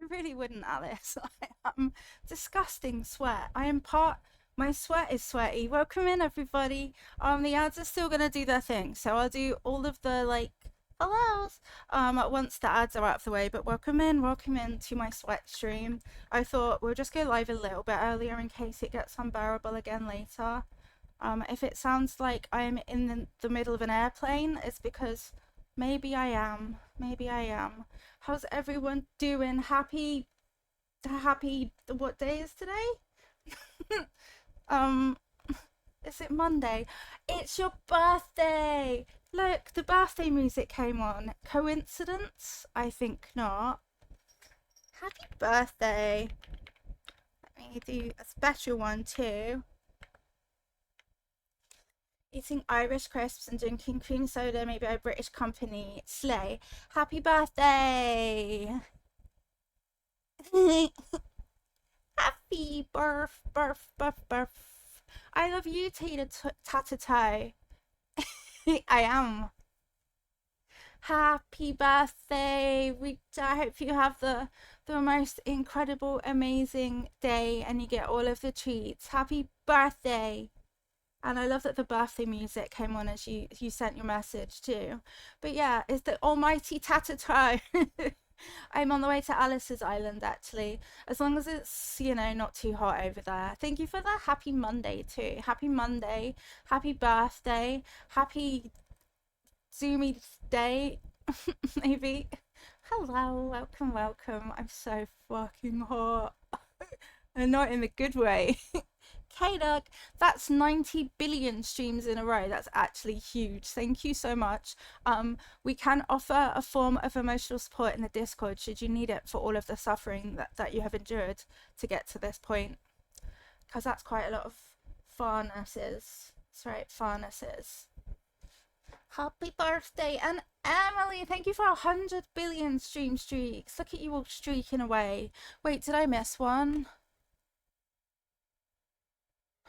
I really wouldn't, Alice. I am disgusting sweat. I am part. My sweat is sweaty. Welcome in, everybody. The ads are still gonna do their thing, so I'll do all of the like hellos once the ads are out of the way. But welcome in to my sweat stream. I thought we'll just go live a little bit earlier in case it gets unbearable again later. If it sounds like I'm in the middle of an airplane, it's because maybe I am. Maybe I am. How's everyone doing? Happy, what day is today? um, is it Monday? It's your birthday! Look, the birthday music came on. Coincidence? I think not. Happy birthday. Let me do a special one too. Eating Irish crisps and drinking cream soda made by a British company. Slay. Happy birthday! Happy birth. I love you, Tata Toe. I am. Happy birthday. I hope you have the most incredible, amazing day and you get all of the treats. Happy birthday. And I love that the birthday music came on as you sent your message too. But yeah, it's the almighty Tatato. I'm on the way to Alice's island actually. As long as it's, not too hot over there. Thank you for the happy Monday too. Happy Monday. Happy birthday. Happy Zoomy day. Maybe. Hello, welcome. I'm so fucking hot. And not in the good way. K-Duck, that's 90 billion streams in a row. That's actually huge. Thank you so much. We can offer a form of emotional support in the Discord should you need it for all of the suffering that you have endured to get to this point. Because that's quite a lot of farnesses. That's right, farnesses. Happy birthday. And Emily, thank you for 100 billion stream streaks. Look at you all streaking away. Wait, did I miss one?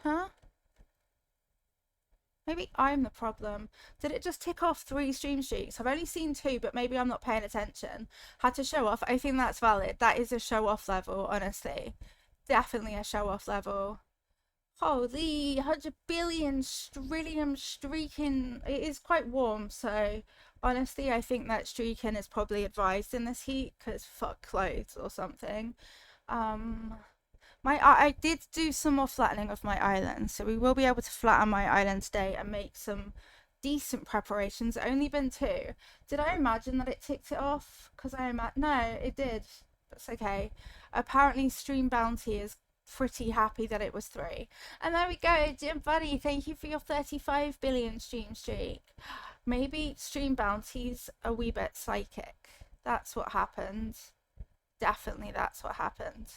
Huh? Maybe I'm the problem. Did it just tick off 3 stream streaks? I've only seen 2, but maybe I'm not paying attention. Had to show off. I think that's valid. That is a show off level, honestly. Definitely a show off level. Holy 100 billion trillion streaking. It is quite warm, so honestly, I think that streaking is probably advised in this heat because fuck clothes or something. I did do some more flattening of my island, so we will be able to flatten my island today and make some decent preparations. Only been 2. Did I imagine that it ticked it off? Because no, it did. That's okay. Apparently, Stream Bounty is pretty happy that it was 3. And there we go, Jim Buddy. Thank you for your 35 billion stream streak. Maybe Stream Bounty's a wee bit psychic. That's what happened. Definitely, that's what happened.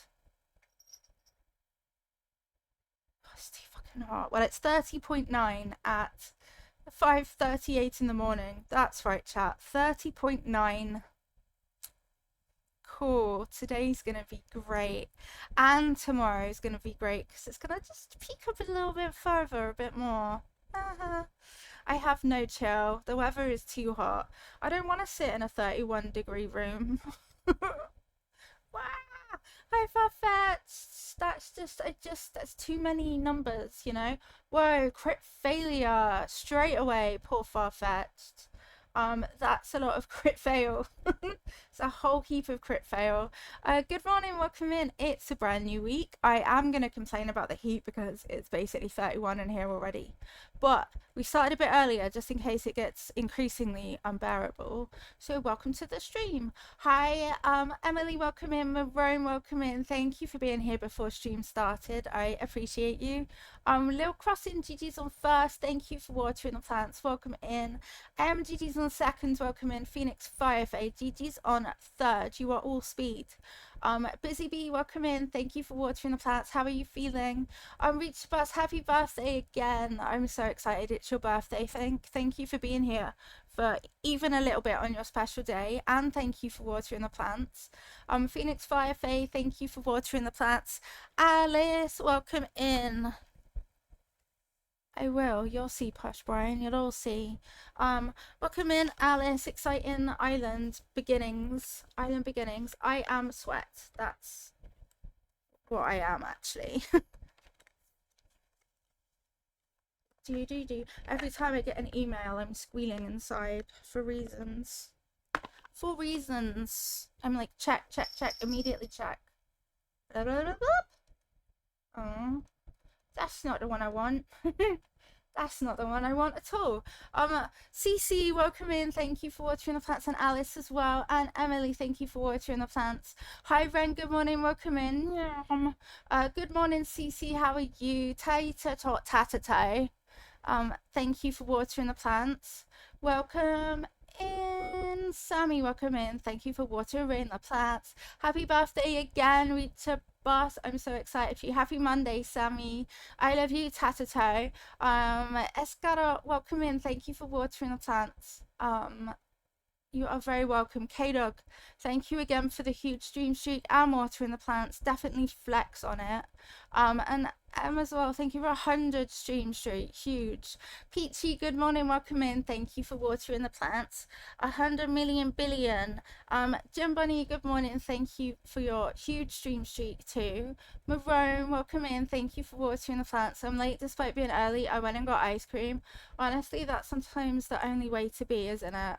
It's too fucking hot. Well, it's 30.9 at 5:38 in the morning. That's right, chat. 30.9. Cool. Today's gonna be great. And tomorrow's gonna be great because it's gonna just peak up a little bit further, a bit more. I have no chill. The weather is too hot. I don't want to sit in a 31-degree room. Wow. Hi, Farfetch. That's too many numbers, Whoa, crit failure straight away. Poor Farfetched. That's a lot of crit fail. It's a whole heap of crit fail. Good morning, welcome in. It's a brand new week. I am going to complain about the heat because it's basically 31 in here already. But we started a bit earlier just in case it gets increasingly unbearable. So welcome to the stream. Hi, Emily, welcome in. Marone, welcome in. Thank you for being here before stream started. I appreciate you. Lil Crossing, GG's on first. Thank you for watering the plants. Welcome in. GG's on second. Welcome in. Phoenix Firefade, GG's on third. You are all speed. Busy Bee, welcome in. Thank you for watering the plants. How are you feeling? Reach Bus, happy birthday again. I'm so excited it's your birthday. Thank you for being here for even a little bit on your special day, and thank you for watering the plants. Phoenix Firefade, thank you for watering the plants. Alice, welcome in. I will. You'll see, Push Brian. You'll all see. Welcome in, Alice. Exciting island beginnings. Island beginnings. I am Sweat. That's what I am, actually. do. Every time I get an email, I'm squealing inside for reasons. For reasons. I'm like, check, immediately check. Blah, blah, blah, blah. Oh, that's not the one I want. That's not the one I want at all. Cece, welcome in. Thank you for watering the plants, and Alice as well, and Emily, thank you for watering the plants. Hi, Ren. Good morning. Welcome in. Good morning, Cece. How are you? Tatato. Thank you for watering the plants. Welcome in, Sammy. Welcome in. Thank you for watering the plants. Happy birthday again, Rita Boss. I'm so excited for you. Happy Monday, Sammy. I love you, Tatato. Escada, welcome in. Thank you for watering the plants. You are very welcome. K-Dog, thank you again for the huge stream streak and watering the plants. Definitely flex on it. And Em as well, thank you for 100 stream streak. Huge. Peachy, good morning. Welcome in. Thank you for watering the plants. 100 million billion. Jim Bunny, good morning. Thank you for your huge stream streak too. Marone, welcome in. Thank you for watering the plants. I'm late despite being early. I went and got ice cream. Honestly, that's sometimes the only way to be, isn't it?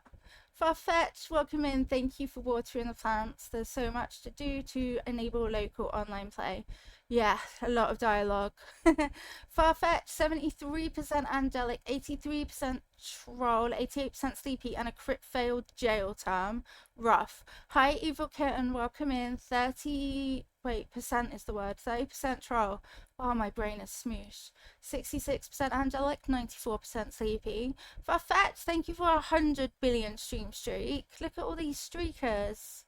Farfetch, welcome in. Thank you for watering the plants. There's so much to do to enable local online play. Yeah, a lot of dialogue. Farfetch, 73% angelic, 83% troll, 88% sleepy, and a crit failed jail term. Rough. Hi, Evil Kitten, welcome in. 30% is the word. 30% troll. Oh, my brain is smoosh. 66% angelic, 94% sleepy. Farfetch, thank you for 100 billion stream streak. Look at all these streakers.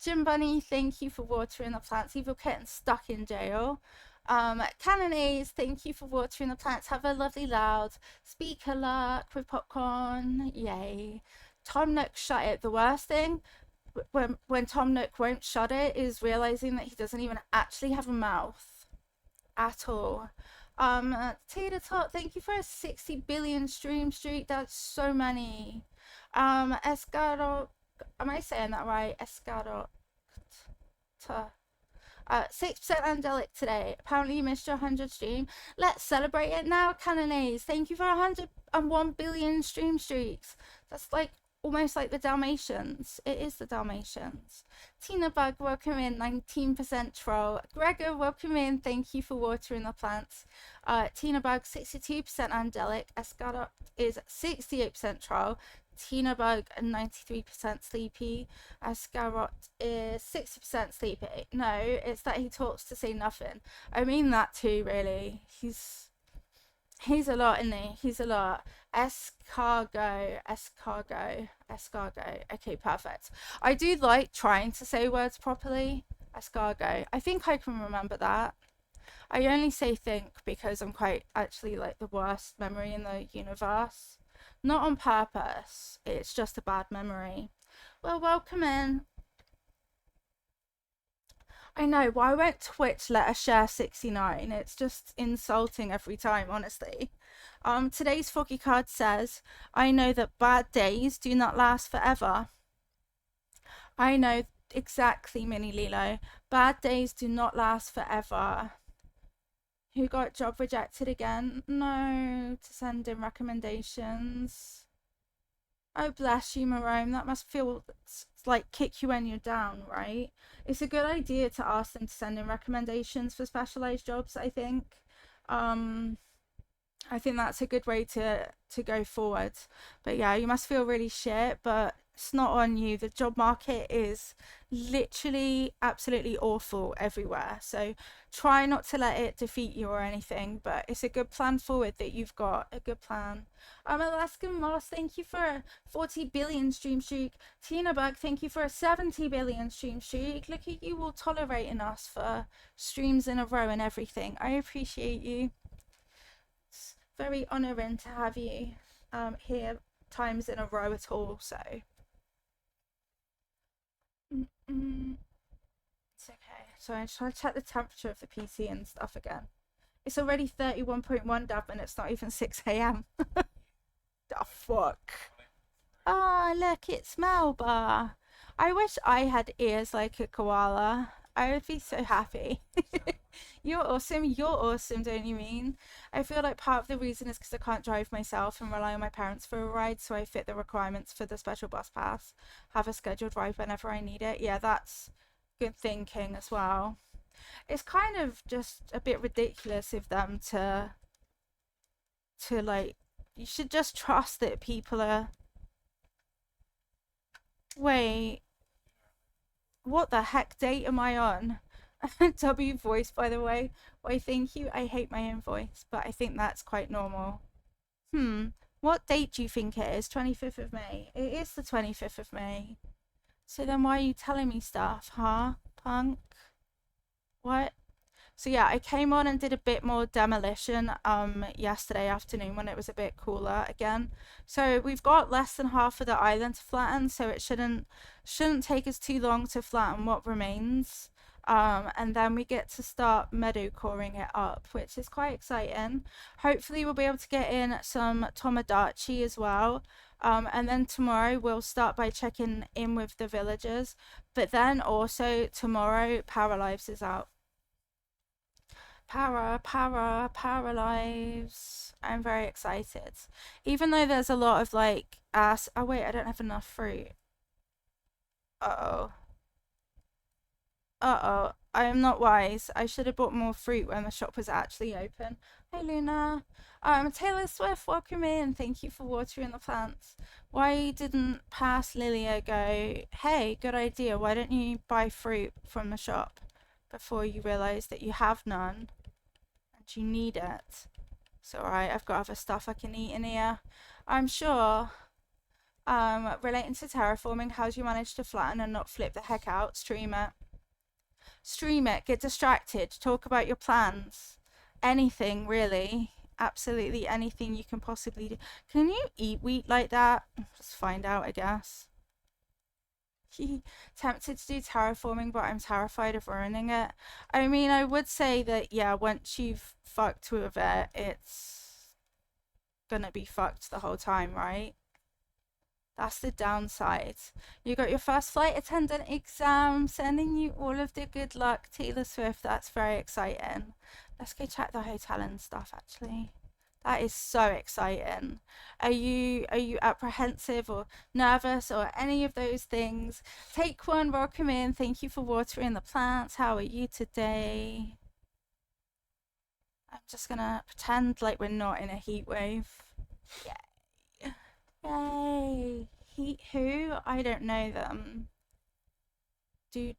Jim Bunny, thank you for watering the plants. Evil Kitten stuck in jail. Cannonaise, thank you for watering the plants. Have a lovely loud speaker luck with popcorn. Yay. Tom Nook shut it. The worst thing when Tom Nook won't shut it is realizing that he doesn't even actually have a mouth at all. Tater Tot, thank you for a 60 billion stream streak. That's so many. Escaro, am I saying that right? Escaro. 6% angelic today. Apparently you missed your 100 stream. Let's celebrate it now, Cannonaise. Thank you for 101 billion stream streaks. That's like almost like the Dalmatians. It is the Dalmatians. Tina Bug, welcome in. 19% troll. Gregor, welcome in. Thank you for watering the plants. Tina Bug, 62% angelic. Escada is 68% troll. Tina Bug, 93% sleepy. Scarrot is 60% sleepy. No, it's that he talks to say nothing. I mean that too, really. He's a lot, isn't he? He's a lot. Escargot. Okay, perfect. I do like trying to say words properly. Escargot. I think I can remember that. I only say think because I'm quite actually like the worst memory in the universe. Not on purpose. It's just a bad memory. Well, welcome in. I know, why won't Twitch let us share 69? It's just insulting every time, honestly. Today's Foggy card says, I know that bad days do not last forever. I know exactly, Mini Lilo. Bad days do not last forever. Who got job rejected again? No, to send in recommendations. Oh, bless you, Marome. That must feel like kick you when you're down, right? It's a good idea to ask them to send in recommendations for specialized jobs, I think. I think that's a good way to go forward. But yeah, you must feel really shit, but it's not on you. The job market is literally absolutely awful everywhere. So try not to let it defeat you or anything, but it's a good plan forward that you've got. A good plan. Alaskan Moss, thank you for a 40 billion stream streak. Tina Bug, thank you for a 70 billion stream streak. Look at you all tolerating us for streams in a row and everything. I appreciate you. It's very honouring to have you here times in a row at all, so it's okay. So I'm just trying to check the temperature of the PC and stuff again. It's already 31.1 dab and it's not even 6 a.m. The fuck? Ah, oh, look, it's Melba. I wish I had ears like a koala. I would be so happy. You're awesome. You're awesome, don't you mean? I feel like part of the reason is because I can't drive myself and rely on my parents for a ride, so I fit the requirements for the special bus pass. Have a scheduled ride whenever I need it. Yeah, that's good thinking as well. It's kind of just a bit ridiculous of them to like. You should just trust that people are. Wait, what the heck date am I on? W voice, by the way. Why, thank you. I hate my own voice, but I think that's quite normal. Hmm. What date do you think it is? 25th of May. It is the 25th of May. So then why are you telling me stuff, huh, punk? What? So yeah, I came on and did a bit more demolition yesterday afternoon when it was a bit cooler again. So we've got less than half of the island to flatten, so it shouldn't take us too long to flatten what remains. And then we get to start meadowcoring it up, which is quite exciting. Hopefully we'll be able to get in some tomodachi as well. And then tomorrow we'll start by checking in with the villagers. But then also tomorrow Power Lives is out. Power lives. I'm very excited. Even though there's a lot of like ass. Oh, wait, I don't have enough fruit. Uh oh. Uh oh. I am not wise. I should have bought more fruit when the shop was actually open. Hey, Luna. Taylor Swift, welcome in. Thank you for watering the plants. Why didn't past Lilia go, hey, good idea. Why don't you buy fruit from the shop before you realise that you have none? You need it. So alright, I've got other stuff I can eat in here. I'm sure. Relating to terraforming, how do you manage to flatten and not flip the heck out? Stream it. Stream it, get distracted, talk about your plans. Anything, really. Absolutely anything you can possibly do. Can you eat wheat like that? Just find out, I guess. Tempted to do terraforming, but I'm terrified of ruining it. I mean, I would say that, yeah, once you've fucked with it, it's gonna be fucked the whole time, right? That's the downside. You got your first flight attendant exam, sending you all of the good luck, Taylor Swift. That's very exciting. Let's go check the hotel and stuff, actually. That is so exciting. Are you apprehensive or nervous or any of those things? Take one, welcome in. Thank you for watering the plants. How are you today? I'm just gonna pretend like we're not in a heat wave. Yay. Yay. Heat who? I don't know them. Do.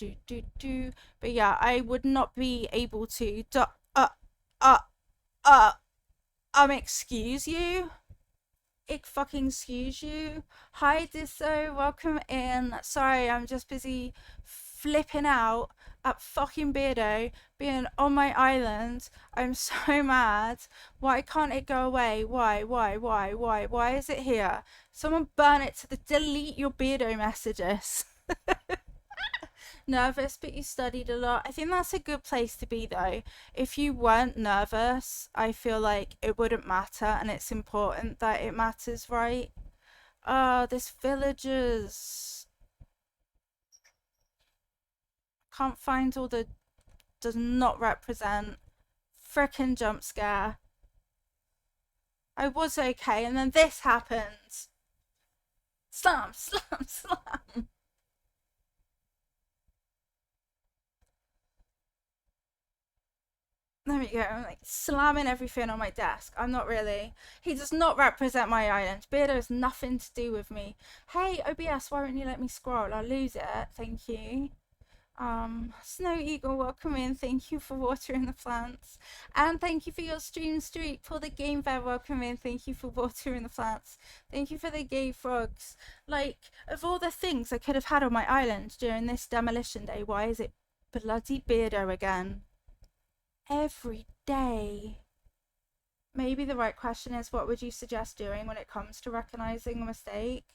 But yeah, I would not be able to uh uh excuse you? Fucking excuse you? Hi, Disso, welcome in. Sorry, I'm just busy flipping out at fucking Beardo being on my island. I'm so mad. Why can't it go away? Why is it here? Someone burn it to the delete your Beardo messages. Nervous, but you studied a lot. I think that's a good place to be, though. If you weren't nervous, I feel like it wouldn't matter, and it's important that it matters, right? Oh, this villagers. Can't find all the does not represent. Frickin' jump scare. I was okay, and then this happened. Slam. There we go. I'm like slamming everything on my desk. I'm not really. He does not represent my island. Beardo has nothing to do with me. Hey, OBS, why won't you let me scroll? I'll lose it. Thank you. Snow Eagle, welcome in. Thank you for watering the plants. And thank you for your stream streak. For the game bear, welcome in. Thank you for watering the plants. Thank you for the gay frogs. Like, of all the things I could have had on my island during this demolition day, why is it bloody Beardo again? Every day. Maybe the right question is, what would you suggest doing when it comes to recognizing a mistake?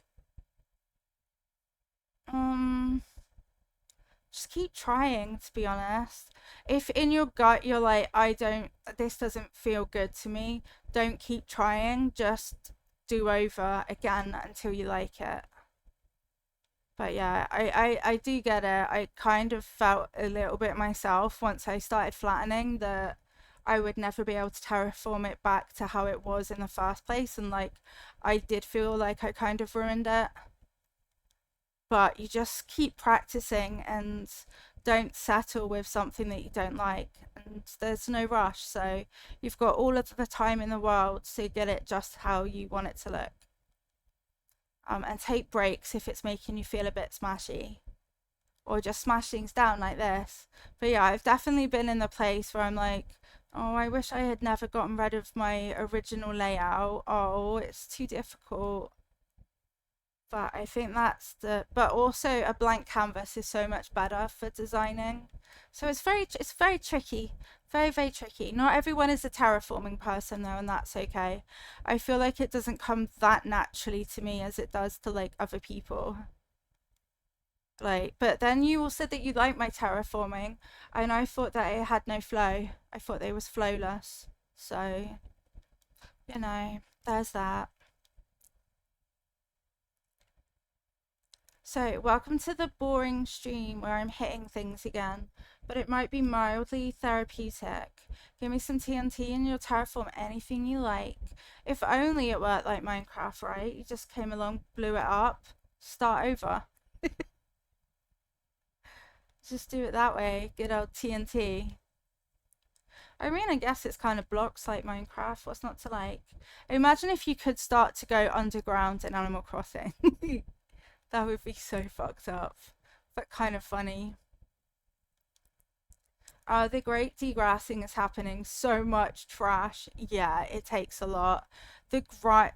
Just keep trying, to be honest. If in your gut you're like, this doesn't feel good to me, don't keep trying. Just do over again until you like it. But yeah, I do get it. I kind of felt a little bit myself once I started flattening that I would never be able to terraform it back to how it was in the first place. And like, I did feel like I kind of ruined it. But you just keep practicing and don't settle with something that you don't like. And there's no rush. So you've got all of the time in the world to get it just how you want it to look. And take breaks if it's making you feel a bit smashy, or just smash things down like this. But yeah, I've definitely been in the place where I'm like, oh, I wish I had never gotten rid of my original layout. Oh, it's too difficult. But I think but also a blank canvas is so much better for designing. So it's very tricky, very tricky. Not everyone is a terraforming person though, and that's okay. I feel like it doesn't come that naturally to me as it does to like other people. Like, but then you all said that you liked my terraforming, and I thought that it had no flow. I thought it was flowless. So, there's that. So, welcome to the boring stream where I'm hitting things again, but it might be mildly therapeutic. Give me some TNT and you'll terraform anything you like. If only it worked like Minecraft, right? You just came along, blew it up, start over. Just do it that way. Good old TNT. I mean, I guess it's kind of blocks like Minecraft. What's not to like? Imagine if you could start to go underground in Animal Crossing. That would be so fucked up, but kind of funny. The great degrassing is happening. So much trash. Yeah, it takes a lot.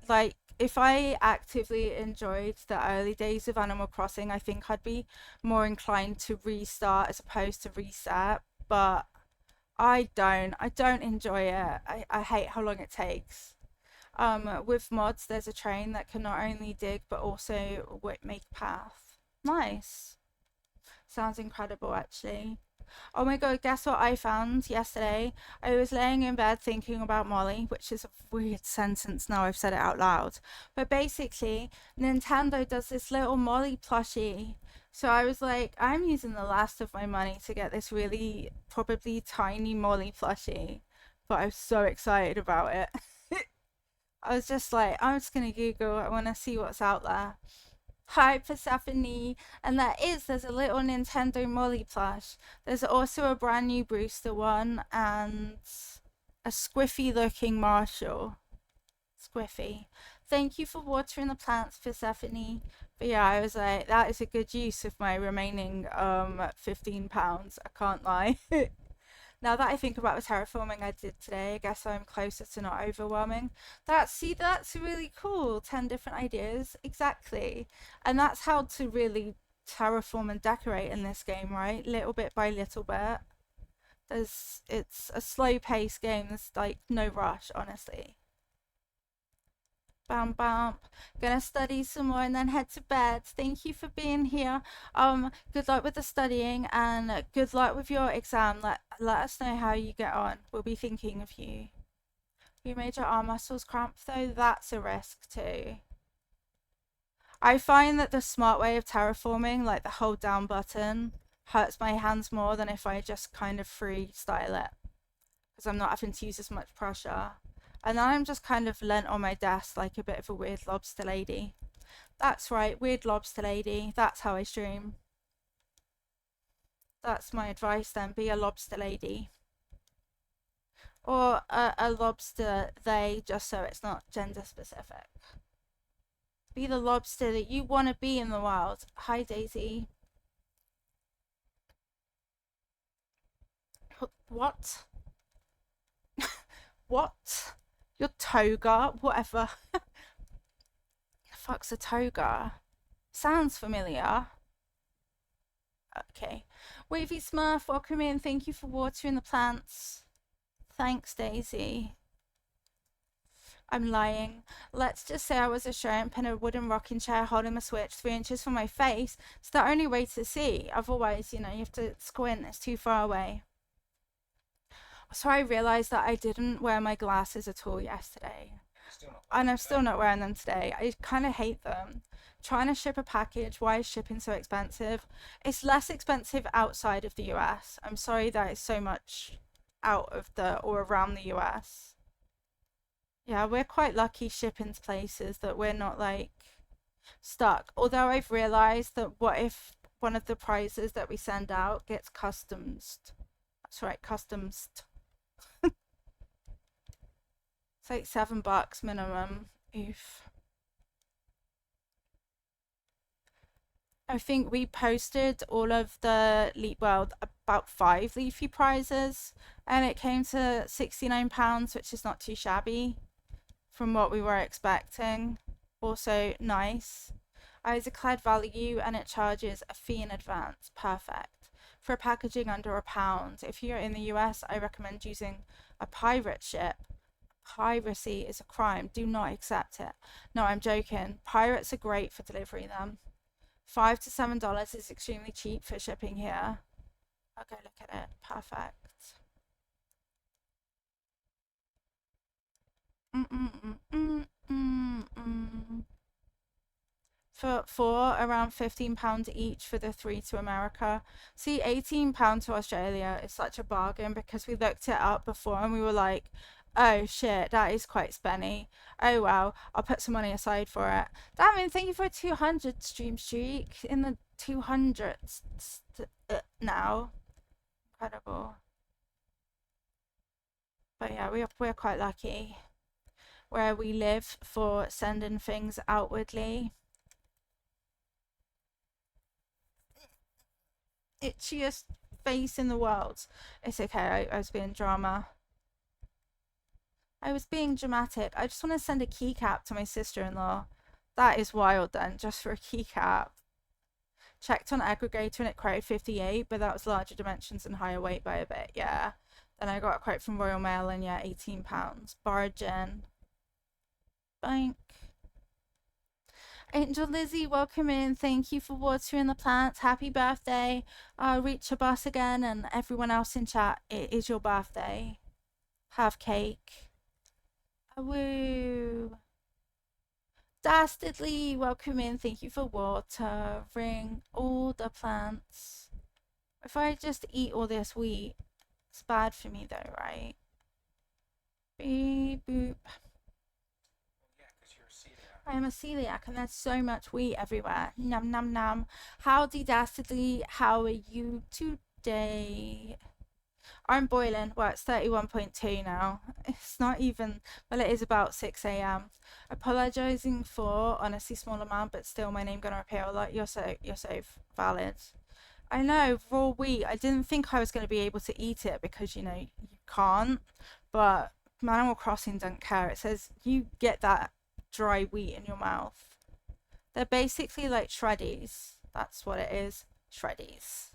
Like, if I actively enjoyed the early days of Animal Crossing, I think I'd be more inclined to restart as opposed to reset. But I don't. I don't enjoy it. I hate how long it takes. With mods, there's a train that can not only dig but also make a path. Nice. Sounds incredible, actually. Oh my god, guess what I found yesterday? I was laying in bed thinking about Molly, which is a weird sentence now I've said it out loud. But basically, Nintendo does this little Molly plushie. So I was like, I'm using the last of my money to get this really, probably tiny Molly plushie. But I was so excited about it. I was just like, I'm just gonna Google, I wanna see what's out there. Hi Persephone, and there's a little Nintendo Molly plush. There's also a brand new Brewster one and a squiffy looking Marshall. Squiffy. Thank you for watering the plants, Persephone. But yeah, I was like, that is a good use of my remaining £15. I can't lie. Now that I think about the terraforming I did today, I guess I'm closer to not overwhelming. That's really cool. 10 different ideas. Exactly. And that's how to really terraform and decorate in this game, right? Little bit by little bit. It's a slow paced game. There's like no rush, honestly. Bam bam. Gonna study some more and then head to bed. Thank you for being here. Good luck with the studying and good luck with your exam. Let us know how you get on. We'll be thinking of you. You made your arm muscles cramp though, that's a risk too. I find that the smart way of terraforming, like the hold down button, hurts my hands more than if I just kind of freestyle it. Because I'm not having to use as much pressure. And then I'm just kind of leant on my desk like a bit of a weird lobster lady. That's right, weird lobster lady. That's how I stream. That's my advice then. Be a lobster lady. Or a lobster they, just so it's not gender specific. Be the lobster that you want to be in the wild. Hi, Daisy. What? What? Your toga? Whatever. The fuck's a toga? Sounds familiar. Okay. Wavy Smurf, welcome in. Thank you for watering the plants. Thanks, Daisy. I'm lying. Let's just say I was a shrimp in a wooden rocking chair holding my switch 3 inches from my face. It's the only way to see. Otherwise, you have to squint. It's too far away. So I realized that I didn't wear my glasses at all yesterday. And I'm still not wearing them today. I kind of hate them. Trying to ship a package, why is shipping so expensive? It's less expensive outside of the US. I'm sorry that it's so much out of the or around the US. Yeah, we're quite lucky shipping to places that we're not like stuck. Although I've realized that what if one of the prizes that we send out gets customs? That's right, customs. It's like $7 minimum. Oof. I think we posted all of the well, about 5 leafy prizes, and it came to £69, which is not too shabby from what we were expecting. Also nice. I declared value and it charges a fee in advance. Perfect. For packaging under £1. If you're in the US, I recommend using a pirate ship. Piracy is a crime. Do not accept it. No, I'm joking. Pirates are great for delivery them. $5 to $7 is extremely cheap for shipping here. Okay, look at it. Perfect. For around £15 each for the three to America. See, £18 to Australia is such a bargain because we looked it up before and we were like, oh shit, that is quite spenny. Oh well, I'll put some money aside for it. Damn it, thank you for a 200 stream streak in the 200s now. Incredible. But yeah, we're quite lucky where we live for sending things outwardly. Itchiest face in the world. It's okay, I was being drama. I was being dramatic. I just want to send a keycap to my sister-in-law. That is wild then, just for a keycap. Checked on aggregator and it quoted 58, but that was larger dimensions and higher weight by a bit, yeah. Then I got a quote from Royal Mail and yeah, £18. Bargain. Bank. Angel Lizzie, welcome in. Thank you for watering the plants. Happy birthday. Reach a bus again, and everyone else in chat, it is your birthday. Have cake. Woo. Dastardly, welcome in. Thank you for watering all the plants. If I just eat all this wheat, it's bad for me though, right? Beep boop. I am a celiac and there's so much wheat everywhere. Num num num. Howdy Dastardly, how are you today? I'm boiling. Well, it's 31.2 now. It's not even, well, it is about 6 a.m. Apologizing for honestly small amount, but still my name gonna appear a lot. You're so valid. I know, raw wheat. I didn't think I was gonna be able to eat it because you can't. But Animal Crossing don't care. It says you get that dry wheat in your mouth. They're basically like shreddies. That's what it is. Shreddies.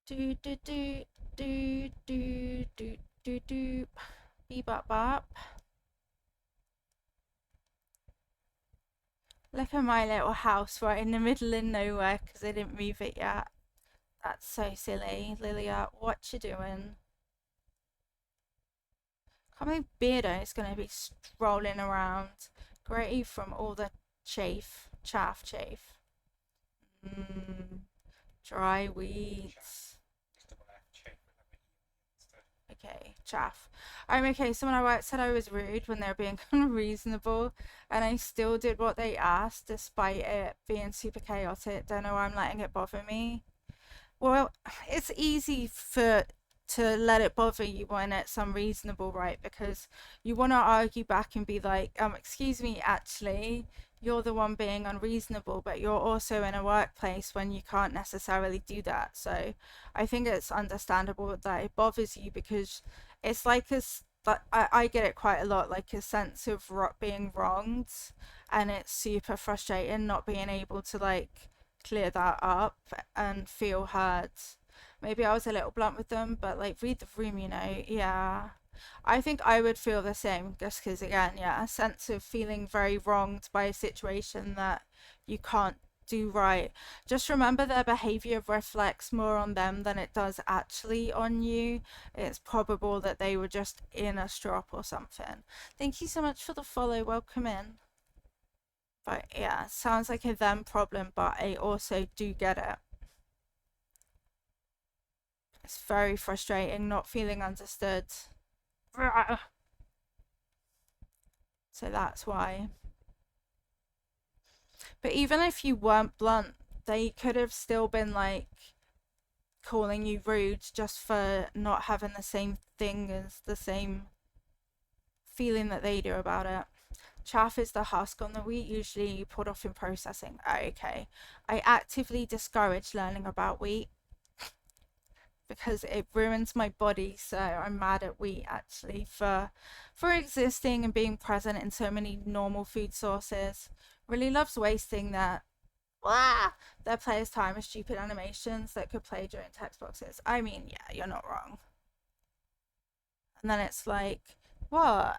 Do do do do do do do do. Beep bop bop. Look at my little house right in the middle of nowhere because I didn't move it yet. That's so silly. Lilia, what you doing? Can't believe Beardo is going to be strolling around. Gritty from all the chaff. Dry weeds. Okay, chaff. I'm okay. Someone I worked said I was rude when they were being unreasonable, and I still did what they asked despite it being super chaotic. Don't know why I'm letting it bother me. Well, it's easy to let it bother you when it's unreasonable, right? Because you want to argue back and be like, excuse me, actually, you're the one being unreasonable, but you're also in a workplace when you can't necessarily do that. So I think it's understandable that it bothers you because it's like but I get it quite a lot, like a sense of being wronged, and it's super frustrating not being able to like clear that up and feel heard. Maybe I was a little blunt with them, but like read the room, yeah. I think I would feel the same just because, again, yeah, a sense of feeling very wronged by a situation that you can't do right. Just remember their behavior reflects more on them than it does actually on you. It's probable that they were just in a strop or something. Thank you so much for the follow. Welcome in. But yeah, sounds like a them problem, but I also do get it. It's very frustrating not feeling understood. So that's why. But even if you weren't blunt, they could have still been like calling you rude just for not having the same thing as the same feeling that they do about it. Chaff is the husk on the wheat, usually pulled off in processing. Okay. I actively discourage learning about wheat because it ruins my body, so I'm mad at wheat actually for existing and being present in so many normal food sources. Really loves wasting that blah, their players' time with stupid animations that could play during text boxes. I mean, yeah, you're not wrong. And then it's like, what?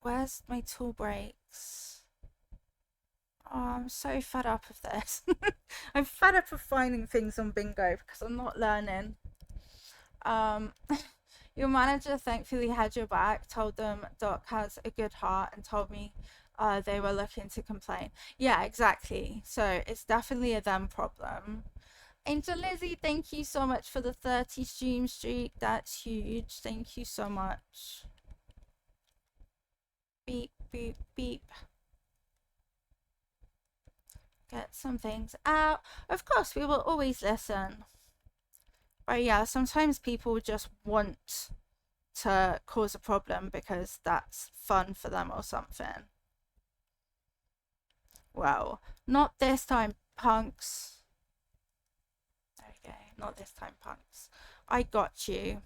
Where's my tool breaks? Oh, I'm so fed up of this. I'm fed up of finding things on bingo because I'm not learning. Um, your manager thankfully had your back, told them Doc has a good heart, and told me they were looking to complain. Yeah, exactly. So it's definitely a them problem. Angel Lizzie, thank you so much for the 30 stream streak. That's huge. Thank you so much. Beep, beep, beep. Get some things out. Of course, we will always listen. But yeah, sometimes people just want to cause a problem because that's fun for them or something. Well, not this time, punks. There we go. Not this time, punks. I got you.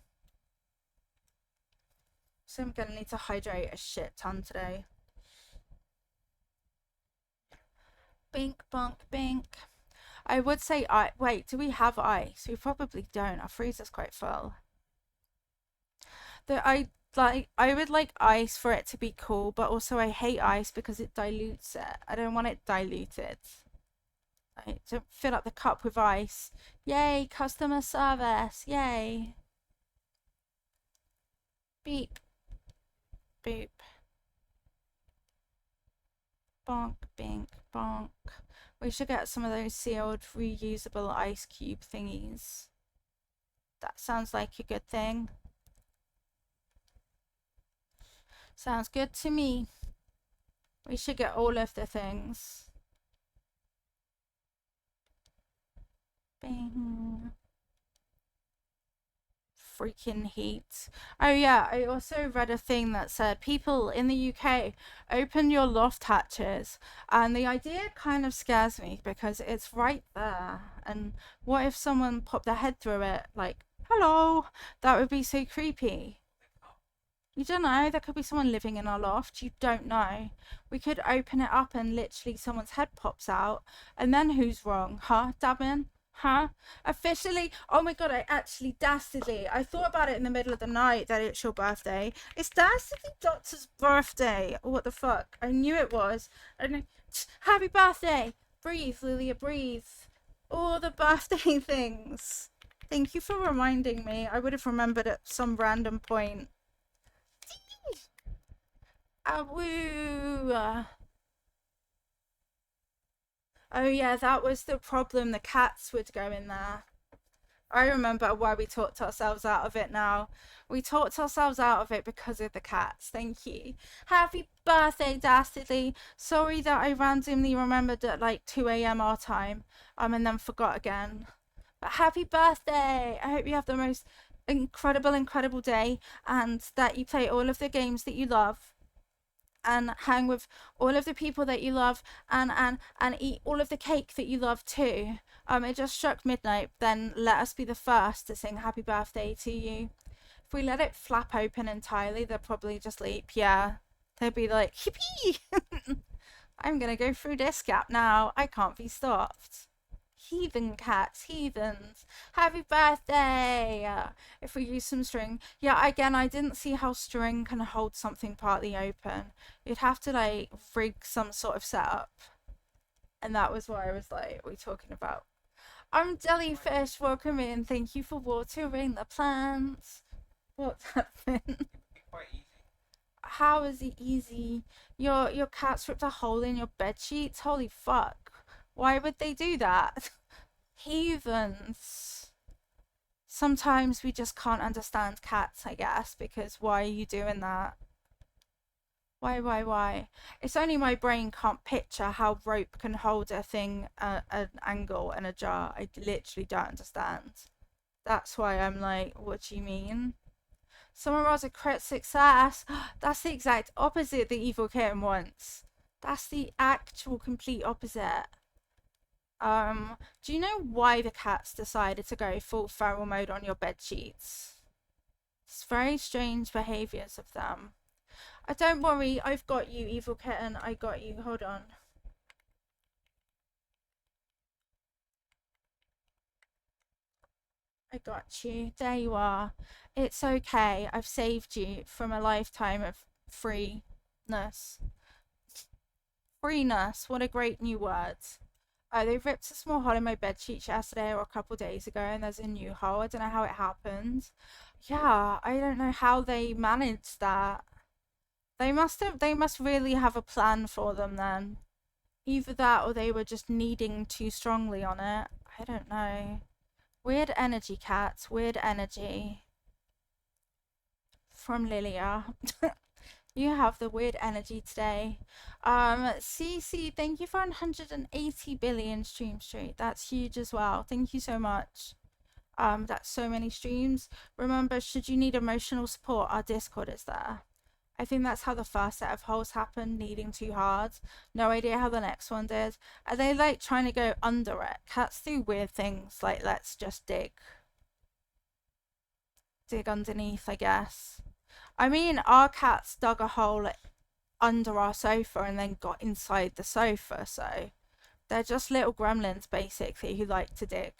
So I'm gonna need to hydrate a shit ton today. Bink, bonk, bink. I would say wait, do we have ice? We probably don't. Our freezer's quite full. I would like ice for it to be cool, but also I hate ice because it dilutes it. I don't want it diluted. Right, to fill up the cup with ice. Yay, customer service. Yay. Beep. Boop. Bonk, bink, bonk. We should get some of those sealed reusable ice cube thingies. That sounds like a good thing. Sounds good to me. We should get all of the things. Bing. Freaking heat. Oh yeah, I also read a thing that said people in the UK open your loft hatches, and the idea kind of scares me because it's right there. And what if someone popped their head through it, like, hello? That would be so creepy. You don't know, there could be someone living in our loft. You don't know. We could open it up and literally someone's head pops out, and then who's wrong? Huh, Dabin? Huh? Officially? Oh my god, I actually dastardly. I thought about it in the middle of the night that it's your birthday. It's dastardly Doctor's birthday. What the fuck? I knew it was. Happy birthday! Breathe, Lilia, breathe. All the birthday things. Thank you for reminding me. I would have remembered at some random point. Awoo! Oh yeah, that was the problem. The cats would go in there. I remember why we talked ourselves out of it now. We talked ourselves out of it because of the cats. Thank you. Happy birthday, Dastardly. Sorry that I randomly remembered at like 2 a.m. our time, and then forgot again. But happy birthday! I hope you have the most incredible day, and that you play all of the games that you love, and hang with all of the people that you love, and eat all of the cake that you love too. It just struck midnight. Then let us be the first to sing happy birthday to you. If we let it flap open entirely, they'll probably just leap. Yeah, they'd be like, hippie! I'm gonna go through this gap now. I can't be stopped. Heathen cats, heathens. Happy birthday! If we use some string. Yeah, again, I didn't see how string can hold something partly open. You'd have to like rig some sort of setup. And that was why I was like, what are we talking about? I'm Jellyfish, welcome in. Thank you for watering the plants. What's happened? How is it easy? Your cat's ripped a hole in your bed sheets? Holy fuck. Why would they do that? Heathens. Sometimes we just can't understand cats, I guess, because why are you doing that? Why? It's only my brain can't picture how rope can hold a thing at an angle in a jar. I literally don't understand. That's why I'm like, what do you mean? Someone rolls a crit success. That's the exact opposite the evil kitten wants. That's the actual complete opposite. Do you know why the cats decided to go full feral mode on your bed sheets? It's very strange behaviors of them. Don't worry, I've got you, evil kitten. I got you. Hold on. I got you. There you are. It's okay. I've saved you from a lifetime of freeness. Freeness. What a great new word. Oh, they ripped a small hole in my bed sheet yesterday or a couple days ago, and there's a new hole. I don't know how it happened. Yeah, I don't know how they managed that. They must really have a plan for them then. Either that or they were just kneading too strongly on it. I don't know. Weird energy, cats. Weird energy. From Lilia. You have the weird energy today. CC, thank you for 180 billion stream street. That's huge as well. Thank you so much. That's so many streams. Remember, should you need emotional support, our Discord is there. I think that's how the first set of holes happened, kneading too hard. No idea how the next one did. Are they like trying to go under it? Cats do weird things like let's just dig. Dig underneath, I guess. I mean, our cats dug a hole under our sofa and then got inside the sofa, so they're just little gremlins basically who like to dig.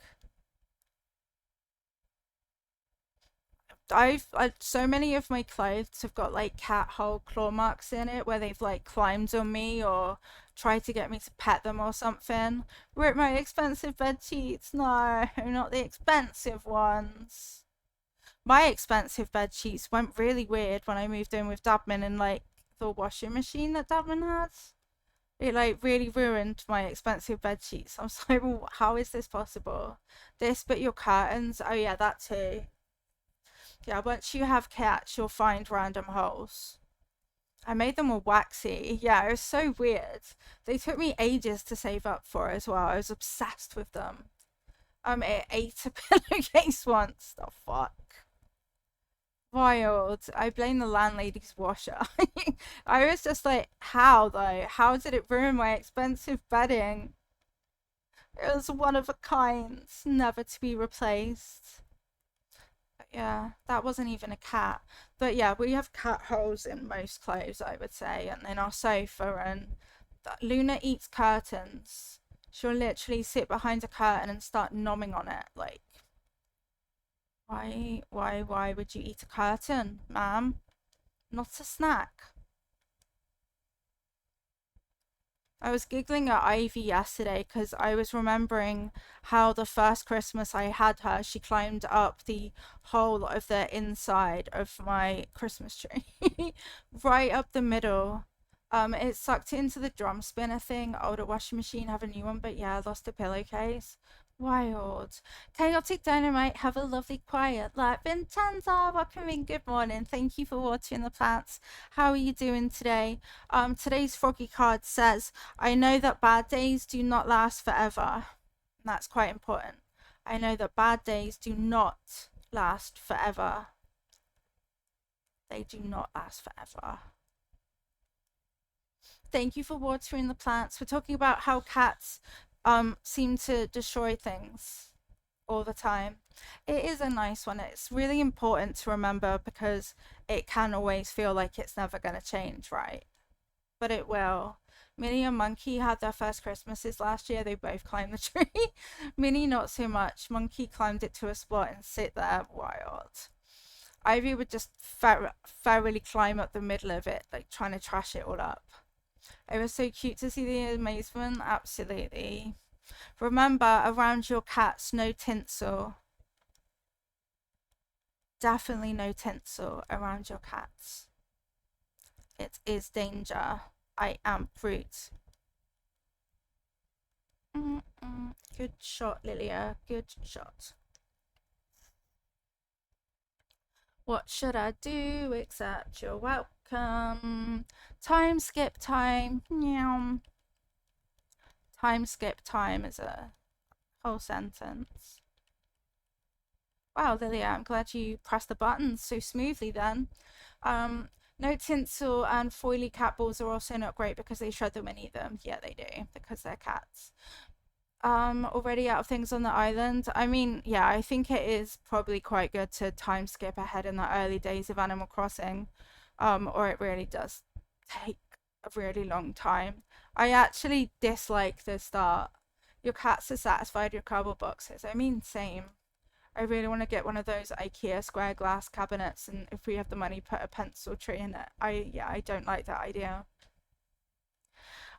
So many of my clothes have got like cat hole claw marks in it where they've like climbed on me or tried to get me to pet them or something. Rip my expensive bed sheets. No, not the expensive ones. My expensive bed sheets went really weird when I moved in with Dabman and like the washing machine that Dabman has. It like really ruined my expensive bed sheets. I was like, well, how is this possible? This, but your curtains. Oh yeah, that too. Yeah, once you have cats, you'll find random holes. I made them all waxy. Yeah, it was so weird. They took me ages to save up for as well. I was obsessed with them. It ate a pillowcase once. The fuck? Wild. I blame the landlady's washer. I was just like, how though? How did it ruin my expensive bedding? It was one of a kind, never to be replaced. Yeah, that wasn't even a cat. But yeah, we have cat holes in most clothes, I would say, and in our sofa. And Luna eats curtains. She'll literally sit behind a curtain and start nomming on it. Like, why would you eat a curtain, ma'am? Not a snack. I was giggling at Ivy yesterday because I was remembering how the first Christmas I had her, she climbed up the whole of the inside of my Christmas tree, right up the middle. It sucked into the drum spinner thing. Older washing machine, have a new one, but yeah, I lost a pillowcase. Wild. Chaotic Dynamite, have a lovely quiet life. Vincenza, welcome in, good morning. Thank you for watching the plants. How are you doing today? Today's froggy card says, I know that bad days do not last forever. That's quite important. I know that bad days do not last forever. They do not last forever. Thank you for watering the plants. We're talking about how cats seem to destroy things all the time. It is a nice one. It's really important to remember because it can always feel like it's never going to change, right? But it will. Minnie and Monkey had their first Christmases last year. They both climbed the tree. Minnie not so much. Monkey climbed it to a spot and sit there wild. Ivy would just thoroughly climb up the middle of it, like trying to trash it all up. It was so cute to see the amazement. Absolutely. Remember, around your cats, no tinsel. Definitely no tinsel around your cats. It is danger. I am brute. Good shot, Lilia. Good shot. What should I do except you're welcome? Time skip time. Meow. Time skip time is a whole sentence. Wow, Lilia, I'm glad you pressed the buttons so smoothly then. No tinsel and foily cat balls are also not great because they shred them and eat them. Yeah, they do, because they're cats. Already out of things on the island. I mean, yeah, I think it is probably quite good to time skip ahead in the early days of Animal Crossing. Or it really does take a really long time. I actually dislike the start. Your cats are satisfied with cardboard boxes. I mean, same. I really want to get one of those IKEA square glass cabinets, and if we have the money, put a pencil tree in it. I don't like that idea.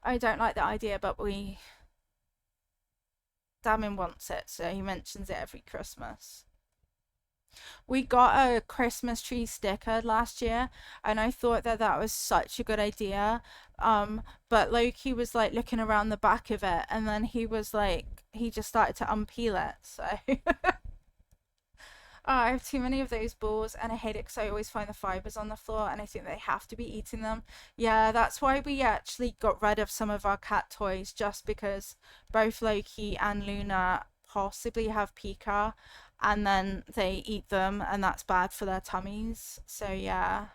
I don't like the idea, but Damon wants it, so he mentions it every Christmas. We got a Christmas tree sticker last year, and I thought that that was such a good idea. But Loki was like looking around the back of it, and then he was like, he just started to unpeel it. So I have too many of those balls, and I hate it because I always find the fibers on the floor, and I think they have to be eating them. Yeah, that's why we actually got rid of some of our cat toys, just because both Loki and Luna possibly have pica, and then they eat them, and that's bad for their tummies. So yeah.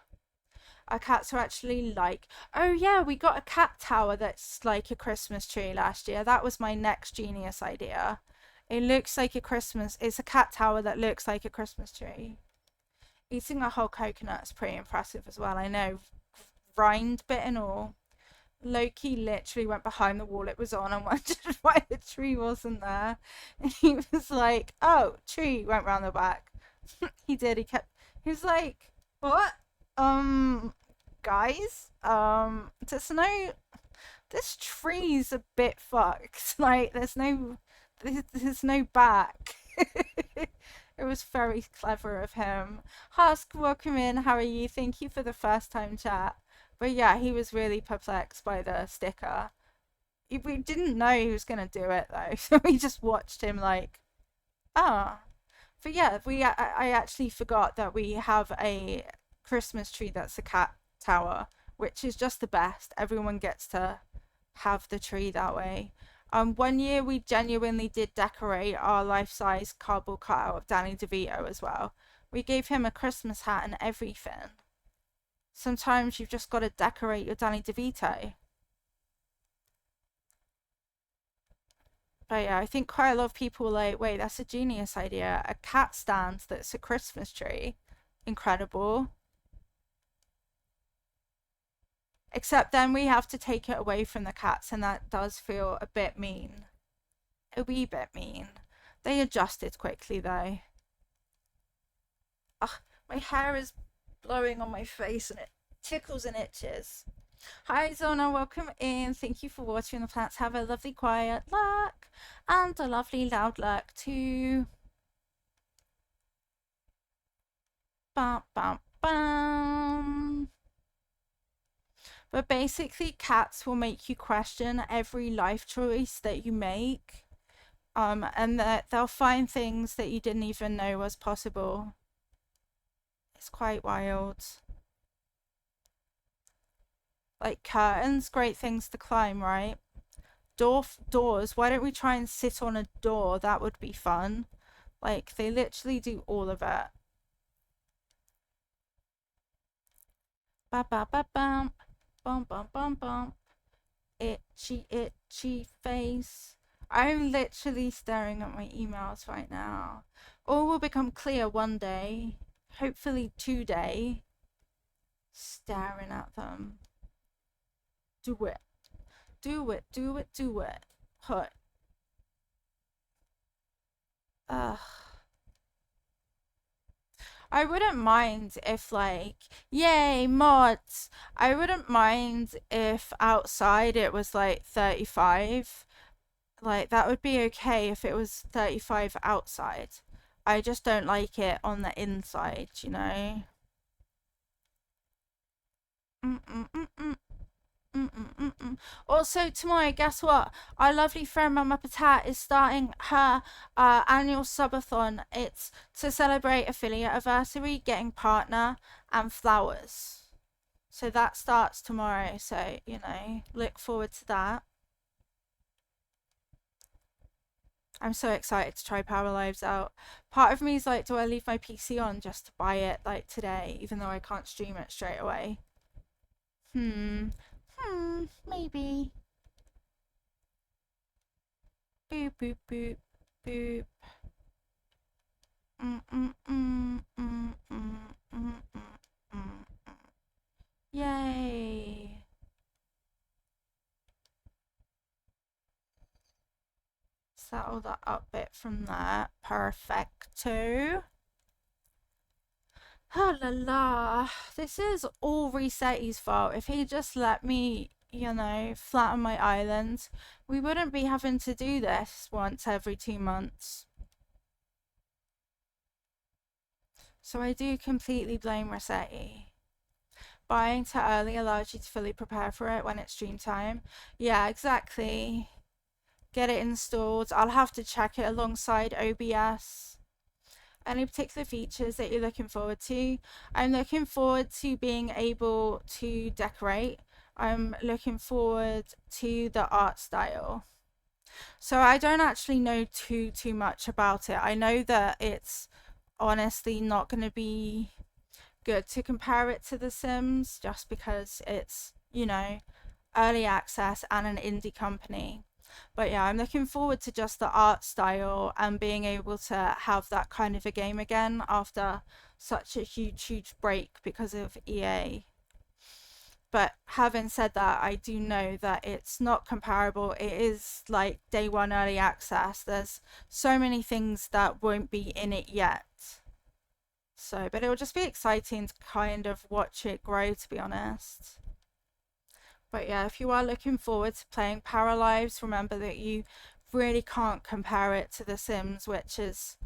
Our cats are actually like, oh yeah, we got a cat tower that's like a Christmas tree last year. That was my next genius idea. It looks like a Christmas, it's a cat tower that looks like a Christmas tree. Eating a whole coconut is pretty impressive as well. I know, rind bit and all. Loki literally went behind the wall it was on and wondered why the tree wasn't there. And he was like, oh, tree, went round the back. He did, he was like, what? Guys, this tree's a bit fucked. Like, there's no back. It was very clever of him. Husk, welcome in. How are you? Thank you for the first time chat. But yeah, he was really perplexed by the sticker. We didn't know he was gonna do it though, so we just watched him like, ah. Oh. But yeah, I actually forgot that we have a Christmas tree that's a cat tower, which is just the best. Everyone gets to have the tree that way. One year we genuinely did decorate our life-size cardboard cutout of Danny DeVito as well. We gave him a Christmas hat and everything. Sometimes you've just got to decorate your Danny DeVito. But yeah, I think quite a lot of people were like, wait, that's a genius idea. A cat stand that's a Christmas tree. Incredible. Except then we have to take it away from the cats, and that does feel a bit mean. A wee bit mean. They adjusted quickly though. Ugh, my hair is blowing on my face and it tickles and itches. Hi Zona, welcome in. Thank you for watering the plants. Have a lovely quiet luck and a lovely loud luck too. Bum bum bum. But basically, cats will make you question every life choice that you make. And that they'll find things that you didn't even know was possible. It's quite wild. Like curtains, great things to climb, right? Doors, why don't we try and sit on a door? That would be fun. Like, they literally do all of it. Ba ba ba bum. Bum bum bum bum. Itchy, itchy face. I'm literally staring at my emails right now. All will become clear one day. Hopefully today. Staring at them. Do it. Do it, do it, do it. Hut. Ugh. I wouldn't mind if, like, yay, mods. I wouldn't mind if outside it was like 35. Like, that would be okay if it was 35 outside. I just don't like it on the inside, you know? Mm-mm-mm-mm. Mm-mm-mm-mm. Also, tomorrow, guess what? Our lovely friend Mama Patat is starting her annual subathon. It's to celebrate affiliate anniversary, getting partner, and flowers. So that starts tomorrow. So, you know, look forward to that. I'm so excited to try Power Lives out. Part of me is like, do I leave my PC on just to buy it like today, even though I can't stream it straight away? Hmm. Maybe. Boop, boop, boop, boop. Mm, mm, mm, mm, mm, mm, mm, mm. Yay. Settle that up bit from there. Perfecto. Oh la la. This is all Resetti's fault. If he just let me, you know, flatten my island, we wouldn't be having to do this once every 2 months. So I do completely blame Resetti. Buying too early allows you to fully prepare for it when it's stream time. Yeah, exactly. Get it installed. I'll have to check it alongside OBS. Any particular features that you're looking forward to? I'm looking forward to being able to decorate. I'm looking forward to the art style. So I don't actually know too much about it. I know that it's honestly not going to be good to compare it to The Sims just because it's, you know, early access and an indie company. But yeah, I'm looking forward to just the art style and being able to have that kind of a game again after such a huge break because of EA. But having said that, I do know that it's not comparable. It is like day one early access. There's so many things that won't be in it yet. So, but it will just be exciting to kind of watch it grow, to be honest. But yeah, if you are looking forward to playing Paralives, remember that you really can't compare it to The Sims, which is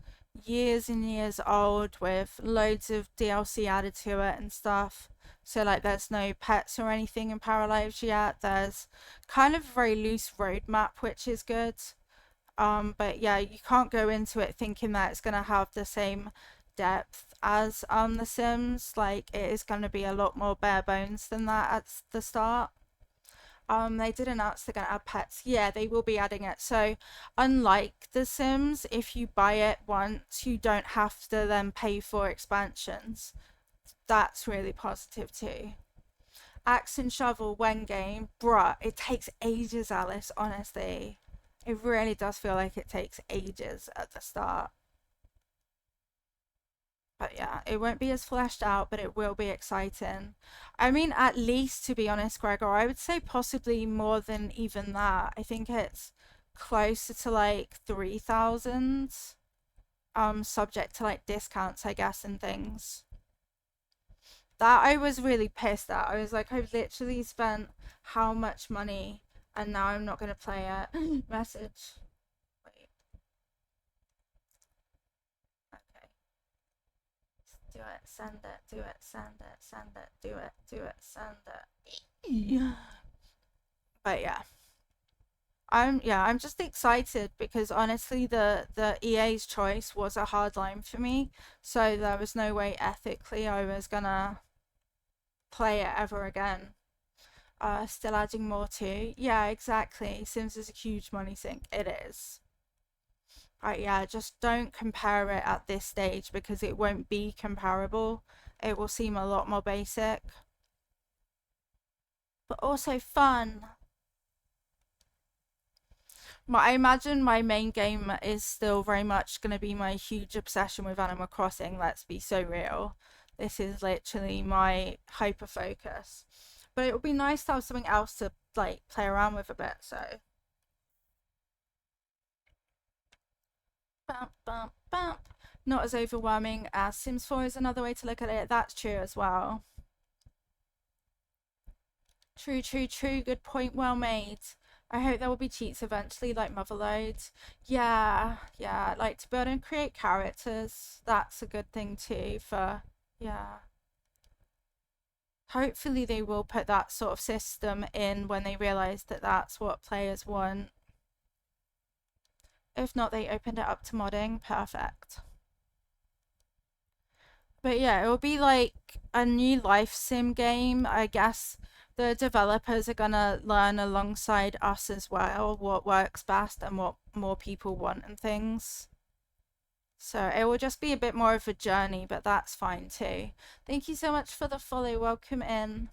years and years old with loads of DLC added to it and stuff. So like there's no pets or anything in Paralives yet. There's kind of a very loose roadmap, which is good. But yeah, you can't go into it thinking that it's gonna have the same depth as The Sims. Like it is gonna be a lot more bare bones than that at the start. They did announce they're gonna add pets. Yeah, they will be adding it. So, unlike The Sims, if you buy it once, you don't have to then pay for expansions. That's really positive too. Axe and shovel when game, bruh, it takes ages, Alice, honestly. It really does feel like it takes ages at the start. But yeah, it won't be as fleshed out, but it will be exciting. I mean, at least to be honest, Gregor, I would say possibly more than even that. I think it's closer to like 3,000, subject to like discounts, I guess, and things. That I was really pissed at. I was like, I've literally spent how much money and now I'm not gonna play it. Message. Wait, okay. Do it, send it, do it, send it, send it, do it, send it. Yeah. But yeah. I'm just excited because honestly the EA's choice was a hard line for me. So there was no way ethically I was gonna play it ever again. Still adding more to. Yeah, exactly. Sims is a huge money sink. It is. Right, yeah, just don't compare it at this stage because it won't be comparable. It will seem a lot more basic, but also fun. I imagine my main game is still very much going to be my huge obsession with Animal Crossing. Let's be so real. This is literally my hyper focus. But it would be nice to have something else to like play around with a bit. So bump, bump, bump. Not as overwhelming as Sims 4 is another way to look at it. That's true as well. True, true, true. Good point. Well made. I hope there will be cheats eventually, like Motherload. Yeah, yeah. I like to build and create characters. That's a good thing too. Yeah. Hopefully, they will put that sort of system in when they realize that that's what players want. If not, they opened it up to modding. Perfect. But yeah, it will be like a new life sim game. I guess the developers are gonna learn alongside us as well what works best and what more people want and things. So it will just be a bit more of a journey, but that's fine too. Thank you so much for the follow. Welcome in.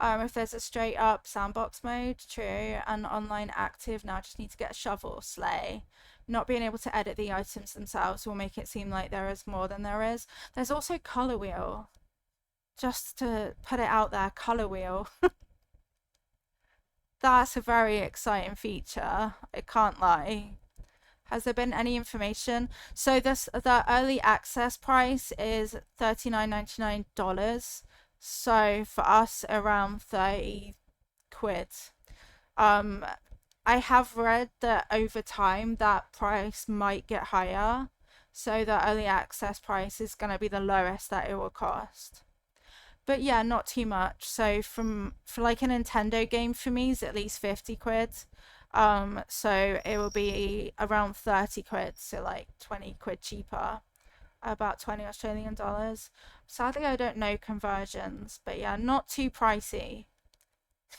If there's a straight up sandbox mode, true, and online active, now I just need to get a shovel, slay. Not being able to edit the items themselves will make it seem like there is more than there is. There's also color wheel. Just to put it out there, color wheel. That's a very exciting feature. I can't lie. Has there been any information? So the early access price is $39.99. So for us around 30 quid. Um I have read that over time that price might get higher. So the early access price is going to be the lowest that it will cost. But yeah, not too much. So for like a Nintendo game for me is at least 50 quid. So it will be around 30 quid, so like 20 quid cheaper, about 20 Australian dollars. Sadly, I don't know conversions, but yeah, not too pricey.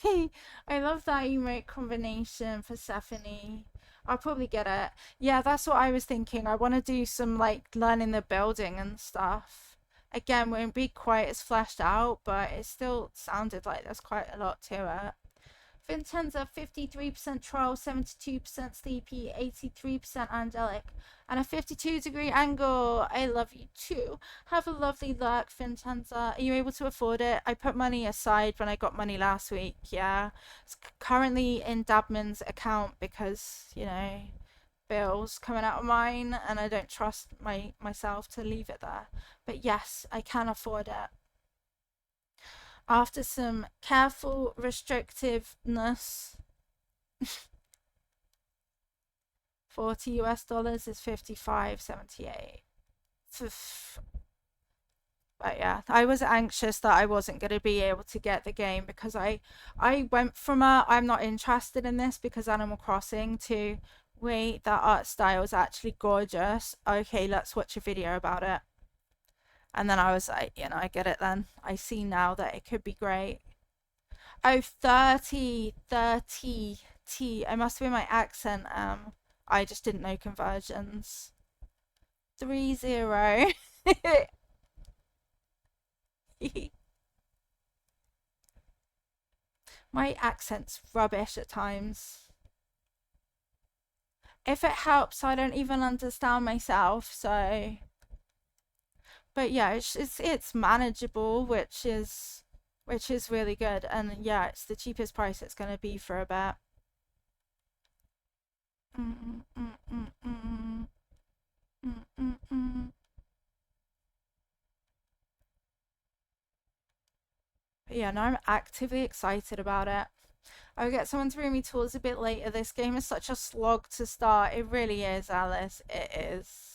I love that emote combination for Stephanie. I'll probably get it. Yeah, that's what I was thinking. I want to do some like learning the building and stuff. Again, won't be quite as fleshed out, but it still sounded like there's quite a lot to it. Vincenza, 53% troll, 72% sleepy, 83% angelic, and a 52-degree angle. I love you too. Have a lovely luck, Vincenza. Are you able to afford it? I put money aside when I got money last week. Yeah. It's currently in Dabman's account because, bills coming out of mine and I don't trust myself to leave it there. But yes, I can afford it. After some careful restrictiveness, 40 US dollars is 55.78. But yeah, I was anxious that I wasn't going to be able to get the game because I went from I'm not interested in this because Animal Crossing to wait, that art style is actually gorgeous. Okay, let's watch a video about it. And then I was like, I get it then. I see now that it could be great. Oh, 30, 30 T. It must be my accent. I just didn't know conversions. 30. My accent's rubbish at times. If it helps, I don't even understand myself, so. But yeah, it's manageable, which is really good, and yeah, it's the cheapest price it's gonna be for a bit. Mm, mm, mm, mm, mm, mm, mm. But yeah, now I'm actively excited about it. I'll get someone to bring me tools a bit later. This game is such a slog to start. It really is, Alice. It is.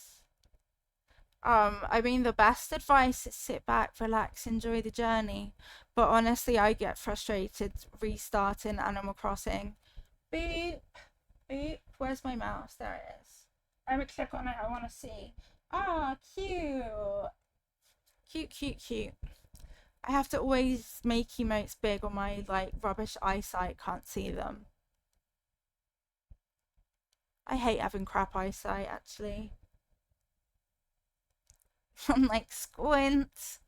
I mean, the best advice is sit back, relax, enjoy the journey. But honestly, I get frustrated restarting Animal Crossing. Beep, beep. Where's my mouse? There it is. I would click on it. I want to see. Ah, cute. Cute, cute, cute. I have to always make emotes big or my like rubbish eyesight can't see them. I hate having crap eyesight actually. I'm like squint.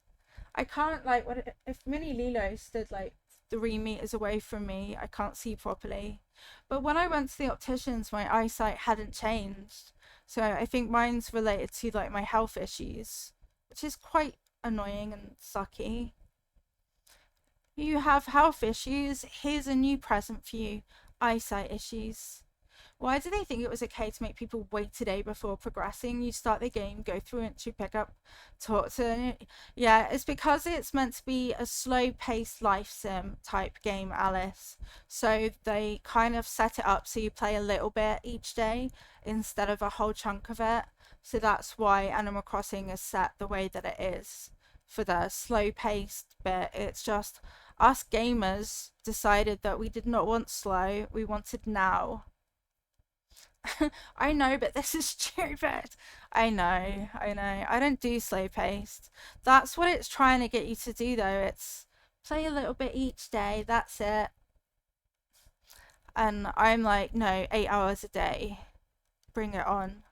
I can't like what if Mini Lilo stood like 3 meters away from me, I can't see properly. But when I went to the opticians, my eyesight hadn't changed. So I think mine's related to like my health issues, which is quite annoying and sucky. You have health issues. Here's a new present for you. Eyesight issues. Why do they think it was okay to make people wait a day before progressing? You start the game, go through it to pick up, talk to. Yeah, it's because it's meant to be a slow paced life sim type game, Alice. So they kind of set it up so you play a little bit each day instead of a whole chunk of it. So that's why Animal Crossing is set the way that it is for the slow paced bit. It's just us gamers decided that we did not want slow, we wanted now. I know, but this is stupid. I know. I don't do slow paced. That's what it's trying to get you to do, though. It's play a little bit each day, that's it. And I'm like, no, 8 hours a day. Bring it on.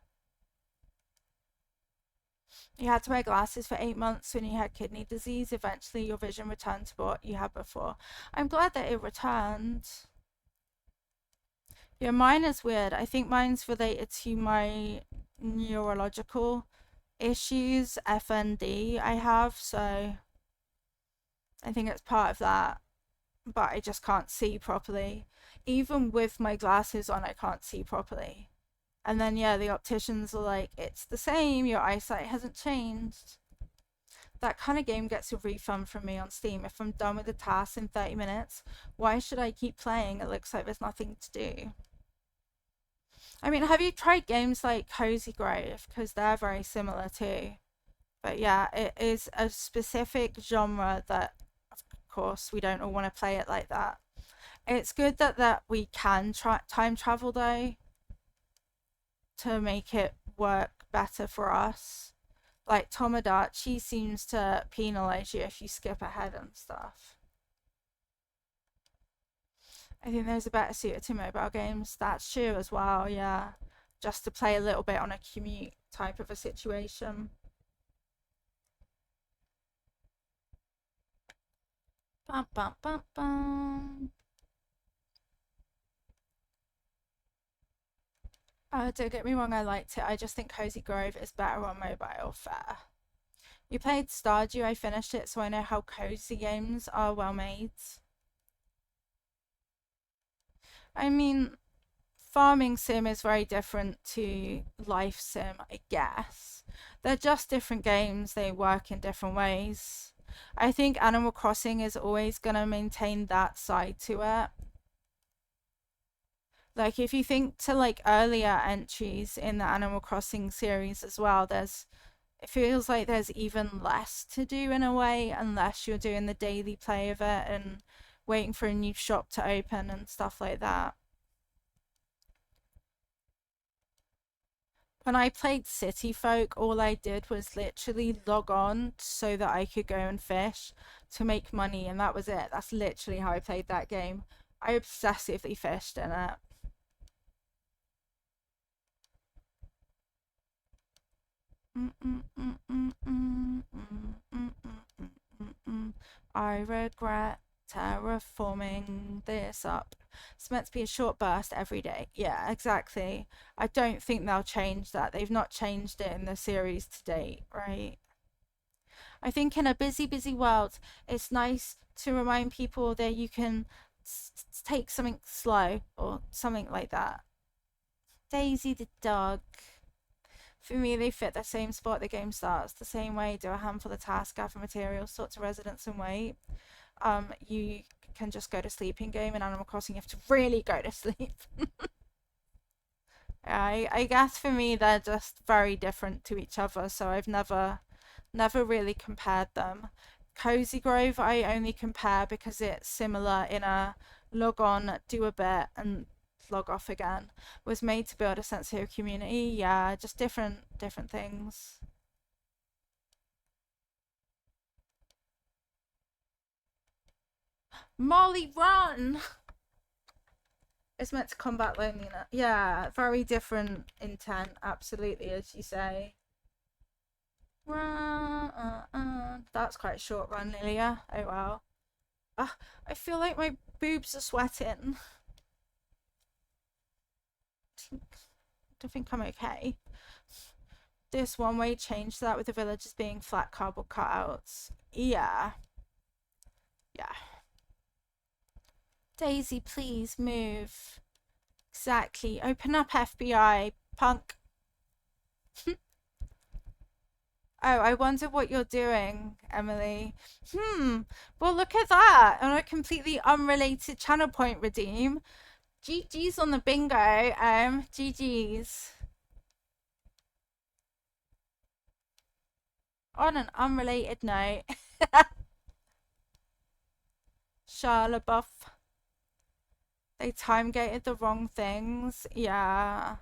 You had to wear glasses for 8 months when you had kidney disease. Eventually, your vision returned to what you had before. I'm glad that it returned. Yeah, mine is weird. I think mine's related to my neurological issues, FND, I have, so I think it's part of that. But I just can't see properly. Even with my glasses on, I can't see properly. And then, yeah, the opticians are like, it's the same, your eyesight hasn't changed. That kind of game gets a refund from me on Steam. If I'm done with the task in 30 minutes, why should I keep playing? It looks like there's nothing to do. I mean, have you tried games like Cozy Grove? Because they're very similar too. But yeah, it is a specific genre that, of course, we don't all want to play it like that. It's good that we can try time travel though to make it work better for us. Like Tomodachi seems to penalize you if you skip ahead and stuff. I think there's a better suited to mobile games. That's true as well, yeah. Just to play a little bit on a commute type of a situation. Bum, bum, bum, bum. Don't get me wrong, I liked it. I just think Cozy Grove is better on mobile. Fair. You played Stardew, I finished it, so I know how cozy games are well made. I mean, farming sim is very different to life sim, I guess. They're just different games, they work in different ways. I think Animal Crossing is always going to maintain that side to it. Like, if you think to like earlier entries in the Animal Crossing series as well, it feels like there's even less to do in a way, unless you're doing the daily play of it and waiting for a new shop to open and stuff like that. When I played City Folk, all I did was literally log on so that I could go and fish to make money, and that was it. That's literally how I played that game. I obsessively fished in it. I regret terraforming this up. It's meant to be a short burst every day. Yeah, exactly. I don't think they'll change that. They've not changed it in the series to date, right? I think in a busy, busy world, it's nice to remind people that you can take something slow or something like that. Daisy the dog. For me, they fit the same spot the game starts, the same way. Do a handful of tasks, gather materials, sort to residents, and wait. You can just go to sleep in game. In Animal Crossing, you have to really go to sleep. I guess for me, they're just very different to each other, so I've never really compared them. Cozy Grove, I only compare because it's similar in a log on, do a bit, and log off again. Was made to build a sense of community. Yeah, just different things. Molly, run! It's meant to combat loneliness. Yeah, very different intent, absolutely, as you say. Run, that's quite a short run, Lilia. Oh well. Uh, I feel like my boobs are sweating. I think I'm okay. This one way changed that with the villagers being flat cardboard cutouts. Yeah, yeah. Daisy, please move. Exactly. Open up, FBI. Punk. Oh, I wonder what you're doing, Emily. Well, look at that. On a completely unrelated channel point redeem. GG's on the bingo. GG's. On an unrelated note. Shia LaBeouf. They time gated the wrong things. Yeah.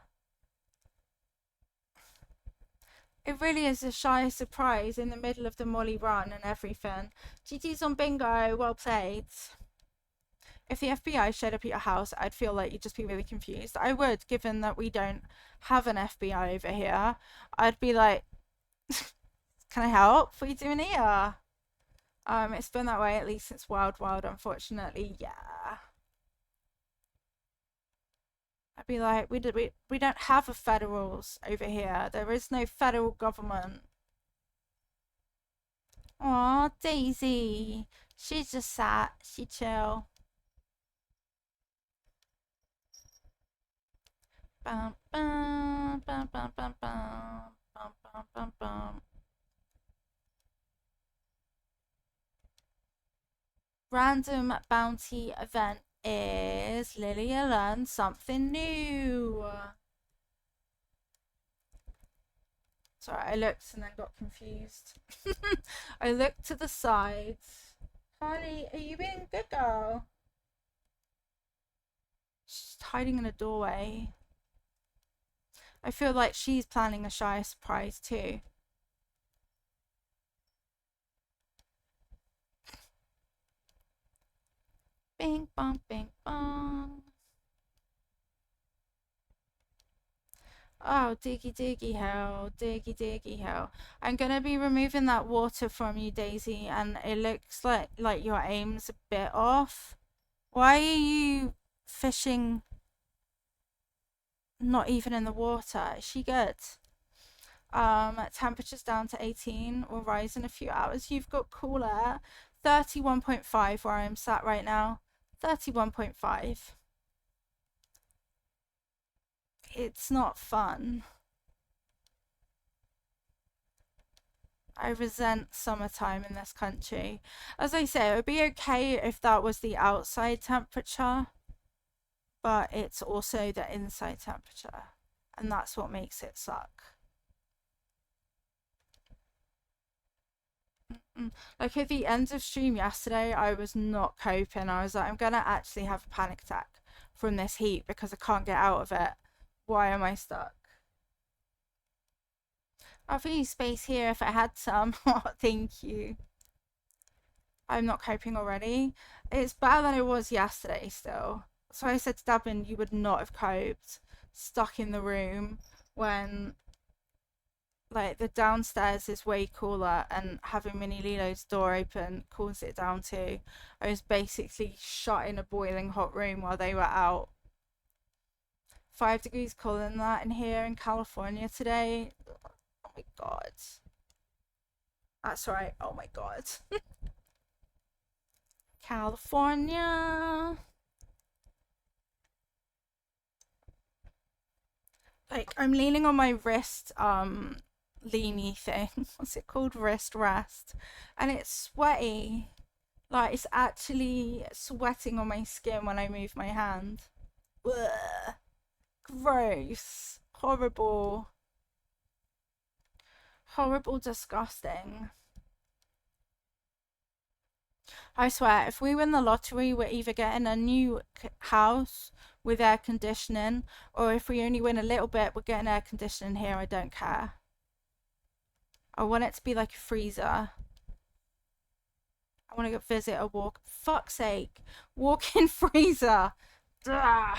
It really is a shy surprise in the middle of the Molly run and everything. GG's on bingo. Well played. If the FBI showed up at your house, I'd feel like you'd just be really confused. I would, given that we don't have an FBI over here. I'd be like, can I help? What are you doing here? It's been that way at least since Wild Wild, unfortunately. Yeah. I'd be like, we don't have a federals over here. There is no federal government. Aw, Daisy. She's just sat. She chill. Bum, bum, bum, bum, bum, bum, bum, bum, bum, bum. Random bounty event is Lilia learned something new. Sorry, I looked and then got confused. I looked to the side. Harley, are you being a good girl? She's hiding in a doorway. I feel like she's planning a shy surprise too. Bing bong, bing bong. Oh, diggy diggy hell, diggy diggy hell. I'm gonna be removing that water from you, Daisy, and it looks like your aim's a bit off. Why are you fishing not even in the water? Is she good? Temperature's down to 18, will rise in a few hours. You've got cool air. 31.5 where I'm sat right now. 31.5. It's not fun. I resent summertime in this country. As I say, it would be okay if that was the outside temperature, but it's also the inside temperature, and that's what makes it suck. Like at the end of stream yesterday, I was not coping. I was like, I'm gonna actually have a panic attack from this heat because I can't get out of it. Why am I stuck? I'll give you space here if I had some. Oh, thank you. I'm not coping already. It's better than it was yesterday still. So I said to Dabin, you would not have coped stuck in the room when like the downstairs is way cooler and having Mini Lilo's door open cools it down too. I was basically shut in a boiling hot room while they were out. 5 degrees cooler than that in here in California today. Oh my god. That's right. Oh my god. California. Like I'm leaning on my wrist leany thing. What's it called? Wrist rest. And it's sweaty. Like it's actually sweating on my skin when I move my hand. Ugh. Gross. Horrible. Horrible, disgusting. I swear, if we win the lottery, we're either getting a new house with air conditioning, or if we only win a little bit, we're getting air conditioning here. I don't care. I want it to be like a freezer. I want to go visit a walk. Fuck's sake. Walk-in freezer. Ugh.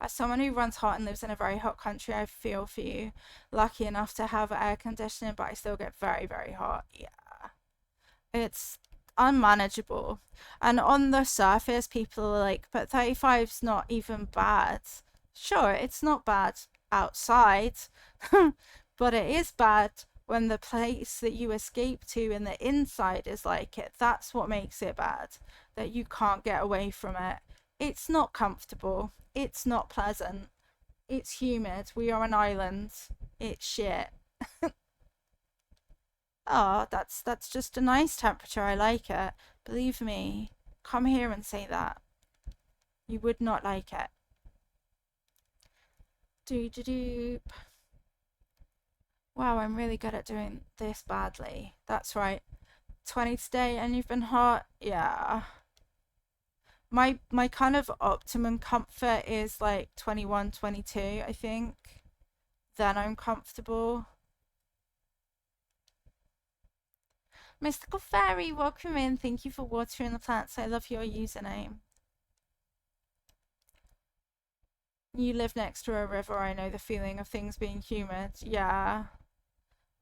As someone who runs hot and lives in a very hot country, I feel for you. Lucky enough to have air conditioning, but I still get very, very hot. Yeah. It's unmanageable. And on the surface, people are like, but 35's not even bad. Sure, it's not bad outside, but it is bad when the place that you escape to in the inside is like it. That's what makes it bad, that you can't get away from it. It's not comfortable. It's not pleasant. It's humid. We are an island. It's shit. Oh, that's just a nice temperature. I like it. Believe me. Come here and say that. You would not like it. Do do do. Wow, I'm really good at doing this badly. That's right. 20 today and you've been hot? Yeah. My kind of optimum comfort is like 21, 22, I think. Then I'm comfortable. Mystical Fairy, welcome in. Thank you for watering the plants. I love your username. You live next to a river. I know the feeling of things being humid. Yeah.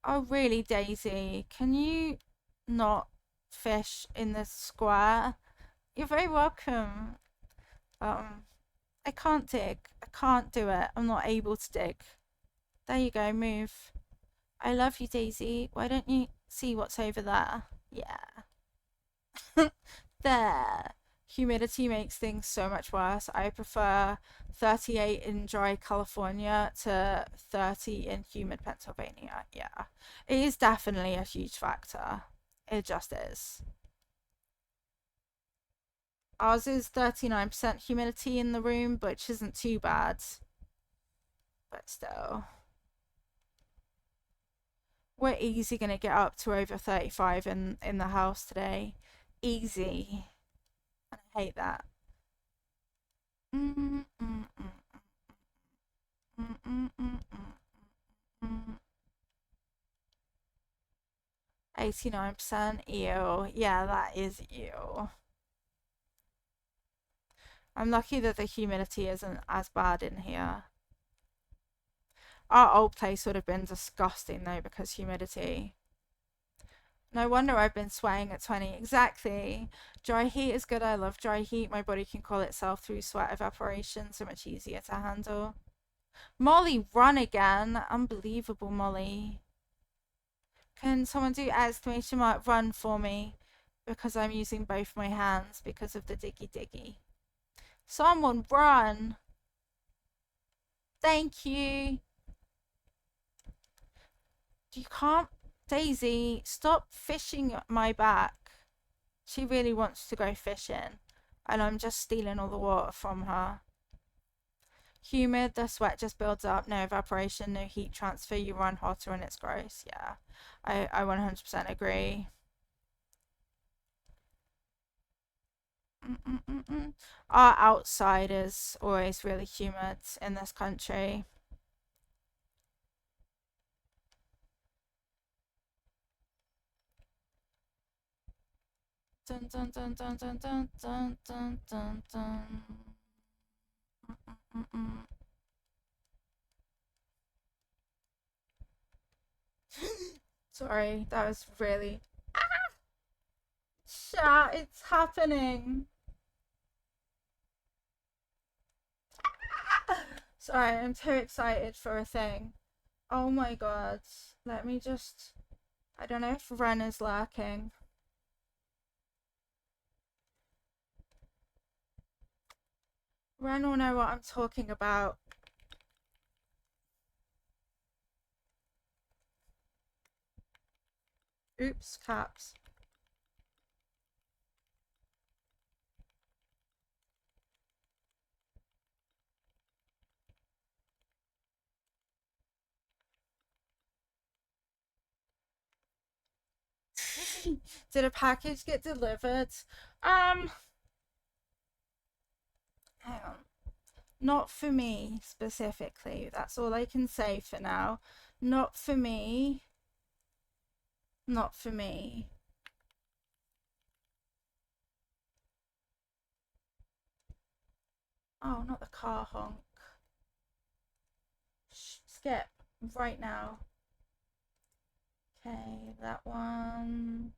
Oh, really, Daisy? Can you not fish in this square? You're very welcome. I can't dig. I can't do it. I'm not able to dig. There you go, move. I love you, Daisy. Why don't you see what's over there? Yeah. There. Humidity makes things so much worse. I prefer 38 in dry California to 30 in humid Pennsylvania. Yeah. It is definitely a huge factor. It just is. Ours is 39% humidity in the room, which isn't too bad. But still. We're easy going to get up to over 35 in the house today. Easy. And I hate that. 89%. Ew. Yeah, that is ew. I'm lucky that the humidity isn't as bad in here. Our old place would have been disgusting though because humidity. No wonder I've been sweating at 20. Exactly. Dry heat is good. I love dry heat. My body can cool itself through sweat evaporation. So much easier to handle. Molly, run again. Unbelievable, Molly. Can someone do exclamation mark run for me? Because I'm using both my hands because of the diggy diggy. Someone run. Thank you. You can't. Daisy, stop fishing my back. She really wants to go fishing, and I'm just stealing all the water from her. Humid, the sweat just builds up, no evaporation, no heat transfer, you run hotter and it's gross. Yeah, I 100% agree. Our outside is always really humid in this country. Dun dun dun dun dun dun dun dun dun dun. Sorry, that was really. Chat, it's happening. Sorry, I'm too excited for a thing. Oh my god. Let me just. I don't know if Ren is lurking. Ren will know what I'm talking about. Oops, caps. Did a package get delivered? Hang on. Not for me specifically. That's all I can say for now. Not for me. Not for me. Oh, not the car honk. Shh, skip right now. Okay, that one.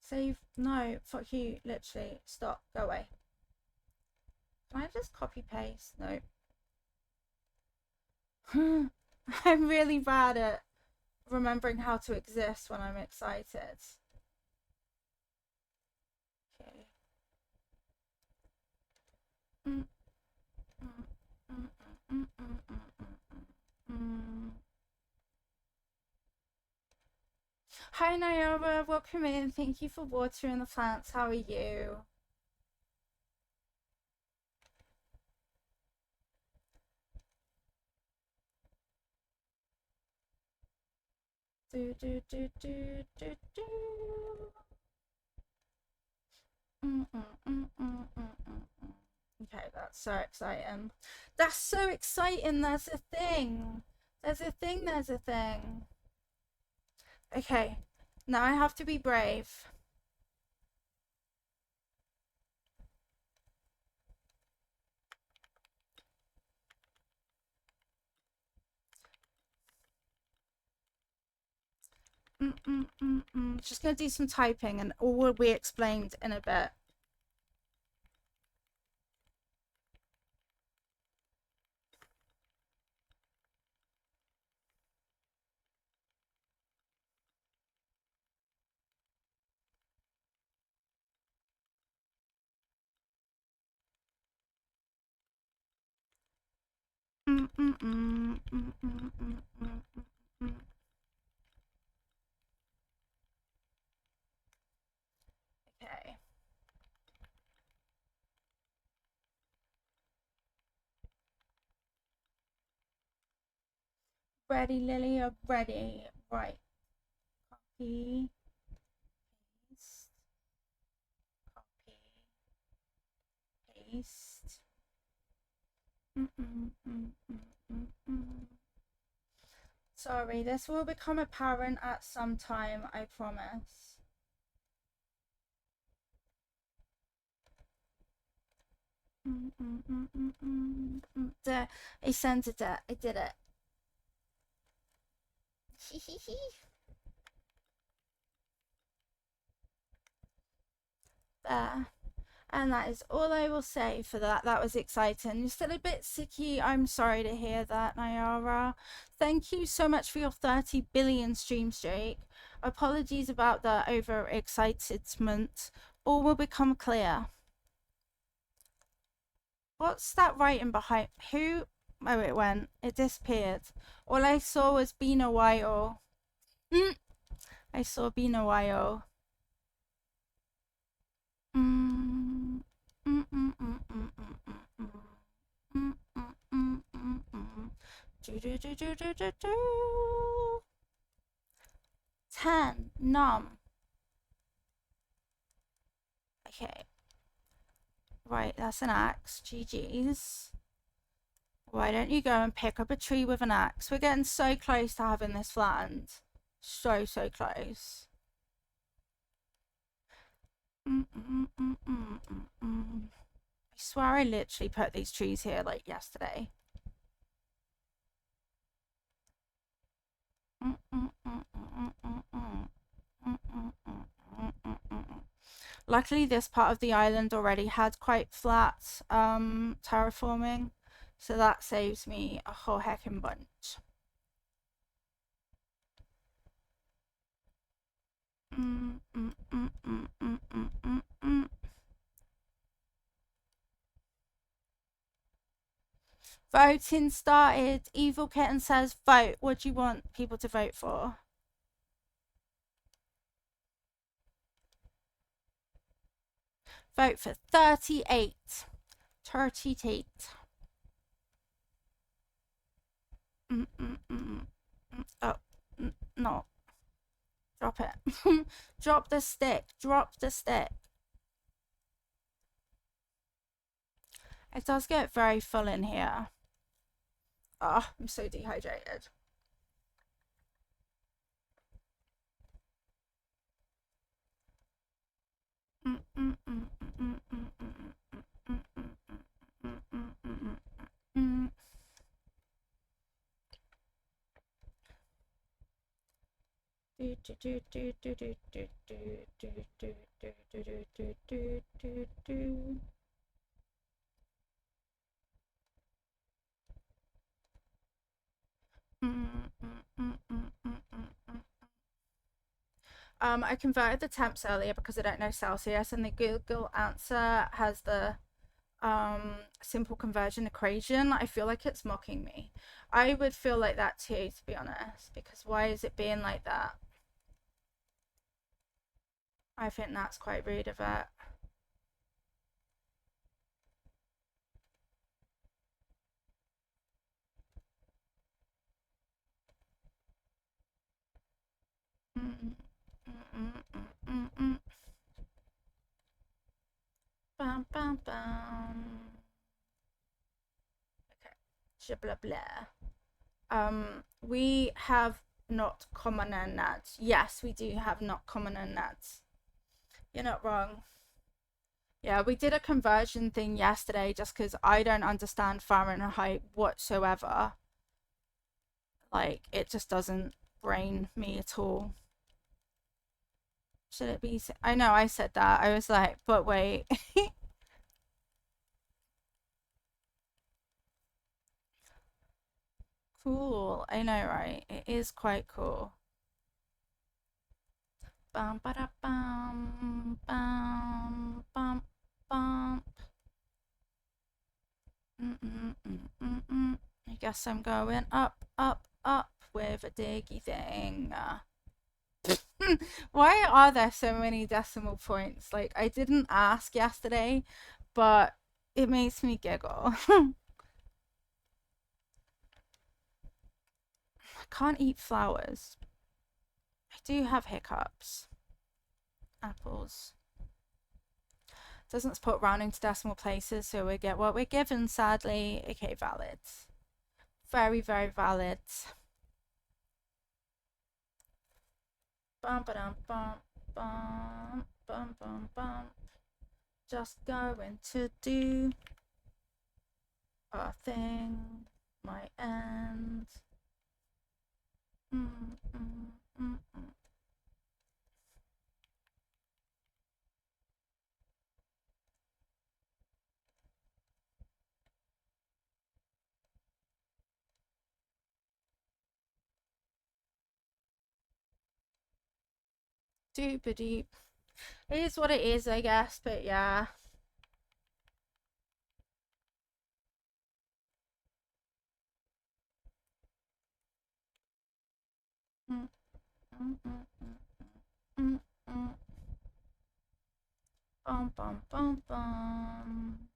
Save. No, fuck you. Literally, stop. Go away. Can I just copy paste? No. I'm really bad at remembering how to exist when I'm excited. Okay. Mm, mm, mm, mm, mm, mm, mm, mm. Hi Nayara, welcome in. Thank you for watering the plants. How are you? Do do do do do do. Okay, that's so exciting. That's so exciting. There's a thing. There's a thing. There's a thing. Okay, now I have to be brave. Just gonna do some typing and all will be explained in a bit. Okay. Ready, Lily, you're ready. Right. Copy. Paste. Copy. Paste. Sorry, this will become apparent at some time, I promise. There, I sent it. I did it. There. And that is all I will say for that. That was exciting. You're still a bit sicky. I'm sorry to hear that, Nayara. Thank you so much for your 30 billion stream streak. Apologies about the overexcitement. All will become clear. What's that writing behind? Who? Oh, it went. It disappeared. All I saw was been a while. I saw been a while. Ten. Num. Okay. Right, that's an axe. GG's. Why don't you go and pick up a tree with an axe? We're getting so close to having this flattened. So close. I swear I literally put these trees here like yesterday. Luckily, this part of the island already had quite flat terraforming, so that saves me a whole heckin' bunch. Voting started. Evil Kitten says vote. What do you want people to vote for? Vote for 38. 38. Oh, no. Drop it. Drop the stick. Drop the stick. It does get very full in here. Oh, I'm so dehydrated. I converted the temps earlier because I don't know Celsius, and the Google answer has the simple conversion equation. I feel like it's mocking me. I would feel like that too, to be honest, because why is it being like that? I think that's quite rude of it. Mm, mm, mm, mm, mm. Bam, bam, bam. Okay. Blah, blah. We have not common and nads. Yes, we do have not common and nads. You're not wrong. Yeah, we did a conversion thing yesterday just because I don't understand Fahrenheit whatsoever. Like, it just doesn't brain me at all. Should it be? I know I said that. I was like, but wait. Cool. I know, right? It is quite cool. Bum, ba, da, bum, bum, bum, bum. I guess I'm going up, up, up with a diggy thing. Why are there so many decimal points? Like, I didn't ask yesterday, but it makes me giggle. I can't eat flowers. I do have hiccups. Apples. Doesn't put rounding to decimal places, so we get what we're given, sadly. Okay, valid. Very, very valid. Bum, ba, bum, bum, bum, bum, bum. Just going to do a thing, my end. Mm, mm, mm, mm. Doop deep. It is what it is, I guess, but yeah. Mm, mm, mm, mm, mm, mm. Bum, bum, bum, bum.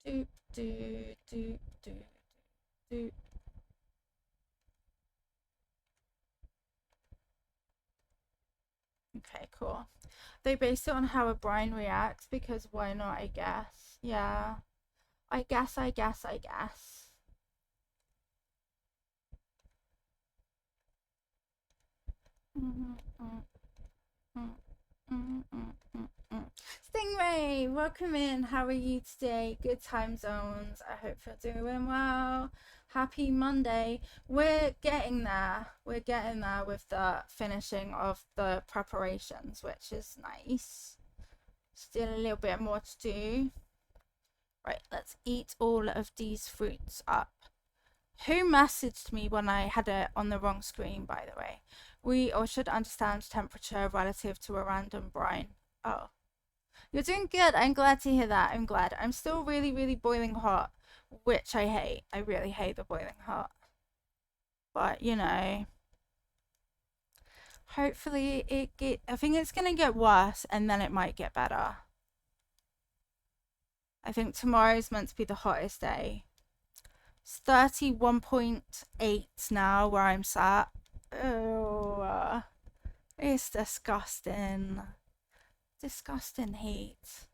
Doop, doop, doop, doop, doop. Okay, cool. They based it on how a brine reacts because why not, I guess. Yeah. I guess. Mm, mm, mm, mm, mm, mm, mm. Stingray, welcome in. How are you today? Good time zones. I hope you're doing well. Happy Monday. We're getting there. We're getting there with the finishing of the preparations, which is nice. Still a little bit more to do. Right, let's eat all of these fruits up. Who messaged me when I had it on the wrong screen, by the way? We all should understand temperature relative to a random brine. Oh, you're doing good. I'm glad to hear that. I'm glad. I'm still really, really boiling hot, which I hate. I really hate the boiling hot. But, hopefully I think it's going to get worse and then it might get better. I think tomorrow's meant to be the hottest day. It's 31.8 now where I'm sat. Oh, it's disgusting. Disgusting heat.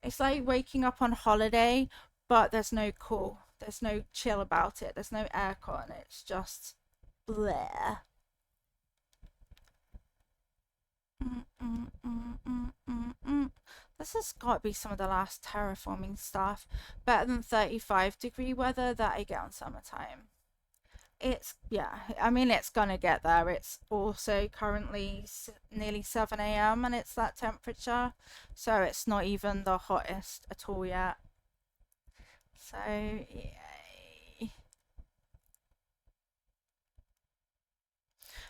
It's like waking up on holiday, but there's no cool. There's no chill about it. There's no aircon. It's just bleh. Mm, mm, mm, mm, mm, mm. This has got to be some of the last terraforming stuff. Better than 35-degree weather that I get on summertime. It's, yeah, I mean, it's gonna get there. It's also currently nearly 7 a.m. and it's that temperature. So it's not even the hottest at all yet. So, yay.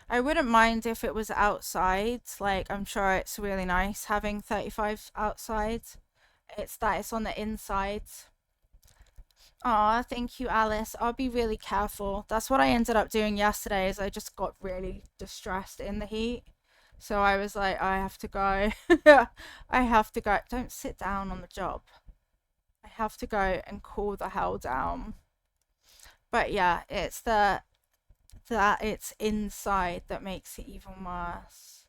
I wouldn't mind if it was outside. Like, I'm sure it's really nice having 35 outside. It's that it's on the inside. Aw, thank you, Alice. I'll be really careful. That's what I ended up doing yesterday is I just got really distressed in the heat. So I was like, I have to go. I have to go. Don't sit down on the job. I have to go and cool the hell down. But yeah, it's the that it's inside that makes it even worse.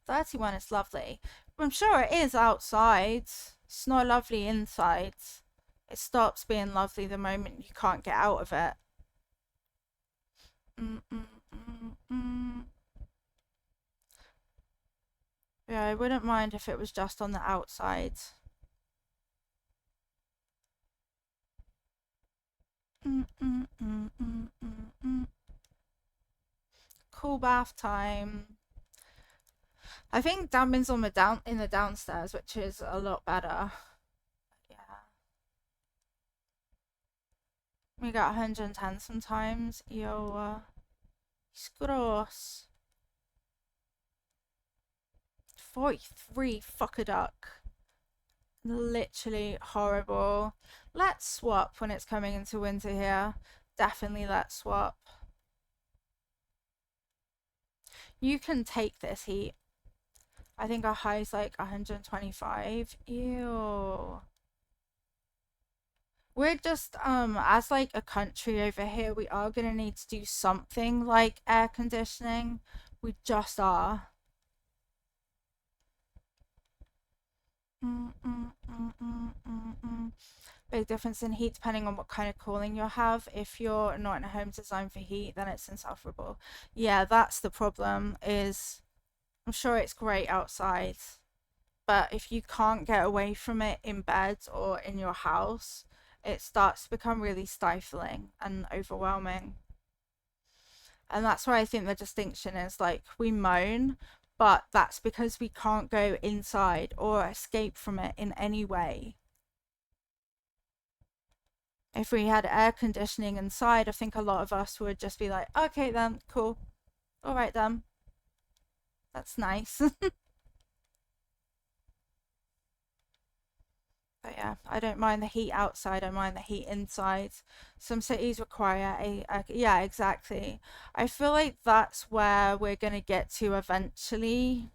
31 is lovely. I'm sure it is outside. It's not lovely inside. It stops being lovely the moment you can't get out of it. Mm, mm, mm, mm. Yeah, I wouldn't mind if it was just on the outside. Mm, mm, mm, mm, mm, mm. Cool bath time. I think Danbin's on the down in the downstairs, which is a lot better. Yeah, we got 110 sometimes. Yo, it's gross. 43 fuck a duck. Literally horrible. Let's swap when it's coming into winter here. Definitely let's swap. You can take this heat. I think our high is like 125. Ew. We're just as like a country over here, we are gonna need to do something like air conditioning. We just are. Mm, mm, mm, mm, mm, mm. Big difference in heat depending on what kind of cooling you have. If you're not in a home designed for heat, then it's insufferable. Yeah, that's the problem. Is I'm sure it's great outside, but if you can't get away from it in bed or in your house, it starts to become really stifling and overwhelming. And that's why I think the distinction is like we moan, but that's because we can't go inside or escape from it in any way. If we had air conditioning inside, I think a lot of us would just be like, okay, then, cool. All right, then. That's nice. But yeah, I don't mind the heat outside, I mind the heat inside. Some cities require yeah, exactly. I feel like that's where we're gonna get to eventually,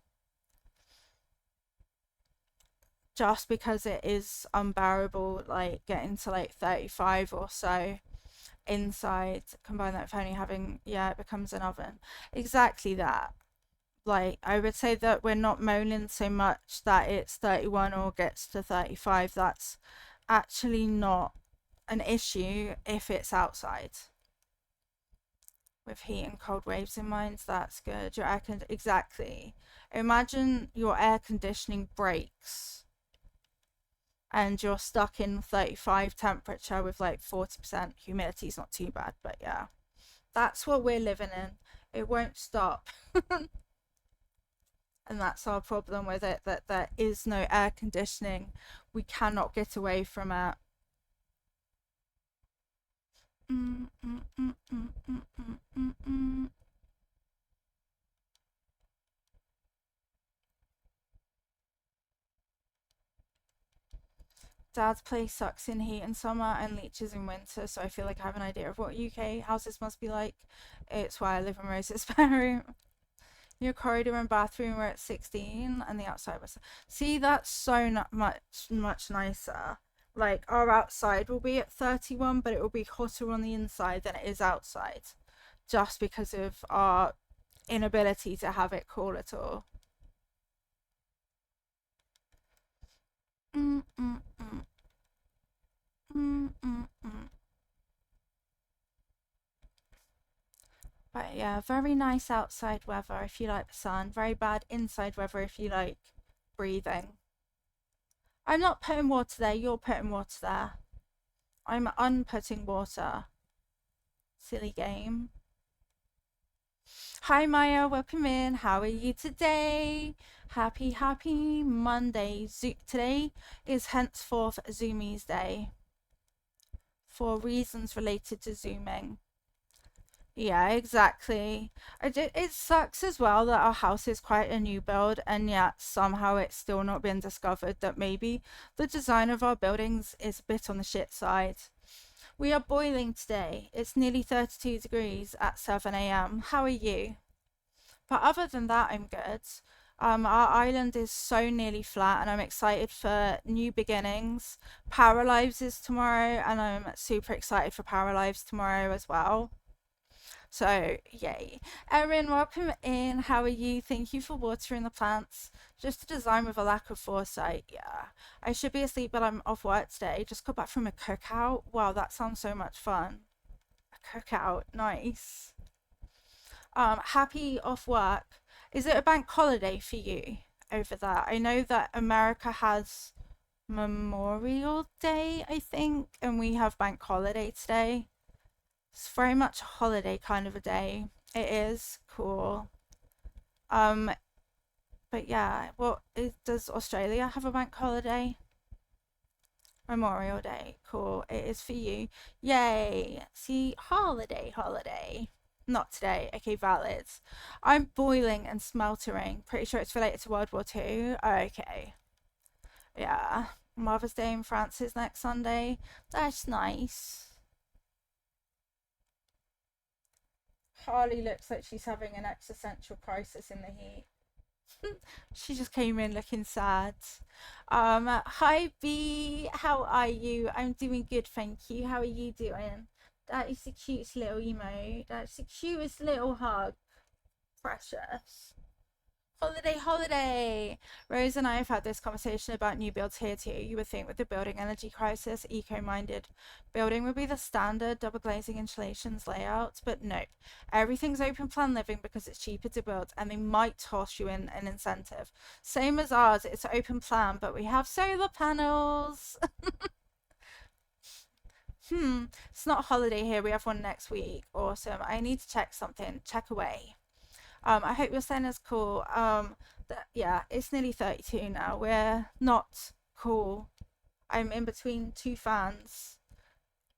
just because it is unbearable, like getting to like 35 or so inside. Combine that with only having, yeah, it becomes an oven. Exactly that. Like, I would say that we're not moaning so much that it's 31 or gets to 35. That's actually not an issue if it's outside. With heat and cold waves in mind, that's good. Your exactly. Imagine your air conditioning breaks and you're stuck in 35 temperature with like 40% humidity. Is not too bad, but yeah. That's what we're living in. It won't stop. And that's our problem with it, that there is no air conditioning. We cannot get away from it. Mm, mm, mm, mm, mm, mm, mm, mm. Dad's place sucks in heat in summer and leeches in winter, so I feel like I have an idea of what UK houses must be like. It's why I live in Rose's bedroom. Your corridor and bathroom were at 16 and the outside was. See, that's so much nicer. Like, our outside will be at 31, but it will be hotter on the inside than it is outside, just because of our inability to have it cool at all. Mm, mm, mm, mm, mm, mm. But yeah, very nice outside weather if you like the sun. Very bad inside weather if you like breathing. I'm not putting water there, you're putting water there. I'm unputting water. Silly game. Hi Maya, welcome in. How are you today? Happy Monday. Today is henceforth Zoomies Day for reasons related to Zooming. Yeah, exactly. It sucks as well that our house is quite a new build, and yet somehow it's still not been discovered that maybe the design of our buildings is a bit on the shit side. We are boiling today. It's nearly 32 degrees at 7 a.m. How are you? But other than that, I'm good. Our island is so nearly flat, and I'm excited for new beginnings. Power Lives is tomorrow, and I'm super excited for Power Lives tomorrow as well. So, yay. Erin, welcome in. How are you? Thank you for watering the plants. Just a design with a lack of foresight. Yeah. I should be asleep, but I'm off work today. Just got back from a cookout. Wow, that sounds so much fun. A cookout. Nice. Happy off work. Is it a bank holiday for you over there? I know that America has Memorial Day, I think, and we have bank holiday today. It's very much a holiday kind of a day. It is cool. Um, but yeah, does Australia have a bank holiday? Memorial Day. Cool. It is for you. Yay. See, holiday. Not today. Okay, valid. I'm boiling and smeltering. Pretty sure it's related to World War Two. Okay. Yeah. Mother's Day in France is next Sunday. That's nice. Harley looks like she's having an existential crisis in the heat. She just came in looking sad. Hi B, how are you? I'm doing good, thank you. How are you doing? That is the cutest little emo. That's the cutest little hug. Precious. Holiday. Rose and I have had this conversation about new builds here too. You would think with the building energy crisis, eco-minded building would be the standard double glazing installations layouts, but nope. Everything's open plan living because it's cheaper to build, and they might toss you in an incentive. Same as ours, it's open plan, but we have solar panels. It's not a holiday here. We have one next week. Awesome. I need to check something. Check away. I hope you're staying as cool. Yeah, it's nearly 32 now. We're not cool. I'm in between two fans.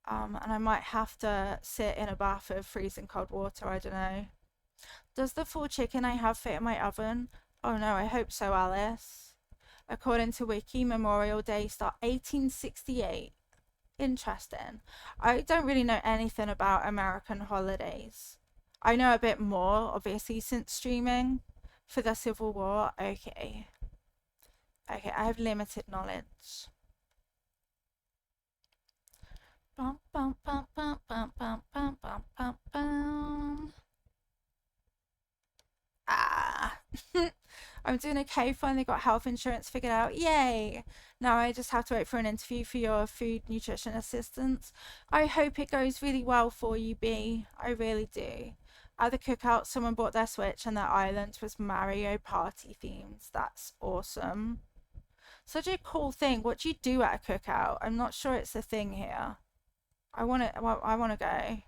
And I might have to sit in a bath of freezing cold water. I don't know. Does the full chicken I have fit in my oven? Oh no, I hope so, Alice. According to Wiki, Memorial Day start 1868. Interesting. I don't really know anything about American holidays. I know a bit more, obviously, since streaming for the Civil War. Okay. Okay, I have limited knowledge. Bum, bum, bum, bum, bum, bum, bum, bum, bum, bum. Ah. I'm doing okay. Finally got health insurance figured out. Yay! Now I just have to wait for an interview for your food nutrition assistance. I hope it goes really well for you, B. I really do. At the cookout, someone bought their Switch and their island was Mario Party themed. That's awesome. Such a cool thing. What do you do at a cookout? I'm not sure it's a thing here. I want to go.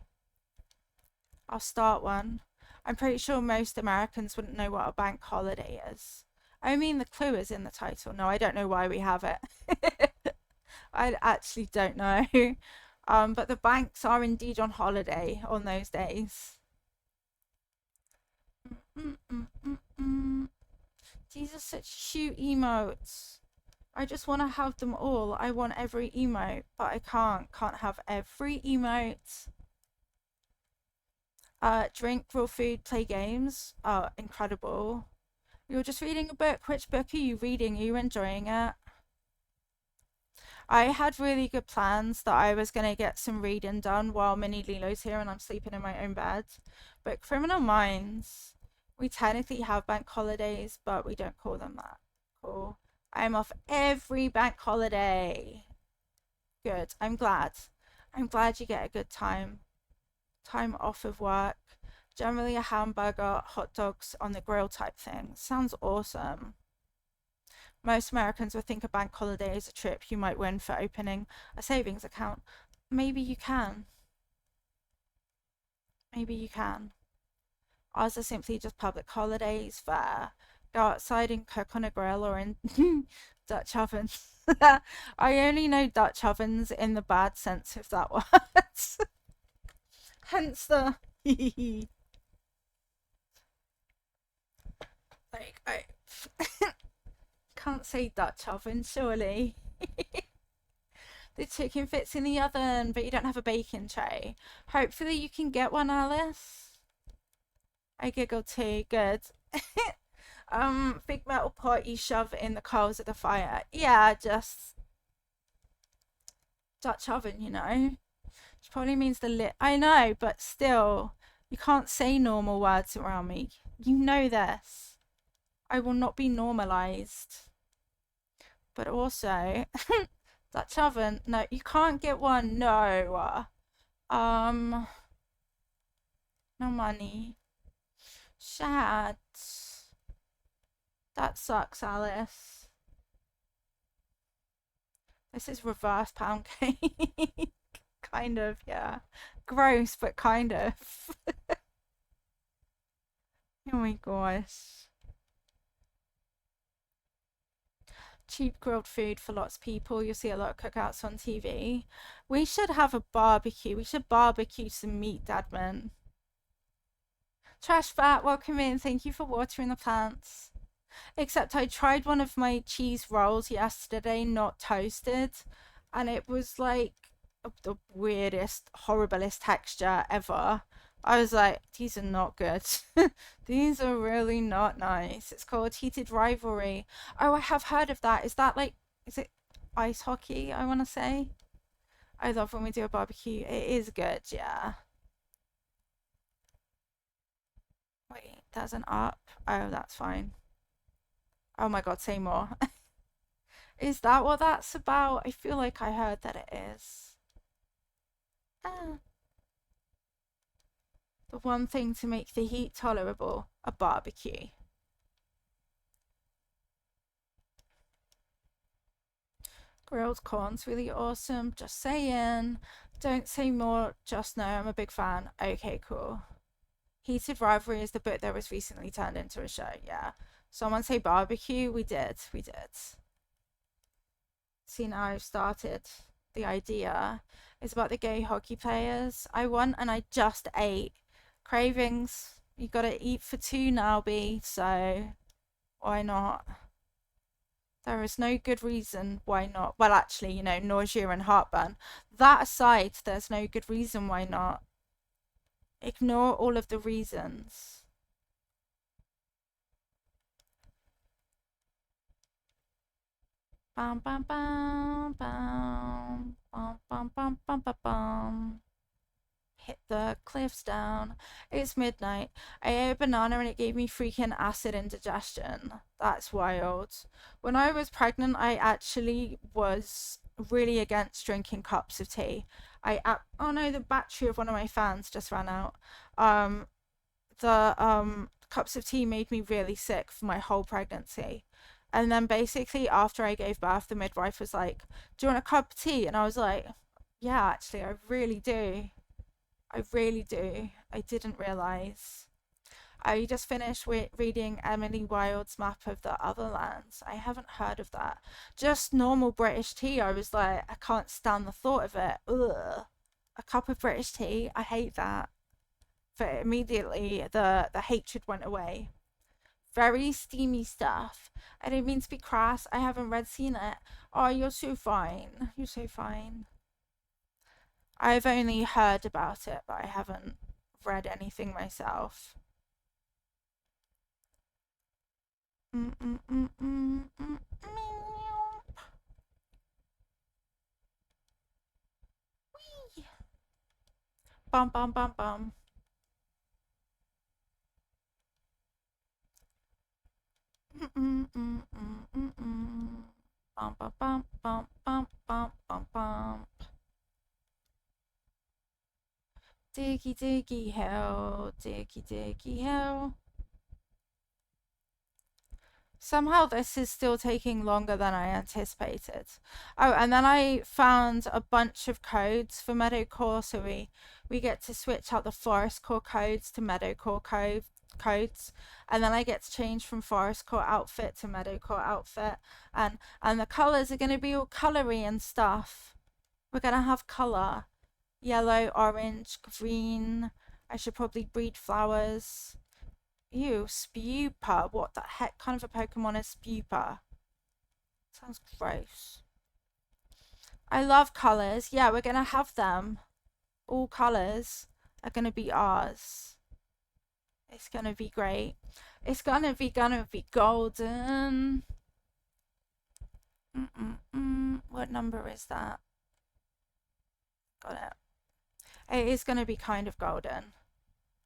I'll start one. I'm pretty sure most Americans wouldn't know what a bank holiday is. I mean, the clue is in the title. No, I don't know why we have it. I actually don't know. But the banks are indeed on holiday on those days. These are such cute emotes. I just want to have them all. I want every emote, but I can't. Can't have every emote. Drink raw food, play games. Oh, incredible. You're just reading a book. Which book are you reading? Are you enjoying it? I had really good plans that I was going to get some reading done while Mini Lilo's here and I'm sleeping in my own bed. But Criminal Minds, we technically have bank holidays, but we don't call them that. Cool. I'm off every bank holiday. Good. I'm glad. I'm glad you get a good time off of work. Generally a hamburger, hot dogs on the grill type thing. Sounds awesome. Most Americans would think a bank holiday is a trip you might win for opening a savings account. Maybe you can. Maybe you can. Ours are simply just public holidays where go outside and cook on a grill or in Dutch ovens. I only know Dutch ovens in the bad sense of that word. Hence the like I can't say Dutch oven, surely. The chicken fits in the oven, but you don't have a baking tray. Hopefully you can get one, Alice. I giggle too. Good. Big metal pot you shove in the coals of the fire. Yeah, just Dutch oven, you know. Which probably means the lit. I know, but still, you can't say normal words around me. You know this. I will not be normalized. But also, Dutch oven. No, you can't get one. No. Um, no money. Shad. That sucks, Alice. This is reverse pound cake. Kind of, yeah. Gross, but kind of. Oh my gosh. Cheap grilled food for lots of people. You'll see a lot of cookouts on TV. We should have a barbecue. We should barbecue some meat, Dadman. Trash Fat, welcome in. Thank you for watering the plants. Except I tried one of my cheese rolls yesterday, not toasted, and it was like the weirdest, horriblest texture ever. I was like, these are not good. These are really not nice. It's called Heated Rivalry. Oh, I have heard of that. Is that like, is it ice hockey, I want to say? I love when we do a barbecue. It is good, yeah. Wait, there's an up. Oh, that's fine. Oh my God, say more. Is that what that's about? I feel like I heard that it is. Ah. The one thing to make the heat tolerable, a barbecue. Grilled corn's really awesome. Just saying. Don't say more. Just know I'm a big fan. Okay, cool. Heated Rivalry is the book that was recently turned into a show. Yeah. Someone say barbecue. We did. We did. See, now I've started. The idea is about the gay hockey players. I won and I just ate. Cravings. You gotta eat for two now, B. So why not? There is no good reason why not. Well, actually, you know, nausea and heartburn. That aside, there's no good reason why not. Ignore all of the reasons. Bam, bam, bam, bam, bam, bam, bam, bam, bam, bam. Hit the cliffs down. It's midnight. I ate a banana and it gave me freaking acid indigestion. That's wild. When I was pregnant, I actually was really against drinking cups of tea. Oh no, the battery of one of my fans just ran out. The cups of tea made me really sick for my whole pregnancy. And then basically after I gave birth, the midwife was like, "Do you want a cup of tea?" And I was like, "Yeah, actually, I really do. I really do. I didn't realize." I just finished reading Emily Wilde's Map of the Other Lands. I haven't heard of that. Just normal British tea. I was like, I can't stand the thought of it. Ugh. A cup of British tea. I hate that. But immediately the hatred went away. Very steamy stuff. I didn't mean to be crass. I haven't seen it. Oh, you're so fine. You're so fine. I've only heard about it, but I haven't read anything myself. Bum bum bum bum. Bum bum bum bum bum bum bum bum. Diggy diggy hell, diggy diggy hell. Somehow this is still taking longer than I anticipated. Oh, and then I found a bunch of codes for meadowcore, so we get to switch out the forest core codes to meadowcore codes, and then I get to change from forest core outfit to meadowcore outfit, and the colors are gonna be all colory and stuff. We're gonna have color, yellow, orange, green. I should probably breed flowers. Ew, Spupa. What the heck kind of a Pokemon is Spupa? Sounds gross. I love colors. Yeah, we're gonna have them. All colors are gonna be ours. It's gonna be great. It's gonna be golden. What number is that? Got it. It is gonna be kind of golden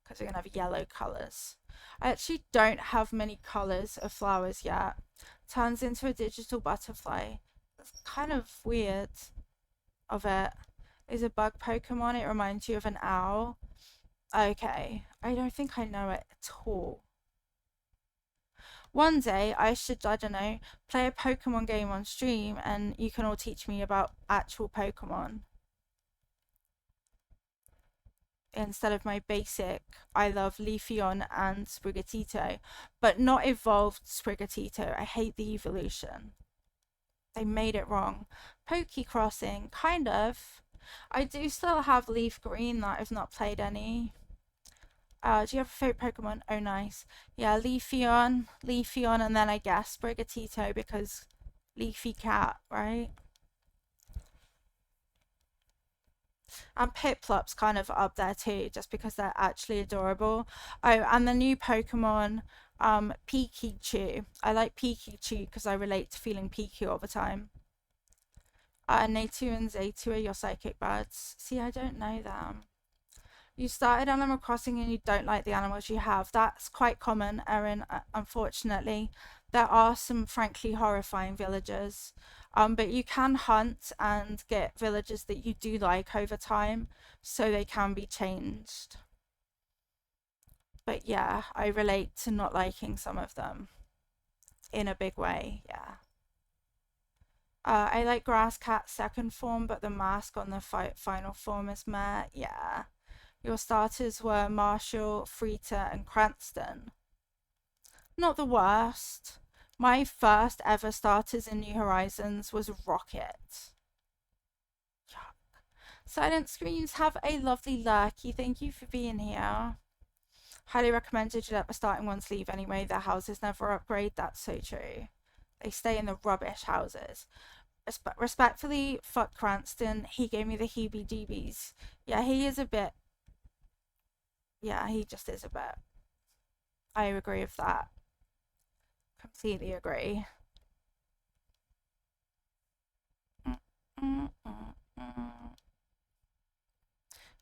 because we're gonna have yellow colors. I actually don't have many colors of flowers yet. Turns into a digital butterfly. That's kind of weird of it. Is a bug Pokemon. It reminds you of an owl. Okay. I don't think I know it at all. One day I should, I don't know, play a Pokemon game on stream and you can all teach me about actual Pokemon instead of my basic I love Leafeon and Sprigatito, but not evolved Sprigatito. I hate the evolution. They made it wrong. Pokecrossing, kind of. I do still have Leaf Green that I've not played any. Do you have a favorite Pokemon? Oh, nice. Yeah, Leafeon, and then I guess Sprigatito because Leafy Cat, right? And Piplup's kind of up there too, just because they're actually adorable. Oh, and the new Pokemon, Pikachu. I like Pikachu because I relate to feeling peaky all the time. Natu and Zatu are your psychic birds. See, I don't know them. You started Animal Crossing and you don't like the animals you have. That's quite common, Erin, unfortunately. There are some frankly horrifying villagers. But you can hunt and get villagers that you do like over time, so they can be changed. But yeah, I relate to not liking some of them in a big way, yeah. I like Grass Cat's second form, but the mask on the final form is meh, yeah. Your starters were Marshall, Frita, and Cranston. Not the worst. My first ever starters in New Horizons was Rocket. Yuck. Silent Screams, have a lovely lurky. Thank you for being here. Highly recommended you let the starting ones leave anyway. Their houses never upgrade. That's so true. They stay in the rubbish houses. Respectfully, fuck Cranston. He gave me the heebie-jeebies. Yeah, he is a bit. Yeah, he just is a bit. I agree with that. Completely agree.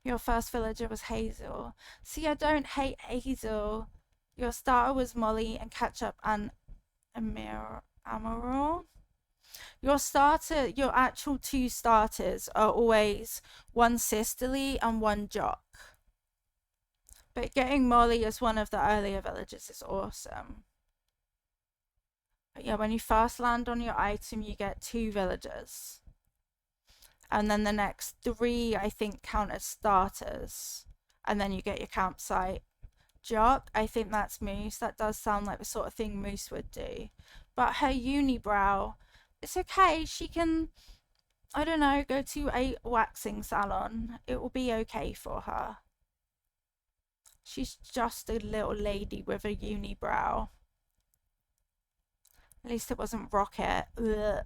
Your first villager was Hazel. See, I don't hate Hazel. Your starter was Molly and Ketchup and Amaral. Your actual two starters are always one Sisterly and one Jock. But getting Molly as one of the earlier villagers is awesome. But yeah, when you first land on your item, you get two villagers. And then the next three, I think, count as starters. And then you get your campsite. Jock, I think that's Moose. That does sound like the sort of thing Moose would do. But her unibrow, it's okay. She can, I don't know, go to a waxing salon. It will be okay for her. She's just a little lady with a unibrow. At least it wasn't Rocket. Ugh.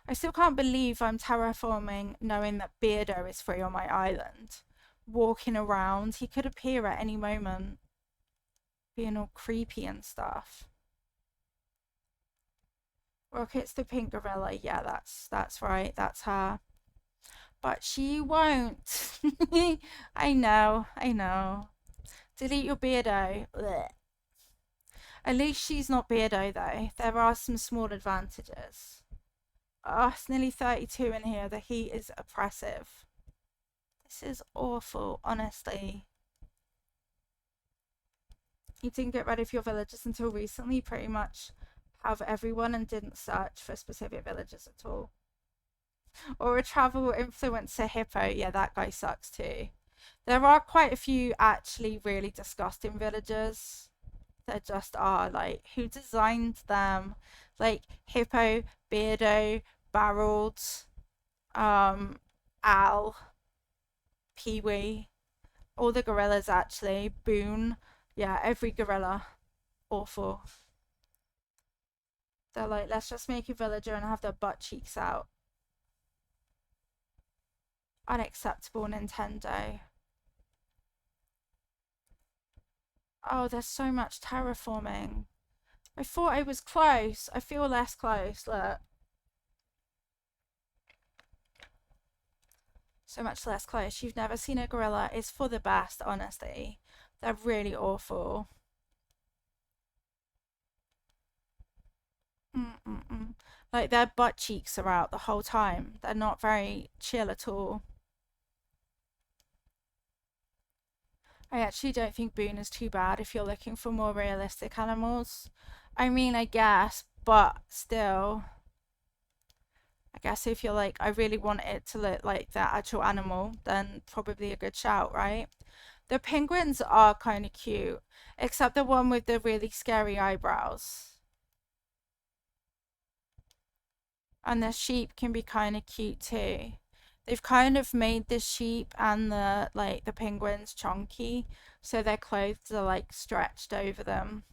I still can't believe I'm terraforming knowing that Beardo is free on my island. Walking around, he could appear at any moment. Being all creepy and stuff. Rocket's the pink gorilla. Yeah, that's right. That's her. But she won't. I know. Delete your Beardo. Blech. At least she's not Beardo though. There are some small advantages. Oh, it's nearly 32 in here. The heat is oppressive. This is awful, honestly. You didn't get rid of your villagers until recently, pretty much have everyone, and didn't search for specific villagers at all. Or a travel influencer hippo. Yeah, that guy sucks too. There are quite a few actually really disgusting villagers. There just are. Like, who designed them? Like, Hippo, Beardo, Barreled, um, Al, Pee-wee, all the gorillas actually, Boone. Yeah, every gorilla. Awful. They're like, let's just make a villager and have their butt cheeks out. Unacceptable, Nintendo. Oh, there's so much terraforming. I thought I was close. I feel less close. Look. So much less close. You've never seen a gorilla. It's for the best, honestly. They're really awful. Mm-mm-mm. Like, their butt cheeks are out the whole time. They're not very chill at all. I actually don't think Boone is too bad if you're looking for more realistic animals. I mean, I guess, but still. I guess if you're like, I really want it to look like that actual animal, then probably a good shout, right? The penguins are kind of cute, except the one with the really scary eyebrows. And the sheep can be kind of cute too. They've kind of made the sheep and the penguins chunky, so their clothes are like stretched over them.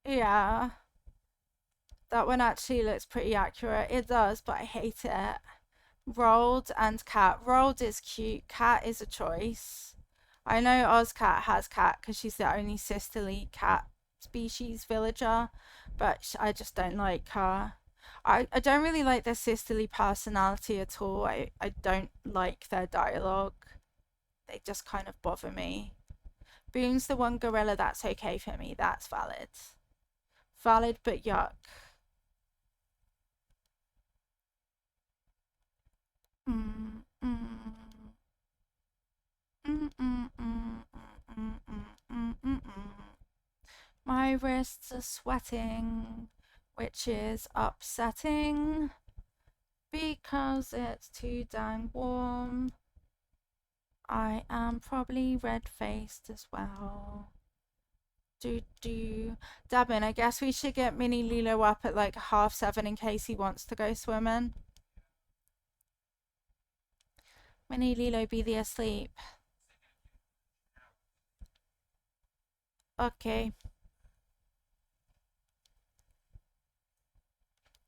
Yeah, that one actually looks pretty accurate. It does, but I hate it. Rolled and cat. Rolled is cute. Cat is a choice. I know Ozcat has cat because she's the only sisterly cat species villager, but I just don't like her. I don't really like their sisterly personality at all. I don't like their dialogue. They just kind of bother me. Boone's the one gorilla that's okay for me. That's valid. Valid, but yuck. Mm, mm, mm, mm, mm, mm, mm, mm, mm, mm. My wrists are sweating, which is upsetting because it's too dang warm. I am probably red faced as well. Do do. Dabin, I guess we should get Mini Lilo up at like 7:30 in case he wants to go swimming. Mini Lilo be the asleep. Okay.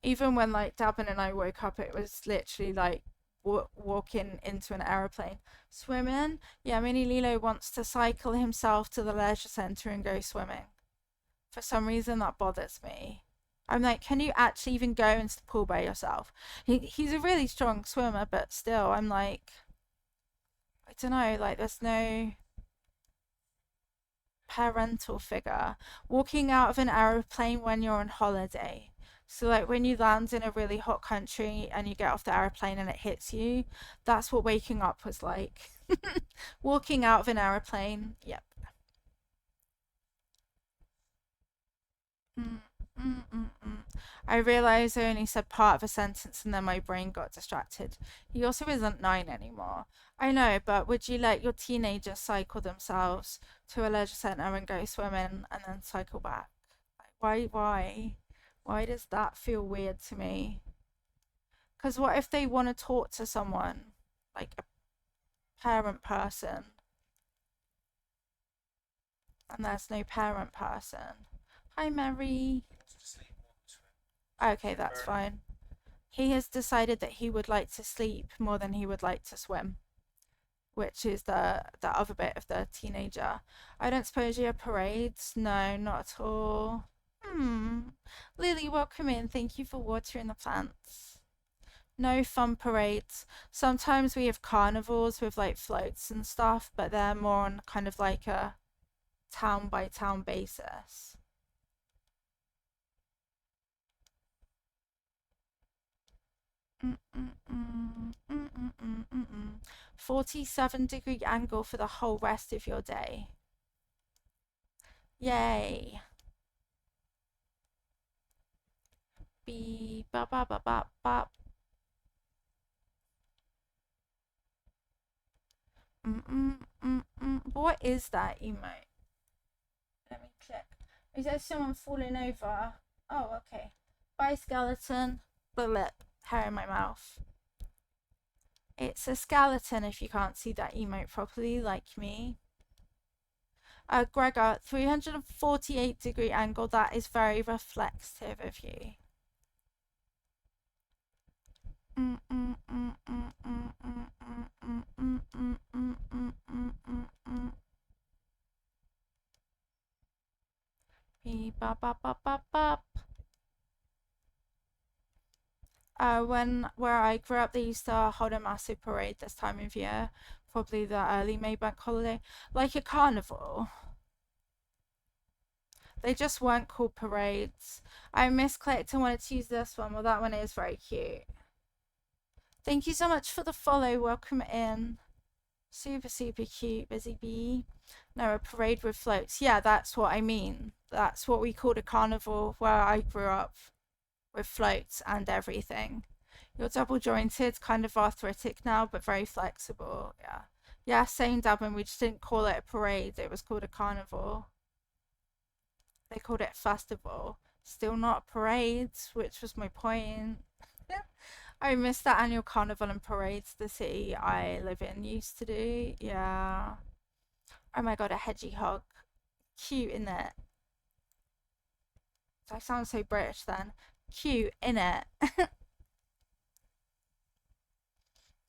Even when like Dabin and I woke up, it was literally like walking into an aeroplane. Swimming? Yeah, Mini Lilo wants to cycle himself to the leisure centre and go swimming. For some reason, that bothers me. I'm like, can you actually even go into the pool by yourself? He's a really strong swimmer, but still, I'm like, I don't know, like, there's no parental figure. Walking out of an aeroplane when you're on holiday. So, like, when you land in a really hot country and you get off the aeroplane and it hits you, that's what waking up was like. Walking out of an aeroplane, yep. Mm, mm, mm, mm. I realised I only said part of a sentence and then my brain got distracted. He also isn't 9 anymore. I know, but would you let your teenagers cycle themselves to a leisure centre and go swimming and then cycle back? Like, why? Why does that feel weird to me? Because what if they want to talk to someone, like a parent person, and there's no parent person? Hi, Mary. Okay, that's fine. He has decided that he would like to sleep more than he would like to swim, which is the other bit of the teenager. I don't suppose you have parades? No, not at all. Hmm. Lily, welcome in. Thank you for watering the plants. No fun parades. Sometimes we have carnivals with like floats and stuff, but they're more on kind of like a town by town basis. 47-degree angle for the whole rest of your day. Yay. Beep, bop, bop, bop, bop, bop. What is that emote? Let me click. Is there someone falling over? Oh, okay. Bye, skeleton. Blip. Hair in my mouth. It's a skeleton if you can't see that emote properly, like me. Gregor, 348-degree angle. That is very reflexive of you. Beep, bop, bop, bop, bop, bop. Where I grew up, they used to hold a massive parade this time of year, probably the early May bank holiday, like a carnival. They just weren't called parades. I misclicked and wanted to use this one. Well, that one is very cute. Thank you so much for the follow. Welcome in. Super, super cute, Busy Bee. No, a parade with floats. Yeah, that's what I mean. That's what we called a carnival where I grew up, with floats and everything. You're double jointed, kind of arthritic now, but very flexible. Yeah. Yeah, same Dublin. We just didn't call it a parade. It was called a carnival. They called it a festival. Still not a parade, which was my point. I miss that annual carnival and parades the city I live in used to do. Yeah. Oh my god, a hedgehog. Cute, innit? I sound so British then. Cute, innit?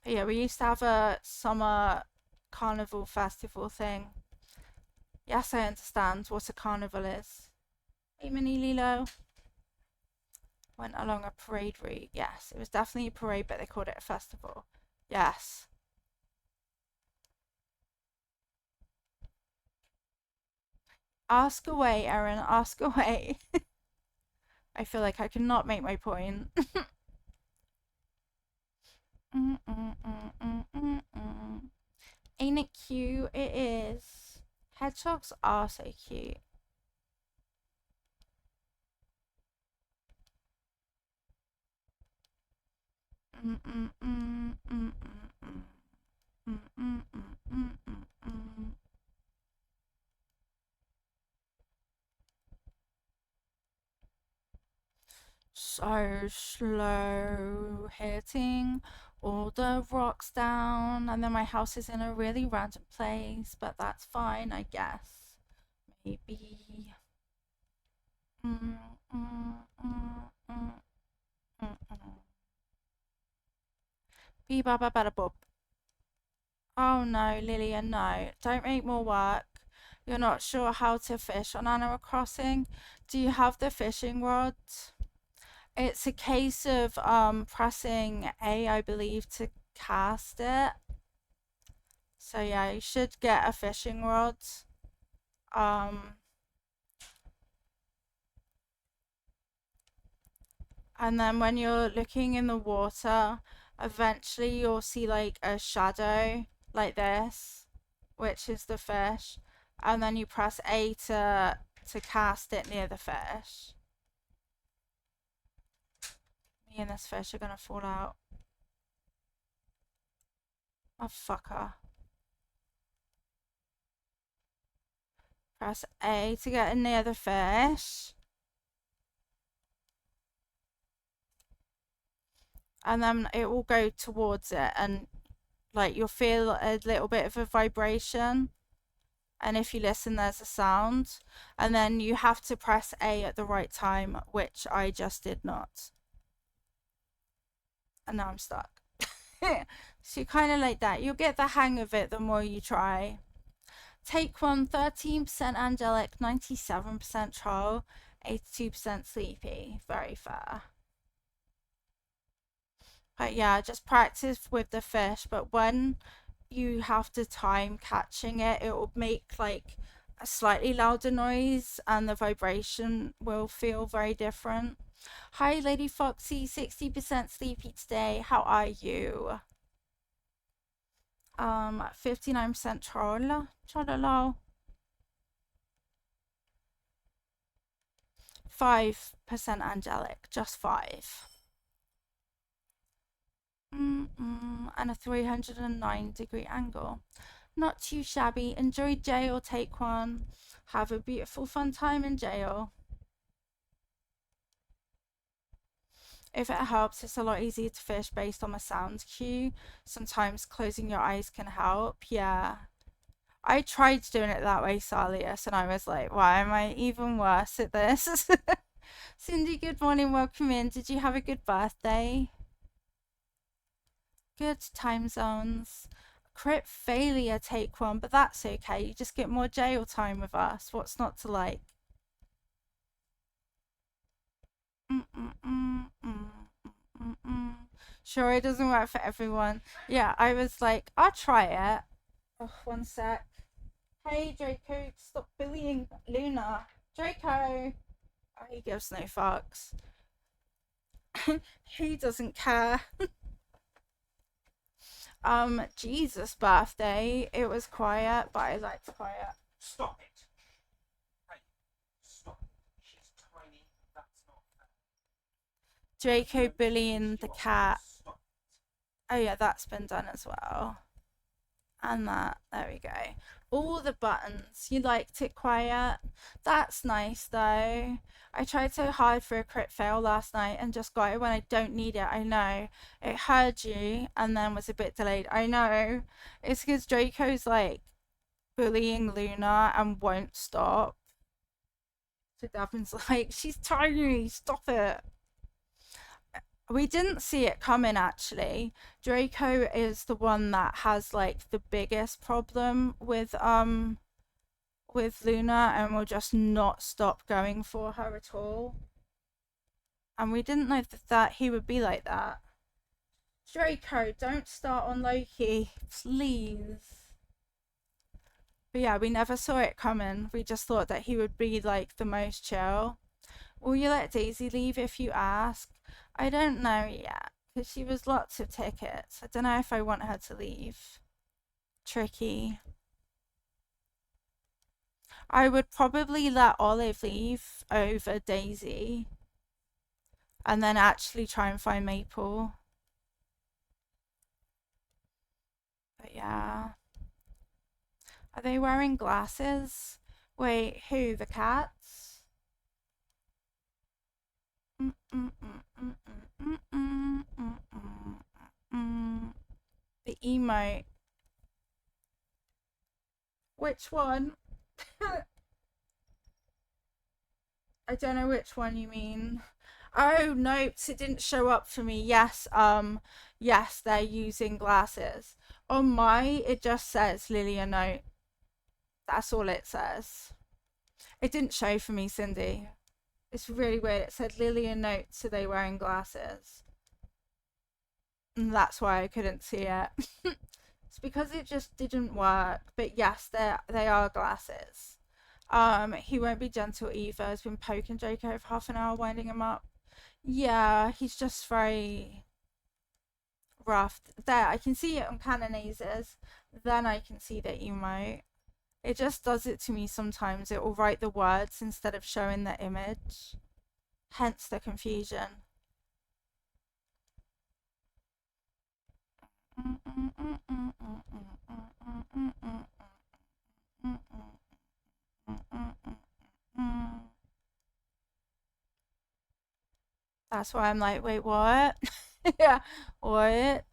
Yeah, we used to have a summer carnival festival thing. Yes, I understand what a carnival is. Hey, Mini Lilo. Went along a parade route. Yes, it was definitely a parade, but they called it a festival. Yes. Ask away, Erin. Ask away. I feel like I cannot make my point. Ain't it cute? It is. Hedgehogs are so cute. So slow, hitting all the rocks down, and then my house is in a really random place, but that's fine, I guess. Maybe. Bee ba ba ba bob. Oh no, Lillian, no. Don't make more work. You're not sure how to fish on Animal Crossing? Do you have the fishing rod? It's a case of pressing A, I believe, to cast it. So yeah, you should get a fishing rod. And then when you're looking in the water, eventually you'll see like a shadow like this, which is the fish. And then you press A to cast it near the fish. Me and this fish are gonna fall out. Oh, fucker. Press A to get near the fish. And then it will go towards it and like you'll feel a little bit of a vibration. And if you listen, there's a sound. And then you have to press A at the right time, which I just did not. And now I'm stuck. So kind of like that. You'll get the hang of it the more you try. Take one, 13% angelic, 97% troll, 82% sleepy. Very fair. But yeah, just practice with the fish. But when you have to time catching it, it will make like a slightly louder noise and the vibration will feel very different. Hi, Lady Foxy, 60% sleepy today. How are you? 59% troll. Trollolo. 5% angelic. Just 5. And a 309-degree angle. Not too shabby. Enjoy jail, take one. Have a beautiful fun time in jail. If it helps, it's a lot easier to fish based on a sound cue. Sometimes closing your eyes can help. Yeah. I tried doing it that way, Salius, and I was like, why am I even worse at this? Cindy, good morning, welcome in. Did you have a good birthday? Good time zones. Crit failure, take one, but that's okay. You just get more jail time with us. What's not to like? Sure, it doesn't work for everyone. Yeah, I was like, I'll try it. Oh, one sec. Hey, Draco, stop bullying Luna. Draco! Oh, he gives no fucks. He doesn't care. Jesus' birthday. It was quiet, but I liked quiet. Stop it. Hey, stop. She's tiny. That's not fair. Draco bullying the cat. Oh yeah, that's been done as well. And that, there we go. All the buttons. You liked it quiet. That's nice though. I tried so hard for a crit fail last night and just got it when I don't need it. I know. It heard you and then was a bit delayed. I know. It's because Draco's like bullying Luna and won't stop. So Davin's like, she's tiny, stop it. We didn't see it coming actually. Draco is the one that has like the biggest problem with Luna and will just not stop going for her at all. And we didn't know that he would be like that. Draco, don't start on Loki, please. But yeah, we never saw it coming. We just thought that he would be like the most chill. Will you let Daisy leave if you ask? I don't know yet, because she was lots of tickets. I don't know if I want her to leave. Tricky. I would probably let Olive leave over Daisy. And then actually try and find Maple. But yeah. Are they wearing glasses? Wait, who? The cats? The emote. Which one? I don't know which one you mean. Oh, notes, it didn't show up for me. Yes, yes, they're using glasses. On my, it just says Lilia note. That's all it says. It didn't show for me, Cindy. It's really weird. It said Lilia note, so they wearing glasses. And that's why I couldn't see it. It's because it just didn't work. But yes, they are glasses. He won't be gentle either. He's been poking Draco for half an hour, winding him up. Yeah, he's just very rough. There, I can see it on Canonizers. Then I can see the emote. It just does it to me sometimes. It will write the words instead of showing the image. Hence the confusion. That's why I'm like, wait, what? Yeah, what?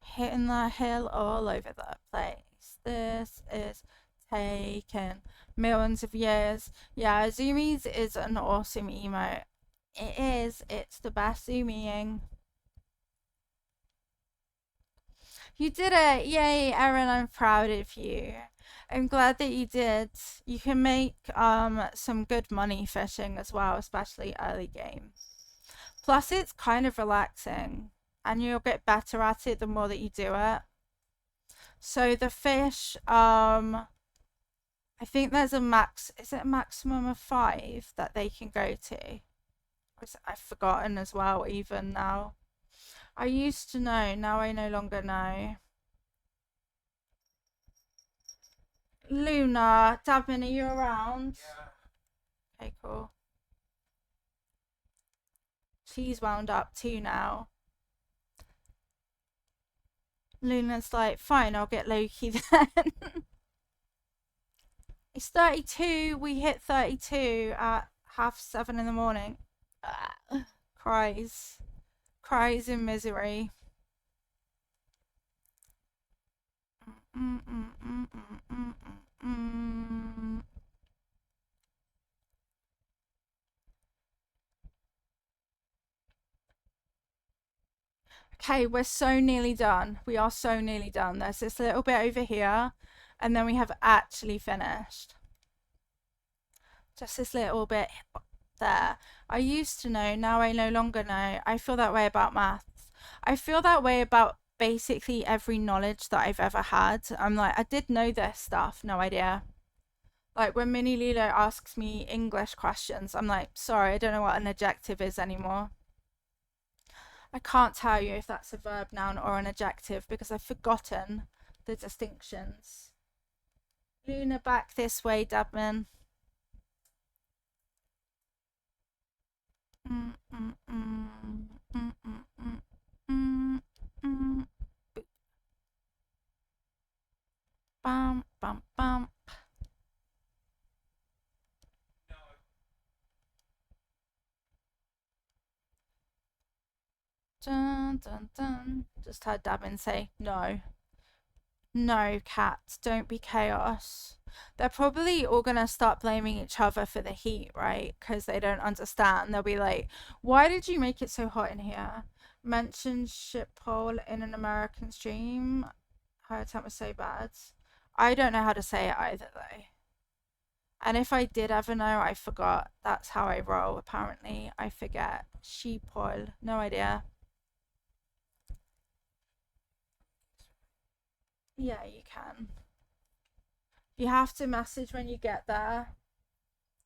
Hitting the hill all over the place. This is taken millions of years. Yeah, Zoomies is an awesome emote. It is. It's the best zooming. You did it! Yay, Erin, I'm proud of you. I'm glad that you did. You can make some good money fishing as well, especially early game. Plus, it's kind of relaxing, and you'll get better at it the more that you do it. So the fish, I I think there's a max. Is it a maximum of 5 that they can go to? I've forgotten as well, even now. I used to know, now I no longer know. Luna, Davin, are you around? Yeah. Okay, cool. She's wound up too now. Luna's like, fine, I'll get Loki then. It's 32. We hit 32 at 7:30 in the morning. Cries. Cries in misery. Okay, we're so nearly done. We are so nearly done. There's this little bit over here, and then we have actually finished. Just this little bit there. I used to know, now I no longer know. I feel that way about maths. I feel that way about basically every knowledge that I've ever had. I'm like, I did know this stuff, no idea. Like when Minnie Lilo asks me English questions, I'm like, sorry, I don't know what an adjective is anymore. I can't tell you if that's a verb, noun, or an adjective because I've forgotten the distinctions. Luna, back this way, Dabman. Bum, bum, bum. No. Dun, dun, dun. Just heard Dabin say, no. No, cats, don't be chaos. They're probably all gonna start blaming each other for the heat, right? Because they don't understand. They'll be like, why did you make it so hot in here? Mentioned ship hole in an American stream. Her attempt was so bad. I don't know how to say it either, though. And if I did ever know, I forgot. That's how I roll, apparently. I forget. Sheep hole. No idea. Yeah, you can. You have to message when you get there.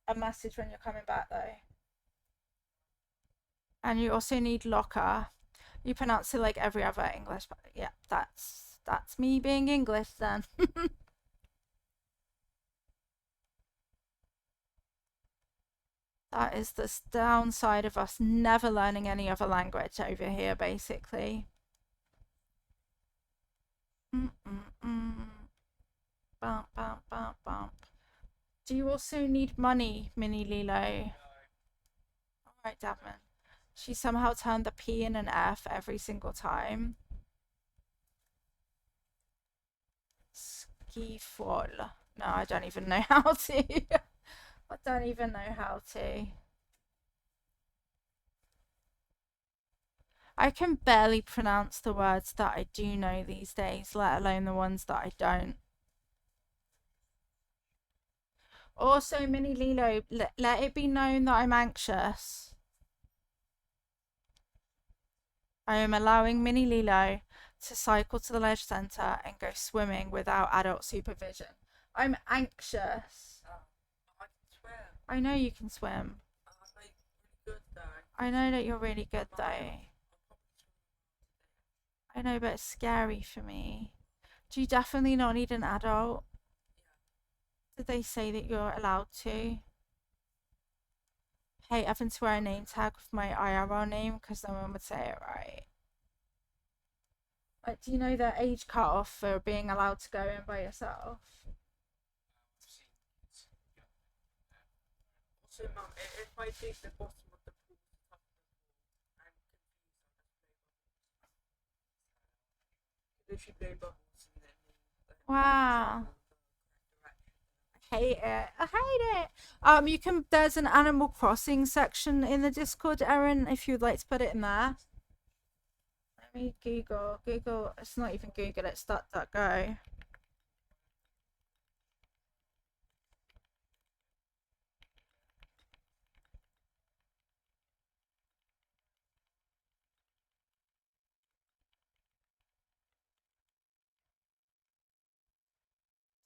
A message when you're coming back, though. And you also need locker. You pronounce it like every other English, but yeah, that's me being English then. That is the downside of us never learning any other language over here, basically. Bump, bump, bump, bump. Do you also need money, Mini Lilo? No. Alright, Davin. She somehow turned the P in an F every single time. Ski fall. No, I don't even know how to. I don't even know how to. I can barely pronounce the words that I do know these days, let alone the ones that I don't. Also, Mini Lilo, let it be known that I'm anxious. I am allowing Mini Lilo to cycle to the ledge centre and go swimming without adult supervision. I'm anxious. I can swim. I know you can swim. I'm like really good though. I know that you're really good though. I know, but it's scary for me. Do you definitely not need an adult? Did they say that you're allowed to? Hey, having to wear a name tag with my IRL name because no one would say it right. Like, do you know the age cutoff for being allowed to go in by yourself? Also, Mum, if I dig the bottom of the pool, I'm confused. If you blow bubbles and then Wow. I hate it. I hate it. You can. There's an Animal Crossing section in the Discord, Erin. If you'd like to put it in there. Let me Google. Google. It's not even Google. It's DuckDuckGo.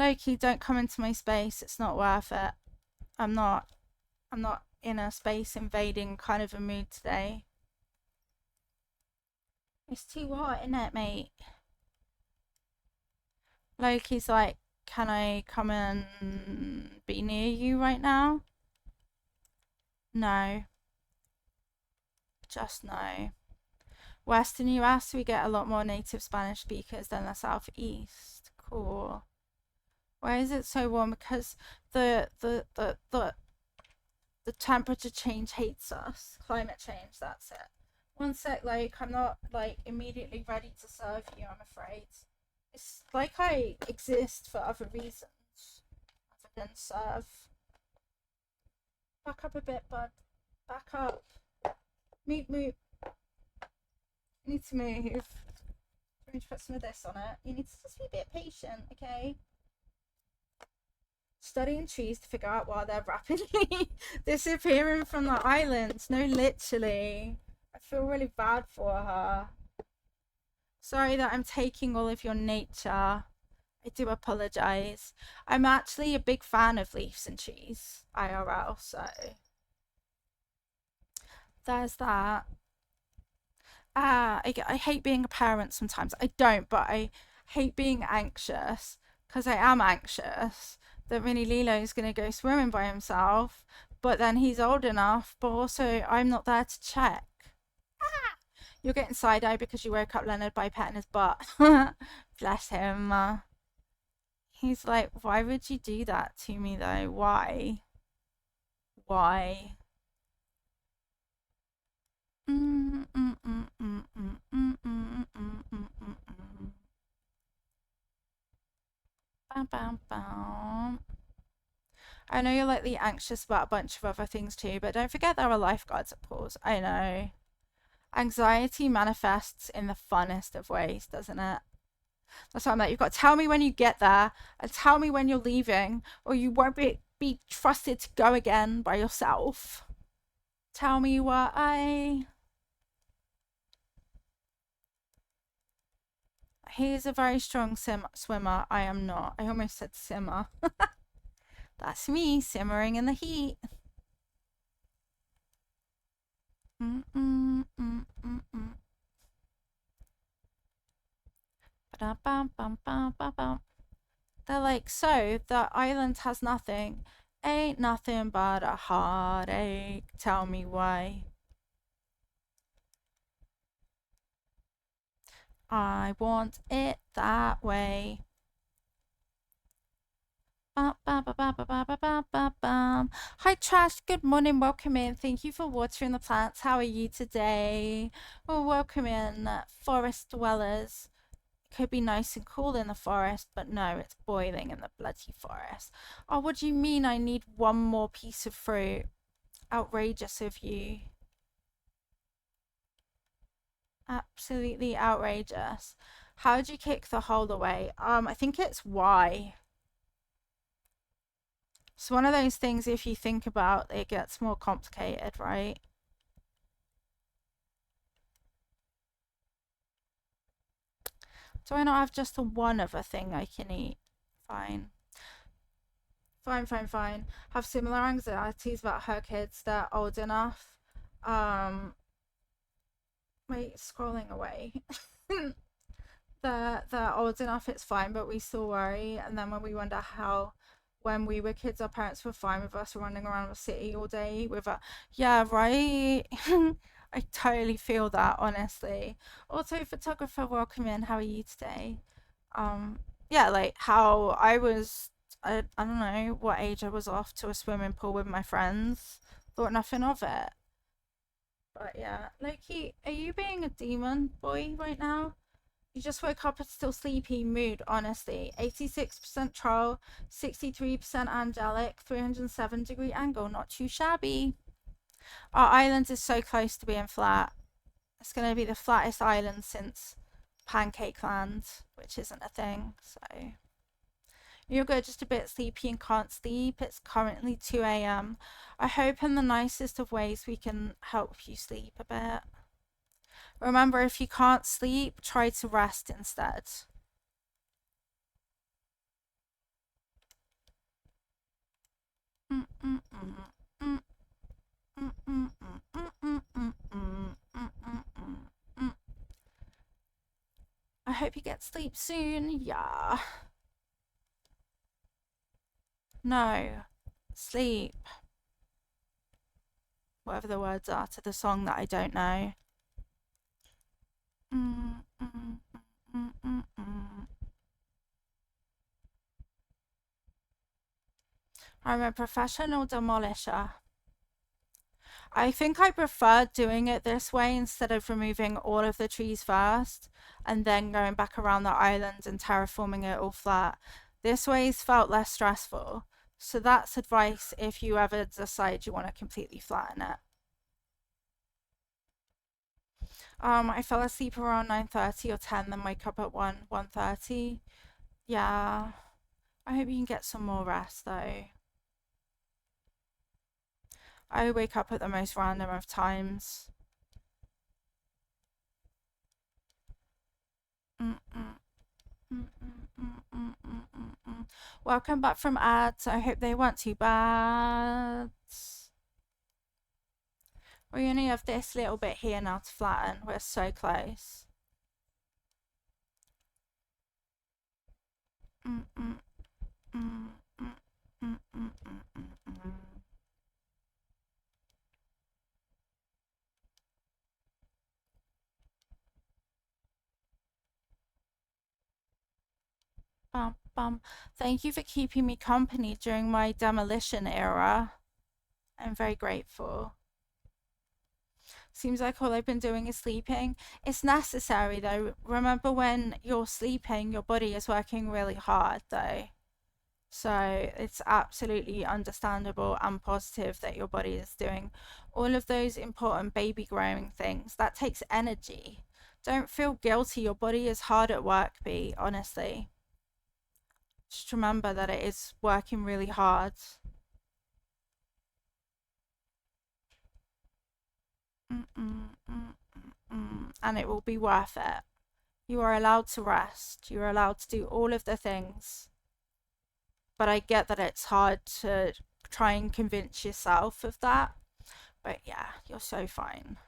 Loki, don't come into my space. It's not worth it. I'm not. I'm not in a space invading kind of a mood today. It's too hot, isn't it, mate? Loki's like, can I come and be near you right now? No. Just no. Western US, we get a lot more native Spanish speakers than the Southeast. Cool. Why is it so warm? Because the temperature change hates us. Climate change, that's it. One sec, like, I'm not, like, immediately ready to serve you, I'm afraid. It's like I exist for other reasons other than serve. Back up a bit, bud. Back up. Move, move. You need to move. You need to put some of this on it. You need to just be a bit patient, okay? Studying trees to figure out why they're rapidly disappearing from the islands. No, literally. I feel really bad for her. Sorry that I'm taking all of your nature. I do apologize. I'm actually a big fan of leaves and cheese, IRL, so there's that. I hate being a parent sometimes. I don't, but I hate being anxious because I am anxious that Mini Lilo's going to go swimming by himself, but then he's old enough, but also I'm not there to check. Ah! You're getting side eye because you woke up Leonard by petting his butt. Bless him. He's like, why would you do that to me though? Why? Why? Bam, bam, bam. I know you're likely anxious about a bunch of other things too, but don't forget there are lifeguards at pools. I know. Anxiety manifests in the funnest of ways, doesn't it? That's why I'm like, you've got to tell me when you get there and tell me when you're leaving, or you won't be trusted to go again by yourself. Tell me why. He's a very strong swimmer. I am not. I almost said simmer. That's me simmering in the heat. They're like, so the island has nothing. Ain't nothing but a heartache. Tell me why. I want it that way. Hi Trash, good morning, welcome in. Thank you for watering the plants. How are you today? Well, welcome in, forest dwellers. It could be nice and cool in the forest, but no, it's boiling in the bloody forest. Oh, what do you mean I need one more piece of fruit? Outrageous of you. Absolutely outrageous. How'd you kick the hole away? I think it's Y. It's one of those things, if you think about it, gets more complicated, right? Do I not have just the one other thing I can eat? Fine. Fine, fine, fine. Have similar anxieties about her kids. They're old enough. Um, wait, scrolling away. They're old enough, it's fine, but we still worry. And then when we wonder how, when we were kids, our parents were fine with us running around the city all day with a, yeah, right? I totally feel that, honestly. Also, photographer, welcome in. How are you today? Yeah, like how I was, I don't know what age I was off to a swimming pool with my friends. Thought nothing of it. But yeah, Loki, are you being a demon boy right now? You just woke up and still sleepy mood, honestly. 86% troll, 63% angelic, 307-degree angle. Not too shabby. Our island is so close to being flat. It's going to be the flattest island since Pancake Land, which isn't a thing, so. You're good, just a bit sleepy and can't sleep. It's currently 2 a.m. I hope in the nicest of ways we can help you sleep a bit. Remember, if you can't sleep, try to rest instead. Mm, mm, mm, mm, mm, mm, mm, mm, mm, mm, mm, mm, mm, mm. I hope you get sleep soon. Yeah. No. Sleep. Whatever the words are to the song that I don't know. Mm, mm, mm, mm, mm. I'm a professional demolisher. I think I prefer doing it this way instead of removing all of the trees first and then going back around the island and terraforming it all flat. This way's felt less stressful. So that's advice if you ever decide you want to completely flatten it. I fell asleep around 9:30 or 10, then wake up at 1:30. Yeah. I hope you can get some more rest though. I wake up at the most random of times. Mm-mm. Mm, mm, mm, mm, mm, mm, mm. Welcome back from ads. I hope they weren't too bad. We only have this little bit here now to flatten. We're so close. Mm, mm, mm, mm, mm, mm, mm, mm, mm. Bum, bum. Thank you for keeping me company during my demolition era. I'm very grateful. Seems like all I've been doing is sleeping. It's necessary though. Remember when you're sleeping, your body is working really hard though. So it's absolutely understandable and positive that your body is doing all of those important baby growing things. That takes energy. Don't feel guilty. Your body is hard at work, B, honestly. Just remember that it is working really hard. Mm, mm, mm, mm, mm. And it will be worth it. You are allowed to rest. You are allowed to do all of the things. But I get that it's hard to try and convince yourself of that. But yeah, you're so fine.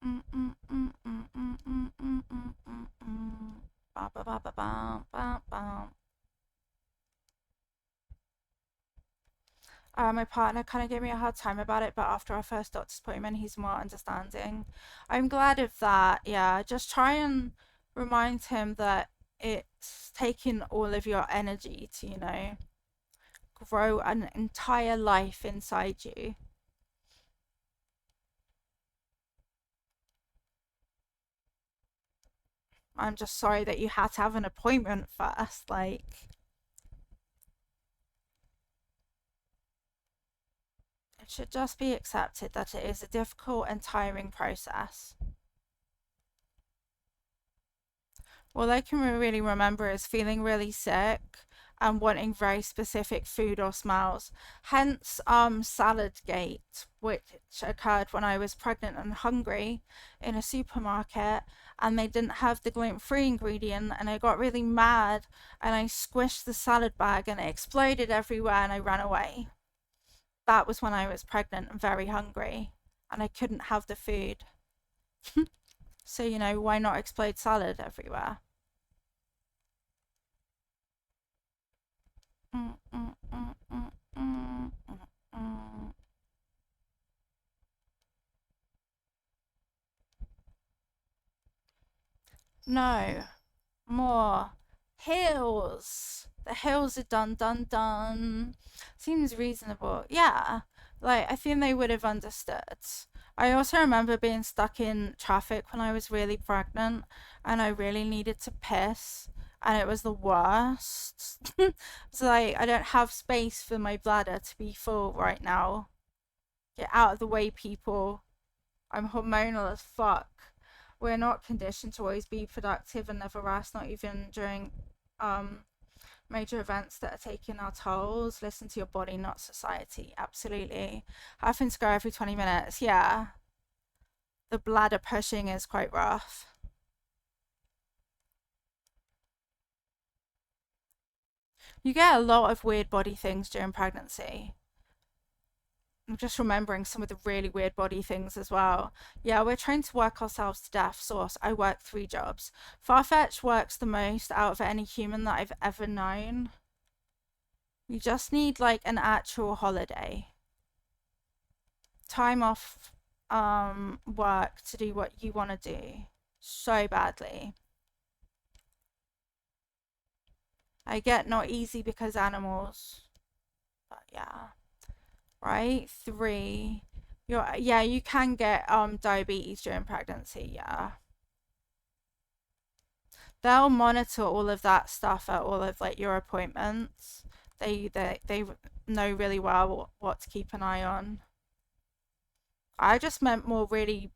Mm, mm, mm, mm, mm, mm, mm, mm, mm, mm. Ba, ba, ba, ba, ba, ba, ba. My partner kind of gave me a hard time about it, but after our first doctor's appointment, he's more understanding. I'm glad of that. Yeah, just try and remind him that it's taking all of your energy to, grow an entire life inside you. I'm just sorry that you had to have an appointment first. Like, it should just be accepted that it is a difficult and tiring process. All I can really remember is feeling really sick and wanting very specific food or smells. Hence, salad gate, which occurred when I was pregnant and hungry in a supermarket, and they didn't have the gluten-free ingredient, and I got really mad, and I squished the salad bag, and it exploded everywhere, and I ran away. That was when I was pregnant and very hungry, and I couldn't have the food. So, why not explode salad everywhere? Mm, mm, mm, mm, mm, mm, mm. No, more hills. The hills are done, done, done. Seems reasonable. Yeah, like I think they would have understood. I also remember being stuck in traffic when I was really pregnant and I really needed to piss, and it was the worst. It's like I don't have space for my bladder to be full right now. Get out of the way, people. I'm hormonal as fuck. We're not conditioned to always be productive and never rest, not even during um major events that are taking our tolls. Listen to your body, not society. Absolutely. Having to go every 20 minutes, yeah. The bladder pushing is quite rough. You get a lot of weird body things during pregnancy. I'm just remembering some of the really weird body things as well. Yeah, we're trying to work ourselves to death. Source, I work 3 jobs. Farfetch works the most out of any human that I've ever known. You just need like an actual holiday. Time off work to do what you want to do so badly. I get not easy because animals, but yeah. Right? 3. Yeah, you can get diabetes during pregnancy, yeah. They'll monitor all of that stuff at all of like your appointments. They know really well what to keep an eye on. I just meant more really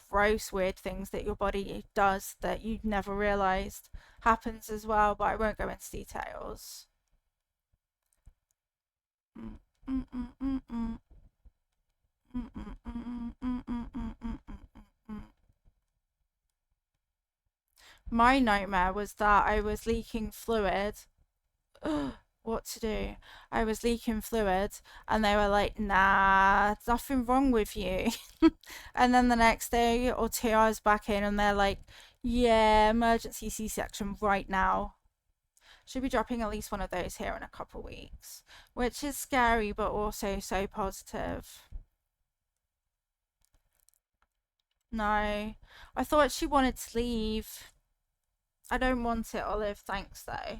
gross, weird things that your body does that you never realized happens as well, but I won't go into details. Mm, mm, mm, mm, mm. Mm, mm, mm, mm, mm, mm, mm, mm. My nightmare was that I was leaking fluid. What to do? I was leaking fluid, and they were like, "Nah, there's nothing wrong with you." And then the next day or two, I was back in, and they're like, "Yeah, emergency C-section right now." Should be dropping at least one of those here in a couple weeks, which is scary, but also so positive. No, I thought she wanted to leave. I don't want it, Olive. Thanks, though.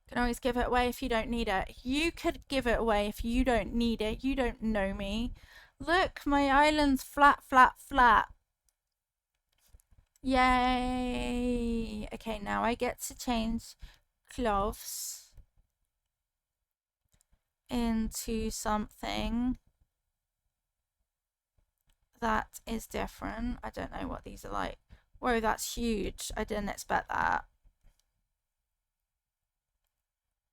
Can always give it away if you don't need it. You could give it away if you don't need it. You don't know me. Look, my island's flat, flat, flat. Yay. Okay, now I get to change clothes into something that is different. I don't know what these are like. Whoa, that's huge. I didn't expect that.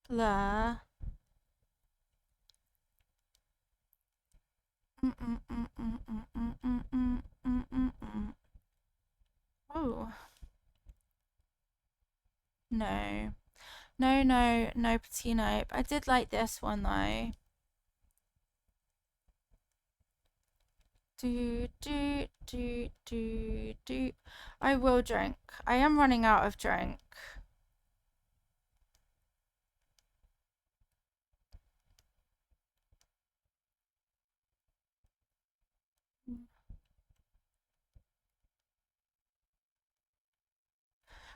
Blur. Oh, no. No, no, no patino. I did like this one though. Do. I will drink. I am running out of drink.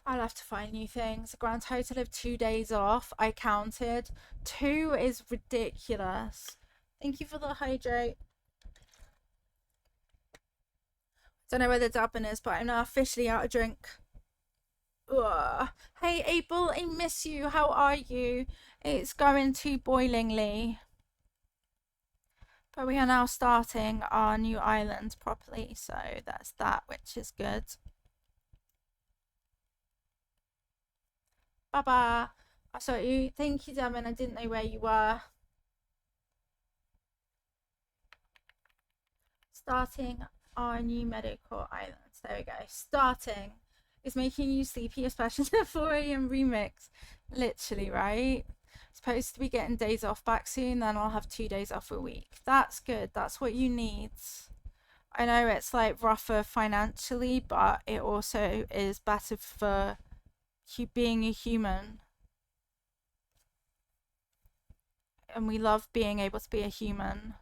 I'll have to find new things. A grand total of 2 days off. I counted. 2 is ridiculous. Thank you for the hydrate. Don't know where the dubbing is, but I'm now officially out of drink. Ugh. Hey, Abel, I miss you. How are you? It's going to boilingly. But we are now starting our new island properly, so that's that, which is good. Bye bye. I saw you. Thank you, Devin. I didn't know where you were. Starting our new meadowcore island. There we go. Starting is making you sleepy, especially the 4 a.m. remix. Literally, right? Supposed to be getting days off back soon, then I'll have 2 days off a week. That's good. That's what you need. I know it's like rougher financially, but it also is better for you being a human. And we love being able to be a human.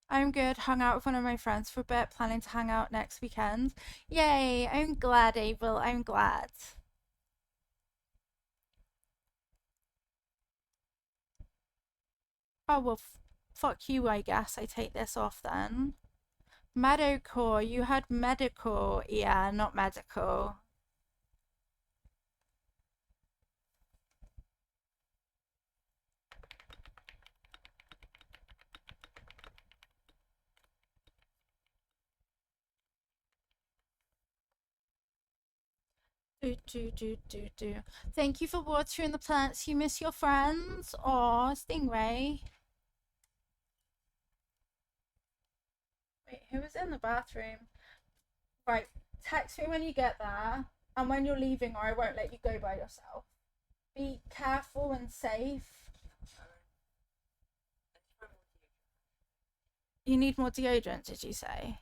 I'm good. Hung out with one of my friends for a bit, planning to hang out next weekend. Yay! I'm glad, Abel. I'm glad. Oh, well, fuck you, I guess. I take this off then. Meadowcore. You had medical. Yeah, not medical. Do. Thank you for watering the plants. You miss your friends? Aw, Stingray. Wait, who was in the bathroom? Right, text me when you get there, and when you're leaving, or I won't let you go by yourself. Be careful and safe. You need more deodorant, did you say?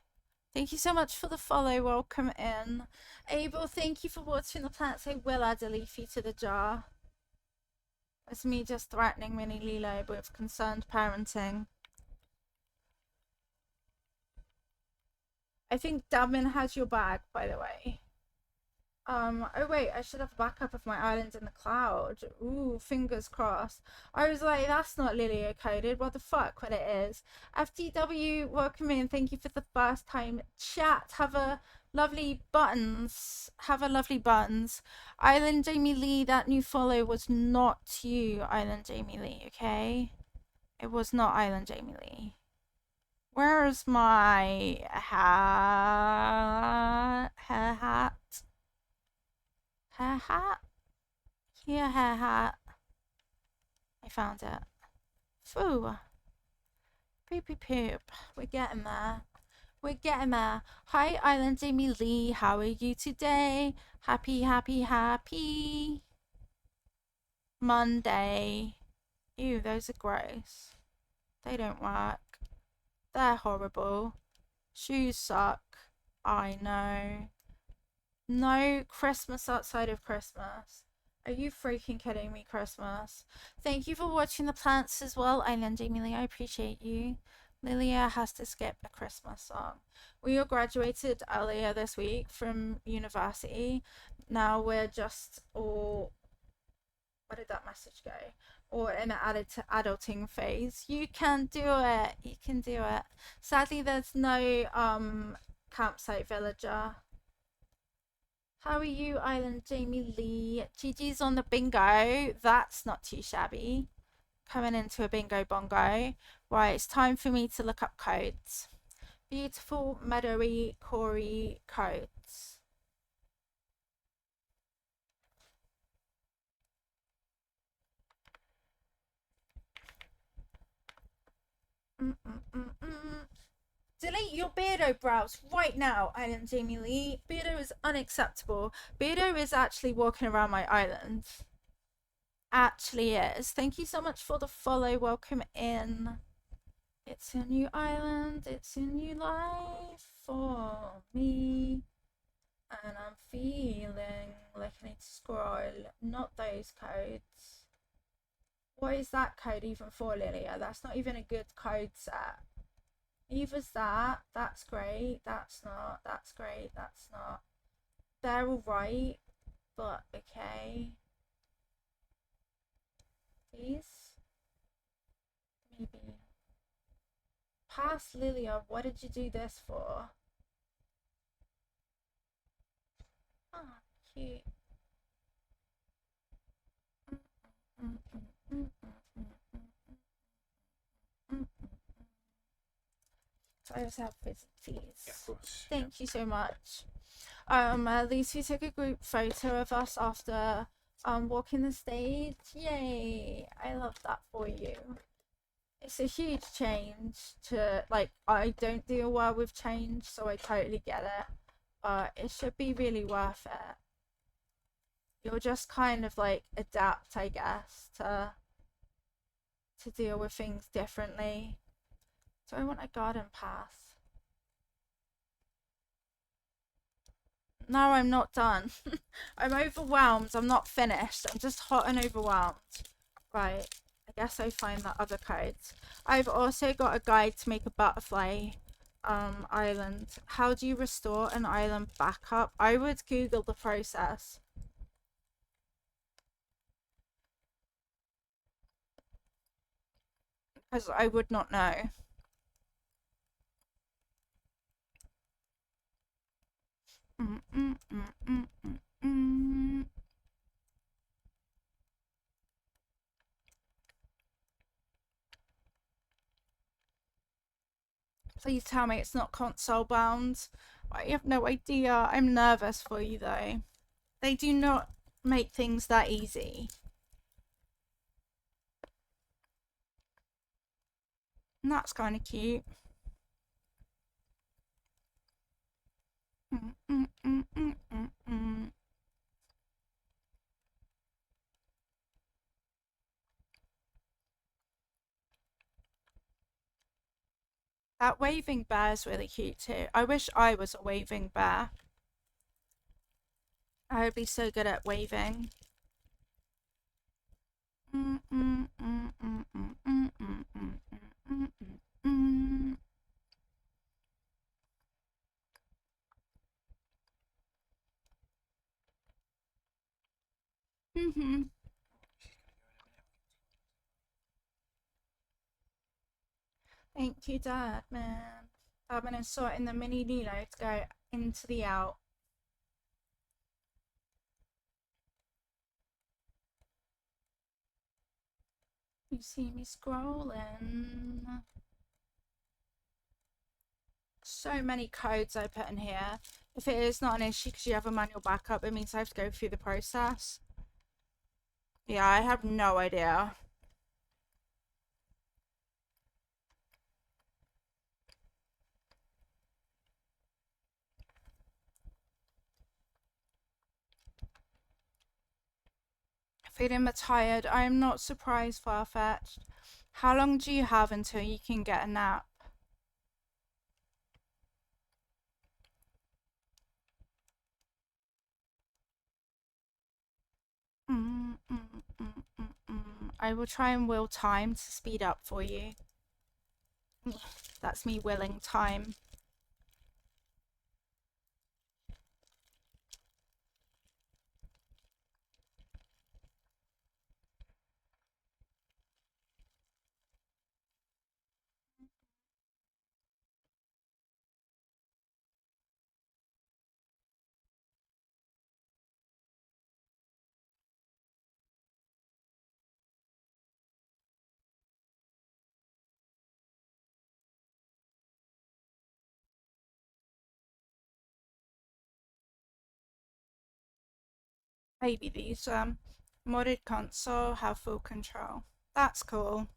Thank you so much for the follow. Welcome in. Abel, thank you for watering the plants. I will add a leafy to the jar. It's me just threatening Mini Lilo with concerned parenting. I think Dabin has your bag, by the way. Oh wait, I should have a backup of my island in the cloud. Ooh, fingers crossed. I was like, that's not Lilia coded. What the fuck when it is? FTW, welcome in. Thank you for the first time chat. Have a lovely buttons. Have a lovely buttons. Island Jamie Lee, that new follow was not you, Island Jamie Lee, okay? It was not Island Jamie Lee. Where's my hat? Hair hat? Hair hat? Here, hair hat. I found it. Foo. Poopy poop. We're getting there. We're getting there. Hi, Island Jamie Lee. How are you today? Happy, happy, happy Monday. Ew, those are gross. They don't work. They're horrible. Shoes suck. I know. No Christmas outside of Christmas. Are you freaking kidding me, Christmas? Thank you for watching the plants as well, Island Emily. I appreciate you. Lilia has to skip a Christmas song. We all graduated earlier this week from university. Now we're just all... Where did that message go? Or in the adulting phase. You can do it. You can do it. Sadly, there's no campsite villager. How are you, Island Jamie Lee? Gigi's on the bingo. That's not too shabby. Coming into a bingo bongo. Right, it's time for me to look up codes. Beautiful, meadowy, corey codes. Delete your Beardo brows right now, Island Jamie Lee. Beardo is unacceptable. Beardo is actually walking around my island. Actually is. Thank you so much for the follow. Welcome in. It's a new island. It's a new life for me. And I'm feeling like I need to scroll. Not those codes. What is that code even for, Lilia? That's not even a good code set. Either's that. That's great. That's not. That's great. That's not. They're all right, but okay. Please. Maybe. Pass, Lilia. What did you do this for? Ah, cute. So I just have visit, please. Yeah, of course. Thank you so much. At least we took a group photo of us after walking the stage. Yay! I love that for you. It's a huge change to, like, I don't deal well with change, so I totally get it. But it should be really worth it. You'll just kind of like adapt, I guess, to deal with things differently. So I want a garden path. No, I'm not done. I'm overwhelmed. I'm not finished. I'm just hot and overwhelmed. Right. I guess I find that other codes. I've also got a guide to make a butterfly island. How do you restore an island backup? I would Google the process. Because I would not know. Please tell me it's not console bound. I have no idea. I'm nervous for you though. They do not make things that easy. And that's kind of cute. That waving bear is really cute too. I wish I was a waving bear. I would be so good at waving. Mm, mm, mm, mm, mm, mm, mm, mm, mm, mm, mm. Mm-hmm. Thank you, Dad, man. I'm gonna sort in the mini Lilo to go into the out. You see me scrolling. So many codes I put in here. If it is not an issue because you have a manual backup, it means I have to go through the process. Yeah, I have no idea. Feeling tired. I am not surprised, Farfetched. How long do you have until you can get a nap? Mm, mm, mm, mm, mm. I will try and will time to speed up for you. That's me willing time. Maybe these modded console have full control. That's cool.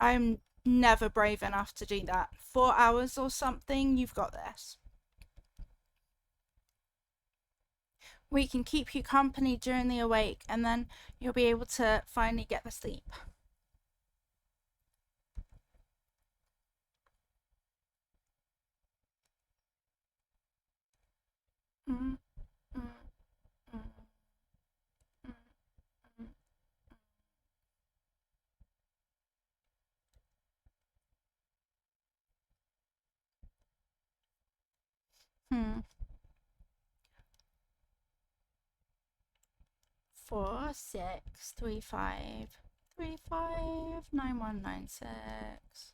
I'm never brave enough to do that. 4 hours or something, you've got this. We can keep you company during the awake and then you'll be able to finally get the sleep. Mm, mm, mm, mm, mm. Hmm. 4, 6, 3, 5, 3, 5, 9, 1, 9, 6.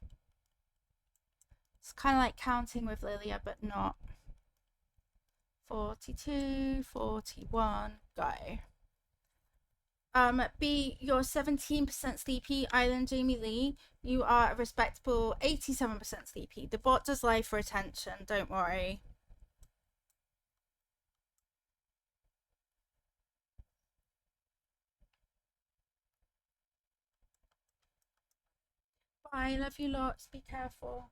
It's kind of like counting with Lilia, but not. 42, 41, go. B, you're 17% sleepy. Island Jamie Lee, you are a respectable 87% sleepy. The bot does lie for attention, don't worry. Bye, love you lots. Be careful.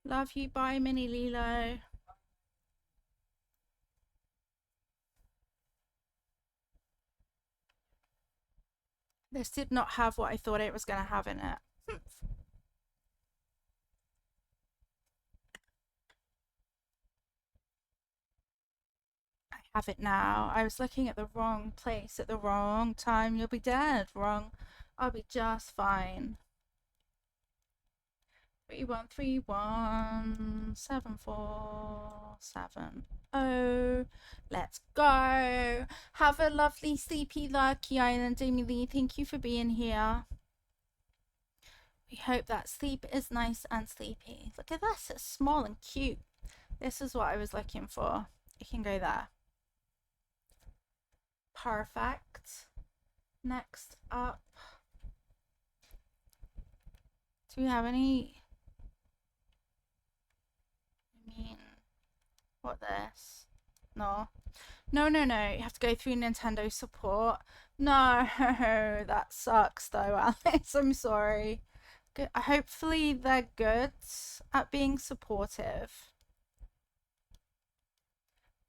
Love you. Bye, Mini Lilo. This did not have what I thought it was going to have in it. I have it now. I was looking at the wrong place at the wrong time. You'll be dead. Wrong. I'll be just fine. 31317470. Let's go. Have a lovely sleepy lucky island, Jamie Lee. Thank you for being here. We hope that sleep is nice and sleepy. Look at this, it's small and cute. This is what I was looking for. It can go there. Perfect. Next up, do we have any? I mean, what this? No. No, no, no. You have to go through Nintendo support. No, that sucks though, Alice. I'm sorry. Hopefully they're good at being supportive.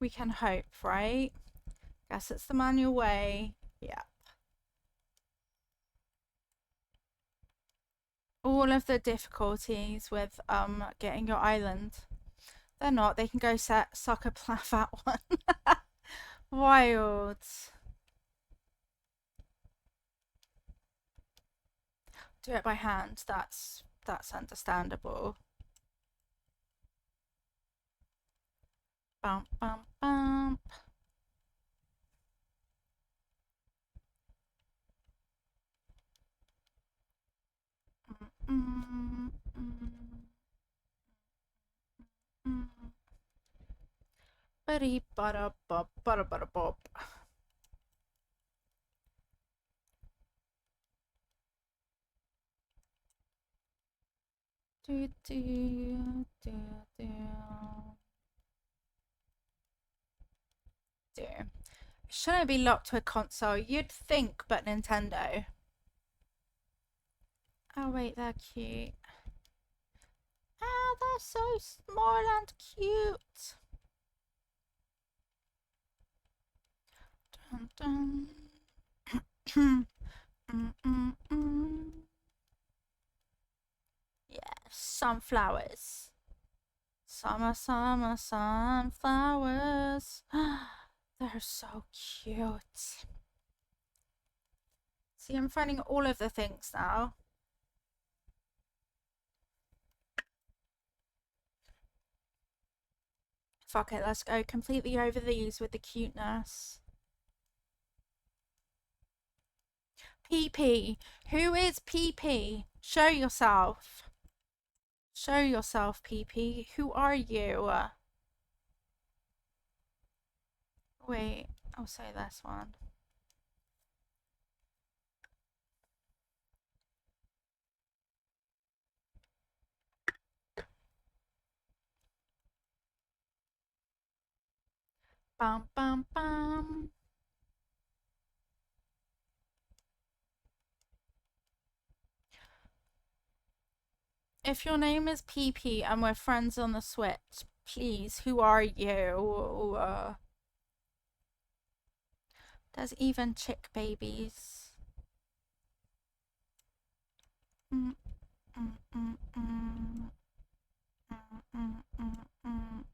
We can hope, right? Guess it's the manual way. Yeah. all of the difficulties with getting your island. They're not. They can go suck a that one. Wild. Do it by hand. That's understandable. Bump bump bump. Mm, mm, mm. Buddy bada bop bada bada bop. Do do do do do. Shouldn't be locked to a console. You'd think, but Nintendo. Oh wait, they're cute. Oh, they're so small and cute. Dun, dun. Yeah, sunflowers. Summer, summer, sunflowers. They're so cute. See, I'm finding all of the things now. Fuck it, let's go completely over these with the cuteness. PP. Who is PP? Show yourself. Show yourself, PP. Who are you? Wait, I'll say this one. Bum bum bum. If your name is PP and we're friends on the Switch, please, who are you? There's even chick babies. Mm, mm, mm, mm. Mm, mm, mm, mm.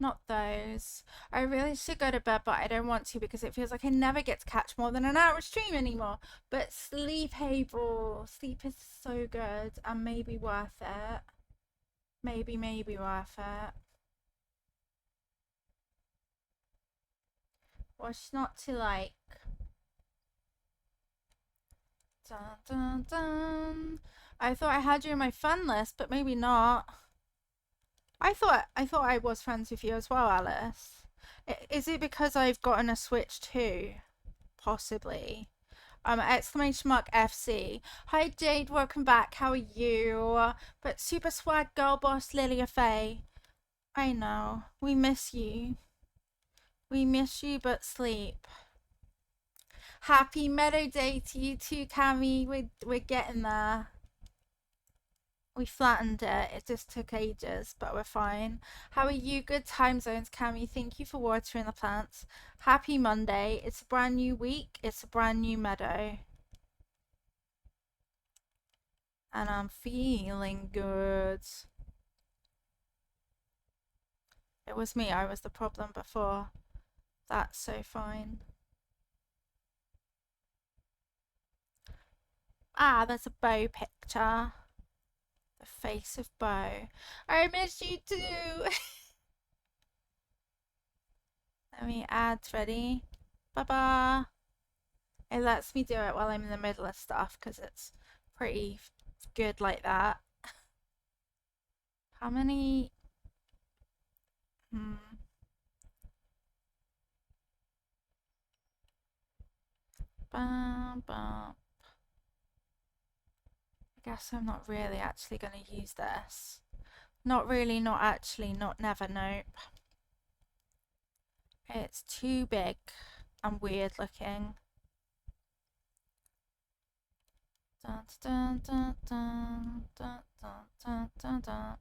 Not those. I really should go to bed, but I don't want to because it feels like I never get to catch more than an hour stream anymore. But sleep, April. Sleep is so good and maybe worth it. Maybe worth it. What's not to like? Dun dun dun. I thought I had you in my friend list, but maybe not. I thought I was friends with you as well, Alice. Is it because I've gotten a Switch too? Possibly. Exclamation mark FC. Hi Jade, welcome back. How are you? But super swag girl boss Lilia Faye. I know. We miss you. We miss you, but sleep. Happy Meadow Day to you too, Cammy. We're getting there. We flattened it. It just took ages, but we're fine. How are you? Good time zones, Cammy. Thank you for watering the plants. Happy Monday. It's a brand new week. It's a brand new meadow. And I'm feeling good. It was me. I was the problem before. That's so fine. Ah, there's a bow picture. The face of Bo. I miss you too. Let me add ready. Bye-bye. It lets me do it while I'm in the middle of stuff because it's pretty good like that. How many? Bum, bum. I guess I'm not really actually going to use this. Not really, not actually, not never, nope. It's too big and weird looking. Dun, dun, dun, dun, dun, dun, dun, dun, dun.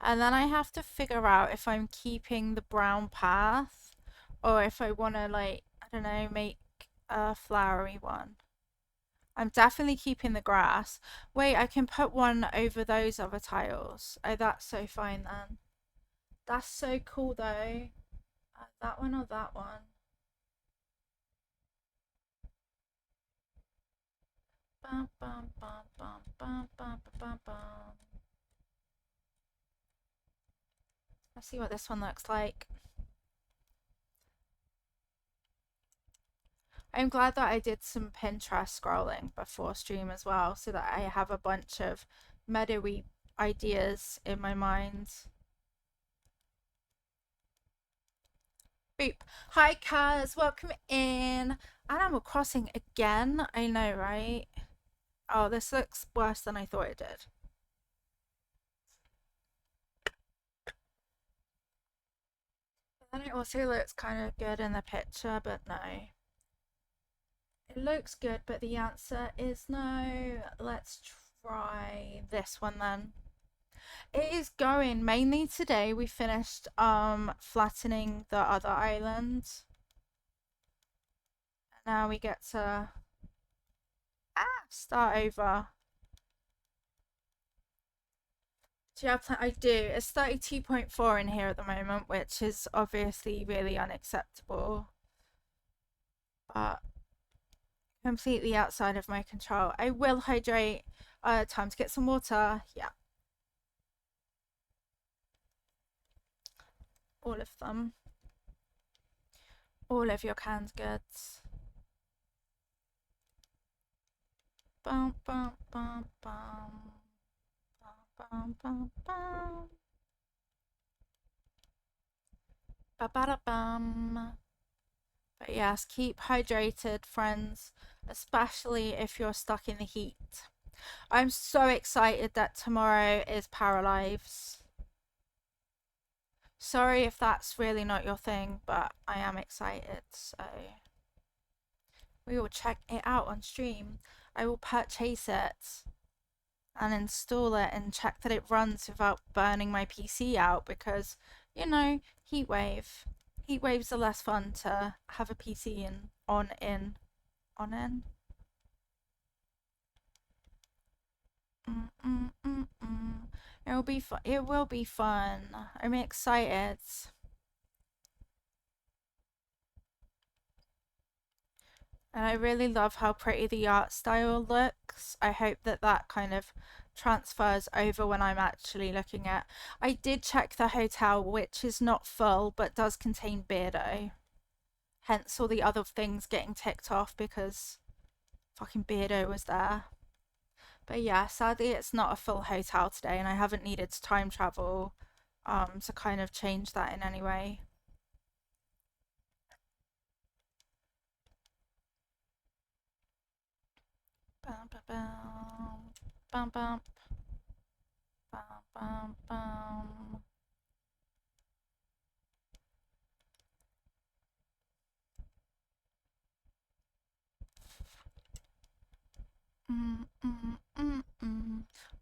And then I have to figure out if I'm keeping the brown path or if I want to, like, I don't know, make a flowery one. I'm definitely keeping the grass. Wait, I can put one over those other tiles. Oh, that's so fine then. That's so cool though. That one or that one? Bum, bum, bum, bum, bum, bum, bum, bum. Let's see what this one looks like. I'm glad that I did some Pinterest scrolling before stream as well, so that I have a bunch of meadowy ideas in my mind. Boop. Hi, Kaz. Welcome in. Animal Crossing again. I know, right? Oh, this looks worse than I thought it did. And it also looks kind of good in the picture, but no. It looks good, but the answer is no. Let's try this one then. It is going. Mainly today we finished flattening the other island. Now we get to start over. Do you have time? I do. It's 32.4 in here at the moment, which is obviously really unacceptable. But completely outside of my control. I will hydrate. Time to get some water. Yeah, all of them. All of your canned goods. Bum, bum, bum, bum. Bum, bum, bum. Ba-ba-da-bum. But yes, keep hydrated, friends, especially if you're stuck in the heat. I'm so excited that tomorrow is Paralives. Sorry if that's really not your thing, but I am excited, so we will check it out on stream. I will purchase it and install it and check that it runs without burning my PC out because, you know, heat wave. Heat waves are less fun to have a PC in on in. It will be fun. It will be fun. I'm excited. And I really love how pretty the art style looks. I hope that that kind of transfers over when I'm actually looking at. I did check the hotel, which is not full, but does contain Beardo. Hence all the other things getting ticked off because fucking Beardo was there. But yeah, sadly it's not a full hotel today, and I haven't needed to time travel to kind of change that in any way. Bum, bum, bum. Bum, bum. Bum, bum, bum.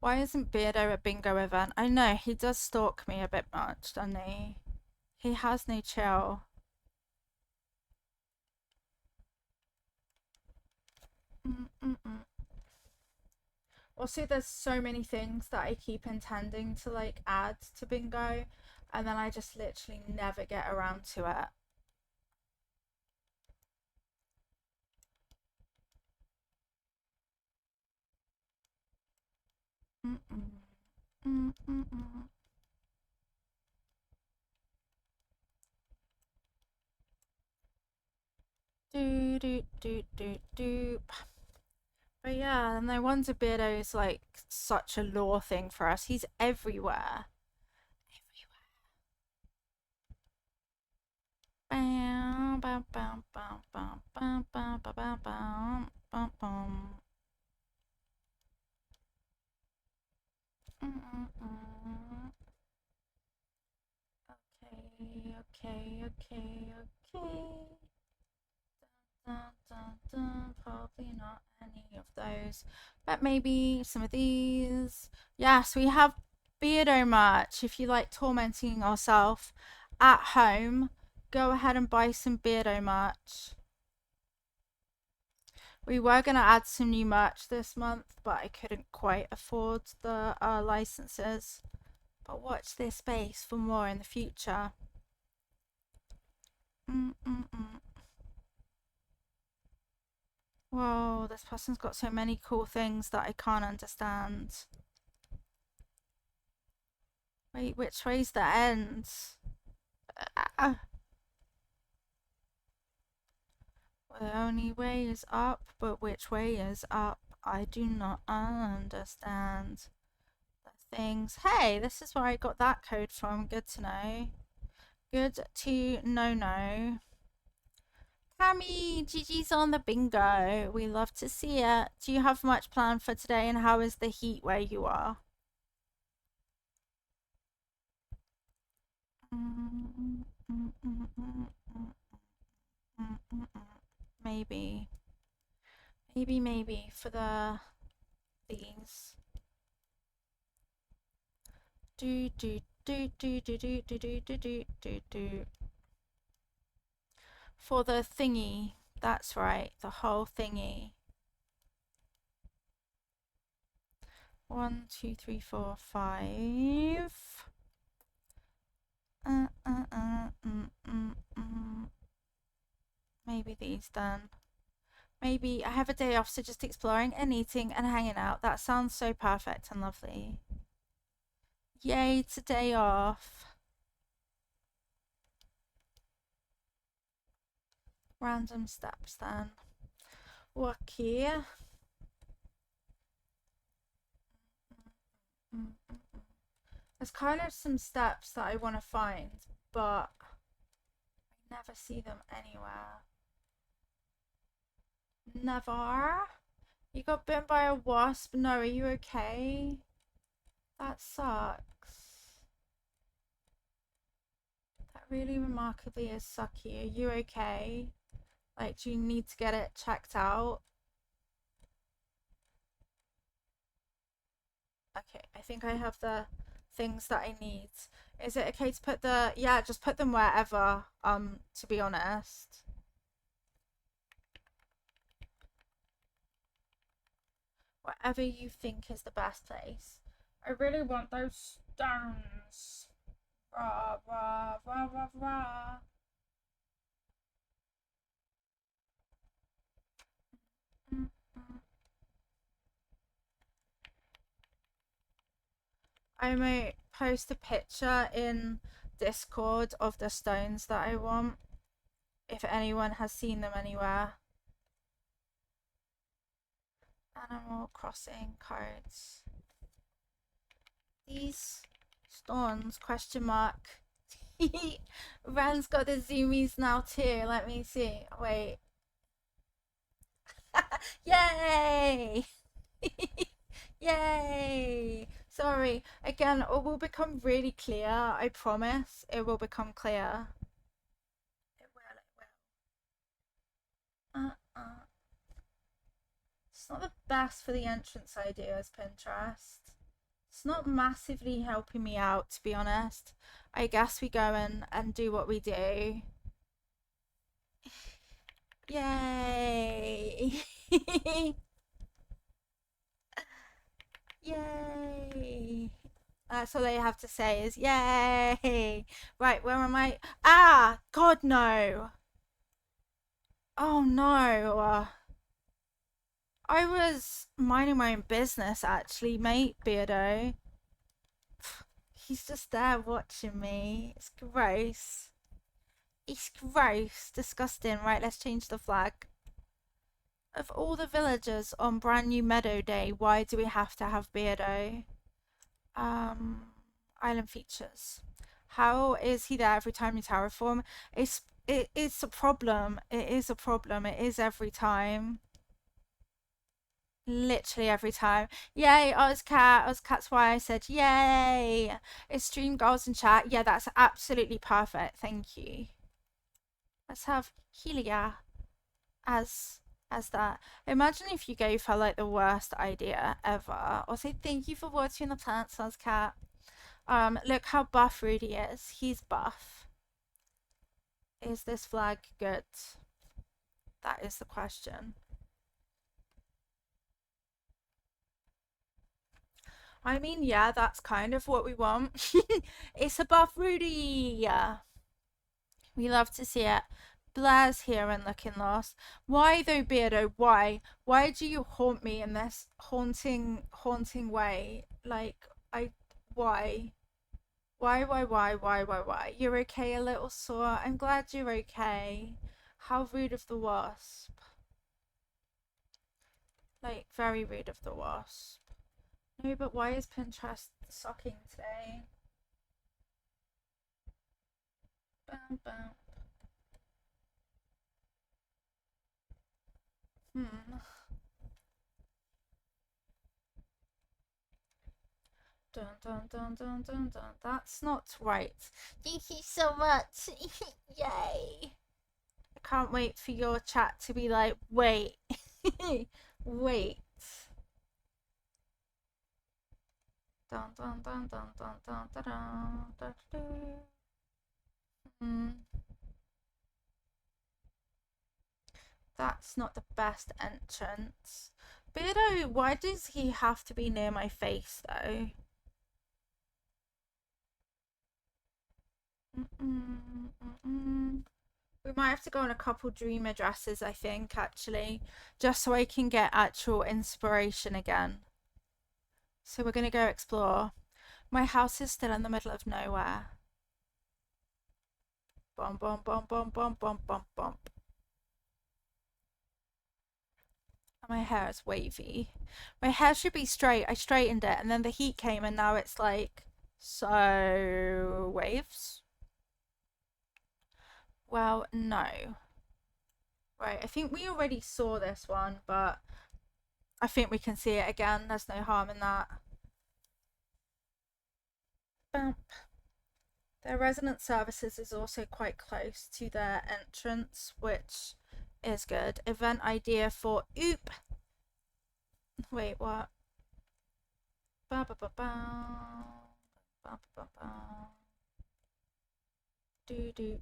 Why isn't Beardo a bingo event? I know, he does stalk me a bit much, doesn't he? He has no chill. Also, there's so many things that I keep intending to like add to bingo, and then I just literally never get around to it. Mm-mm. Mm-mm-mm. Do do do do do. But yeah, and no wonder Beardo is like such a lore thing for us. He's everywhere. Bam, bam, bam, bam, bam, bam, bam, bam, bam, bam, bam, bam. Okay, okay, okay, okay. Dun, dun, dun. Probably not any of those, but maybe some of these. Yes, we have Beardo merch. If you like tormenting yourself at home, go ahead and buy some Beardo merch. We were gonna add some new merch this month, but I couldn't quite afford the licenses. But watch this space for more in the future. Mm-mm-mm. Whoa, this person's got so many cool things that I can't understand. Wait, which way's the end? Uh, the only way is up, but which way is up? I do not understand the things. Hey, this is where I got that code from. Good to know. Good to know. Cammy, GG's on the bingo. We love to see it. Do you have much planned for today, and how is the heat where you are? Maybe. Maybe for these. Do do do do do do do do do do do do. For the thingy. That's right, the whole thingy. 1, 2, 3, 4, 5. Maybe these then. Maybe I have a day off, so just exploring and eating and hanging out. That sounds so perfect and lovely. Yay, it's a day off. Random steps then. Okay. There's kind of some steps that I want to find, but I never see them anywhere. Never? You got bitten by a wasp? No, are you okay? That sucks. That really remarkably is sucky. Are you okay? Like, do you need to get it checked out? Okay, I think I have the things that I need. Is it okay to put yeah, just put them wherever, to be honest. Whatever you think is the best place. I really want those stones. Rah, rah, rah, rah, rah. Mm, mm. I might post a picture in Discord of the stones that I want, if anyone has seen them anywhere. Animal Crossing cards. These stones, question mark. Ren's got the zoomies now too. Let me see. Wait. Yay! Yay! Sorry. Again, it will become really clear. I promise. It will become clear. It will, it will. It's not the best for the entrance ideas, Pinterest. It's not massively helping me out, to be honest. I guess we go in and do what we do. Yay! Yay! That's all they have to say is yay! Right, where am I? Ah! God, no! Oh no! I was minding my own business, actually, mate, Beardo. He's just there watching me. It's gross. It's gross. Disgusting. Right, let's change the flag. Of all the villagers on brand new Meadow Day, why do we have to have Beardo? Island features. How is he there every time you terraform? It's a problem. It is a problem. It is every time. Literally every time. Yay, Ozcat's why I said yay. It's stream goals in chat. Yeah, that's absolutely perfect. Thank you. Let's have Helia as that. Imagine if you gave her like the worst idea ever. Or say thank you for watching the plants, Ozcat. Look how buff Rudy is. He's buff. Is this flag good? That is the question. I mean, yeah, that's kind of what we want. It's above Rudy. We love to see it. Blair's here and looking lost. Why though, Beardo? Why? Why do you haunt me in this haunting way? Like, I. Why? Why? You're okay, a little sore. I'm glad you're okay. How rude of the wasp. Like, very rude of the wasp. No, but why is Pinterest sucking today? Bam, bam. Hmm. Dun dun dun dun dun dun. That's not right. Thank you so much. Yay. I can't wait for your chat to be like, wait. Wait. Dun dun dun dun dun dun dun dun dun dun. Hmm. That's not the best entrance. Beardo, why does he have to be near my face though? Mm-mm, mm-mm. We might have to go on a couple dream addresses, I think, actually, just so I can get actual inspiration again. So we're gonna go explore. My house is still in the middle of nowhere. Bum bum bum bum bum bum bum bum. My hair is wavy. My hair should be straight. I straightened it, and then the heat came, and now it's like so waves. Well, no. Right, I think we already saw this one, but I think we can see it again. There's no harm in that. Bump. Their resident services is also quite close to their entrance, which is good. Event idea for oop. Wait, what? Ba ba ba ba. Ba ba ba ba. Doo doop.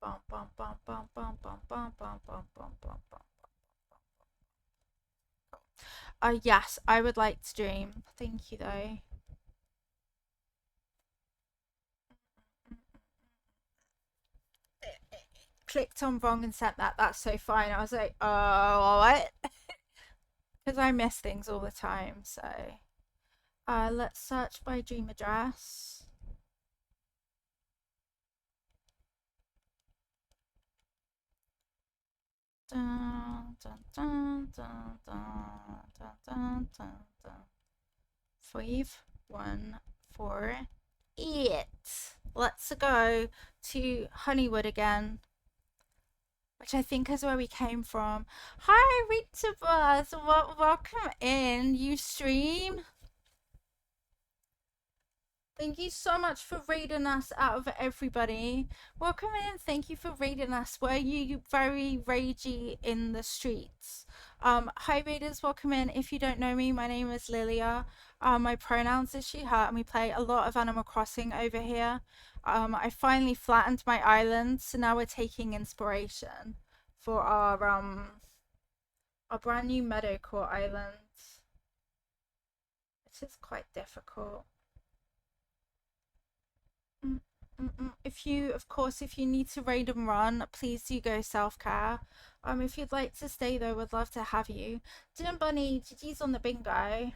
Bum bum bum bum bum bum bum bum bum bum bum bum. Yes, I would like to dream. Thank you though. Clicked on wrong and sent that. That's so fine. I was like, oh, what? Because I miss things all the time. So, let's search by dream address. Dun, dun, dun, dun, dun, dun, dun, dun, dun. 5, 1, 4, 8. Let's go to Honeywood again, which I think is where we came from. Hi, Rita Buzz. Welcome in. You stream? Thank you so much for raiding us out of everybody. Welcome in. Thank you for raiding us. Were you very ragey in the streets? Hi raiders, welcome in. If you don't know me, my name is Lilia. My pronouns is she, her, and we play a lot of Animal Crossing over here. I finally flattened my island, so now we're taking inspiration for our brand new meadowcore island. It is quite difficult. If you, of course, if you need to raid and run, please do go self-care. If you'd like to stay though, would love to have you. Jim Bunny, GG's on the bingo.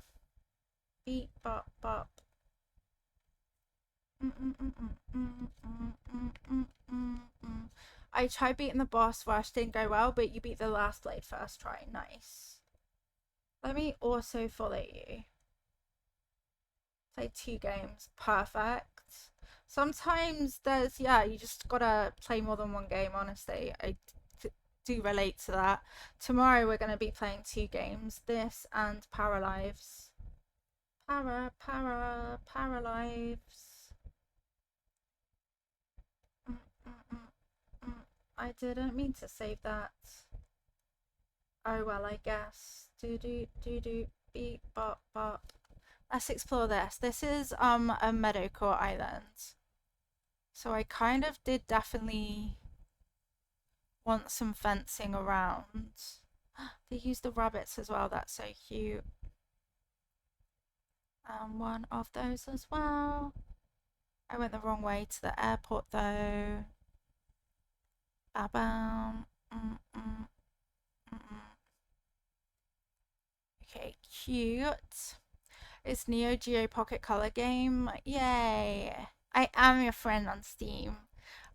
Beep, bop, bop. I tried beating the boss rush, didn't go well, but you beat the last blade first try. Nice. Let me also follow you. Play 2 games. Perfect. Sometimes there's, yeah, you just gotta play more than one game, honestly. I do relate to that. Tomorrow we're going to be playing 2 games, this and Paralives. Paralives. I didn't mean to save that. Oh well, I guess. Do beep bop bop. Let's explore this. This is a meadowcore island. So I kind of did definitely want some fencing around. They use the rabbits as well, that's so cute. And one of those as well. I went the wrong way to the airport though. Ba-bam. Mm-mm. Mm-mm. Okay, cute. It's Neo Geo Pocket Color game. Yay! I am your friend on Steam.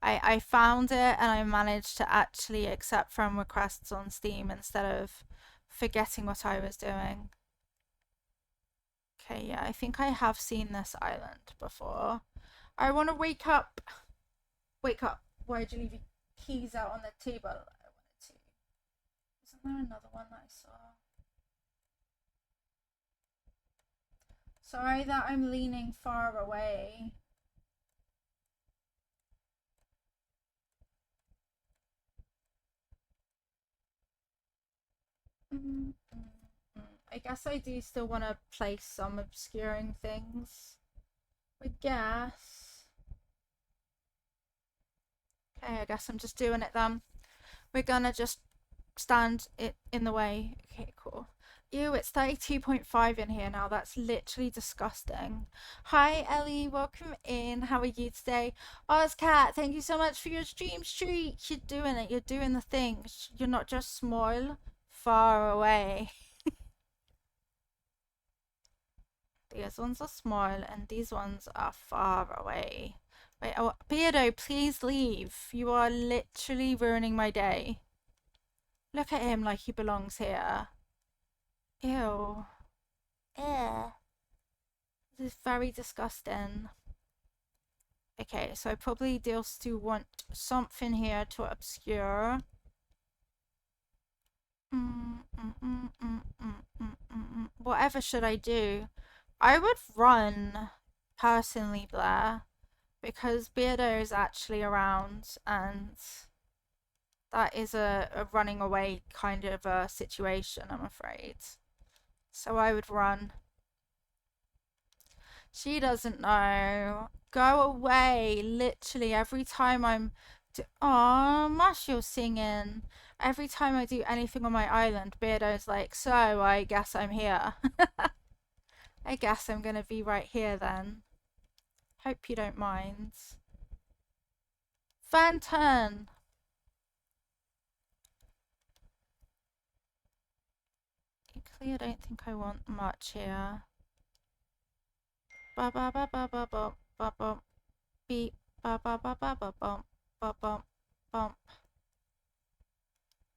I found it and I managed to actually accept friend requests on Steam instead of forgetting what I was doing. Okay, yeah, I think I have seen this island before. I want to wake up. Wake up. Why'd you leave your keys out on the table? I wanted to. Isn't there another one that I saw? Sorry that I'm leaning far away. Mm, mm, mm. I guess I do still want to place some obscuring things. I guess. Okay, I guess I'm just doing it then. We're gonna just stand it in the way. Okay, cool. Ew, it's 32.5 in here now. That's literally disgusting. Hi, Ellie. Welcome in. How are you today? Ozcat, thank you so much for your stream streak. You're doing it. You're doing the thing. You're not just small, far away. These ones are small and these ones are far away. Wait, oh, Beardo, please leave. You are literally ruining my day. Look at him like he belongs here. Ew. Ew. This is very disgusting. Okay, so I probably do still want something here to obscure. Whatever should I do? I would run, personally, Blair, because Beardo is actually around and that is a running away kind of a situation, I'm afraid. So I would run. She doesn't know. Go away. Literally, every time I'm. Oh, Mush, you're singing. Every time I do anything on my island, Beardo's like, so I guess I'm here. I guess I'm gonna be right here then. Hope you don't mind. Phantom! Actually, I don't think I want much here. Ba ba ba ba ba ba ba ba beep ba ba ba ba ba bump ba bump bump.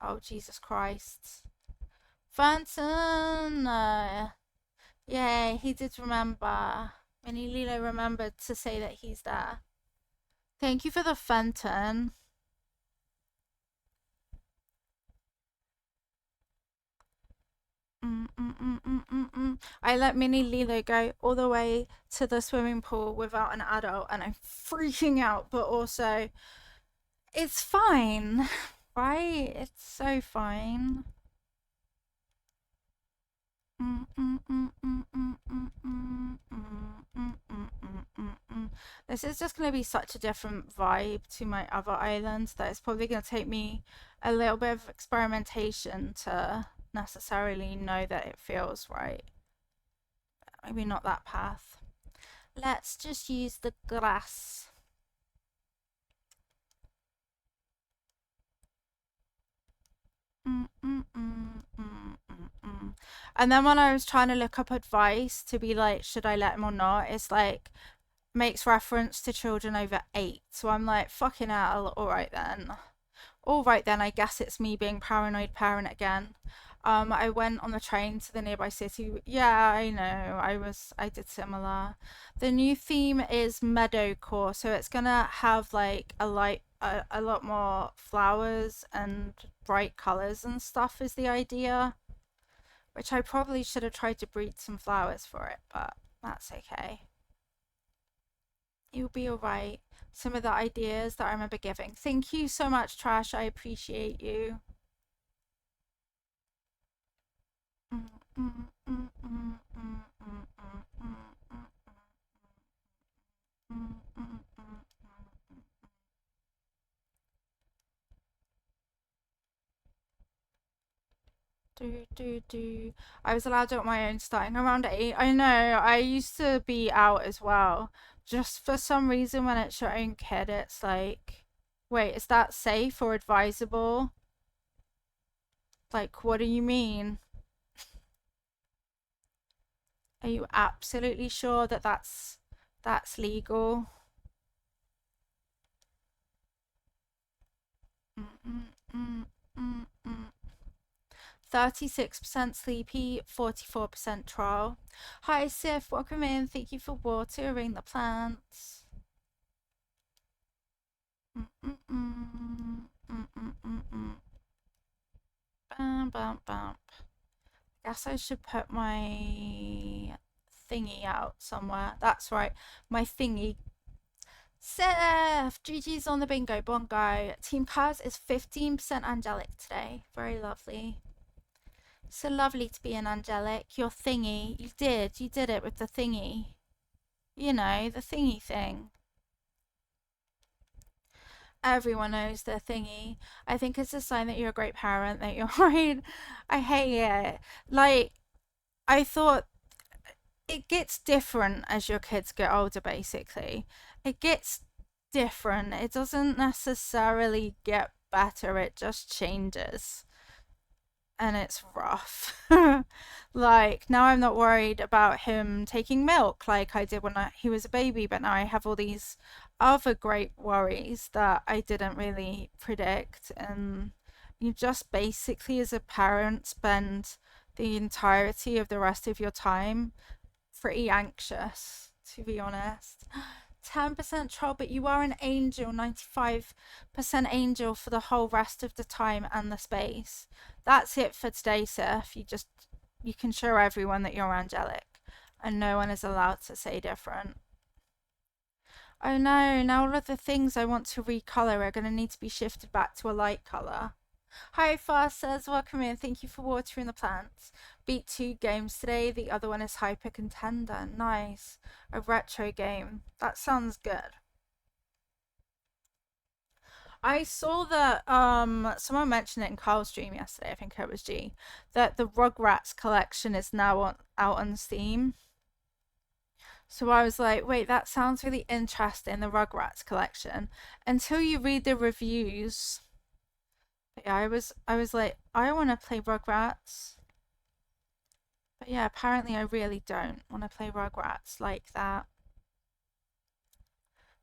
Oh Jesus Christ. Phantom! Yay, he did remember. Minnie Lilo remembered to say that he's there. Thank you for the Fenton. I let Minnie Lilo go all the way to the swimming pool without an adult, and I'm freaking out, but also, it's fine, right? It's so fine. This is just going to be such a different vibe to my other islands that it's probably going to take me a little bit of experimentation to necessarily know that it feels right. Maybe not that path. Let's just use the grass. And then when I was trying to look up advice to be like, should I let him or not? It's like, makes reference to children over 8. So I'm like, fucking hell, alright then. Alright then, I guess it's me being paranoid parent again. I went on the train to the nearby city. Yeah, I know. I did similar. The new theme is meadowcore, so it's gonna have like a lot more flowers and bright colors and stuff is the idea. Which I probably should have tried to breed some flowers for it, but that's okay. You'll be alright. Some of the ideas that I remember giving. Thank you so much, Trash. I appreciate you. Do. I was allowed out on my own starting around 8. I know, I used to be out as well. Just for some reason, when it's your own kid, it's like, wait, is that safe or advisable? Like, what do you mean? Are you absolutely sure that that's legal? Mm, mm, mm, mm, mm. 36% sleepy, 44% trial. Hi, Sif. Welcome in. Thank you for watering the plants. Bam, bam, bam. Guess I should put my thingy out somewhere. That's right, my thingy. Sif! GG's on the bingo bongo. Team Kaz is 15% angelic today. Very lovely. So lovely to be an angelic. Your thingy. You did it with the thingy. You know, the thingy thing. Everyone knows the thingy. I think it's a sign that you're a great parent, that you're right. I hate it. Like, I thought it gets different as your kids get older, basically. It gets different. It doesn't necessarily get better, it just changes. And it's rough. Like, now I'm not worried about him taking milk like I did when he was a baby, but now I have all these other great worries that I didn't really predict. And you just basically, as a parent, spend the entirety of the rest of your time pretty anxious, to be honest. 10% troll, but you are an angel, 95% angel for the whole rest of the time and the space. That's it for today, Sif. You can show everyone that you're angelic, and no one is allowed to say different. Oh no, now all of the things I want to recolor are going to need to be shifted back to a light color. Hi, Fast says, welcome in. Thank you for watering the plants. Beat 2 games today. The other one is Hyper Contender. Nice. A retro game. That sounds good. I saw that someone mentioned it in Carl's stream yesterday, I think it was G, that the Rugrats collection is now out on Steam. So I was like, wait, that sounds really interesting, the Rugrats collection. Until you read the reviews. But yeah, I was like, I want to play Rugrats. But yeah, apparently I really don't want to play Rugrats like that.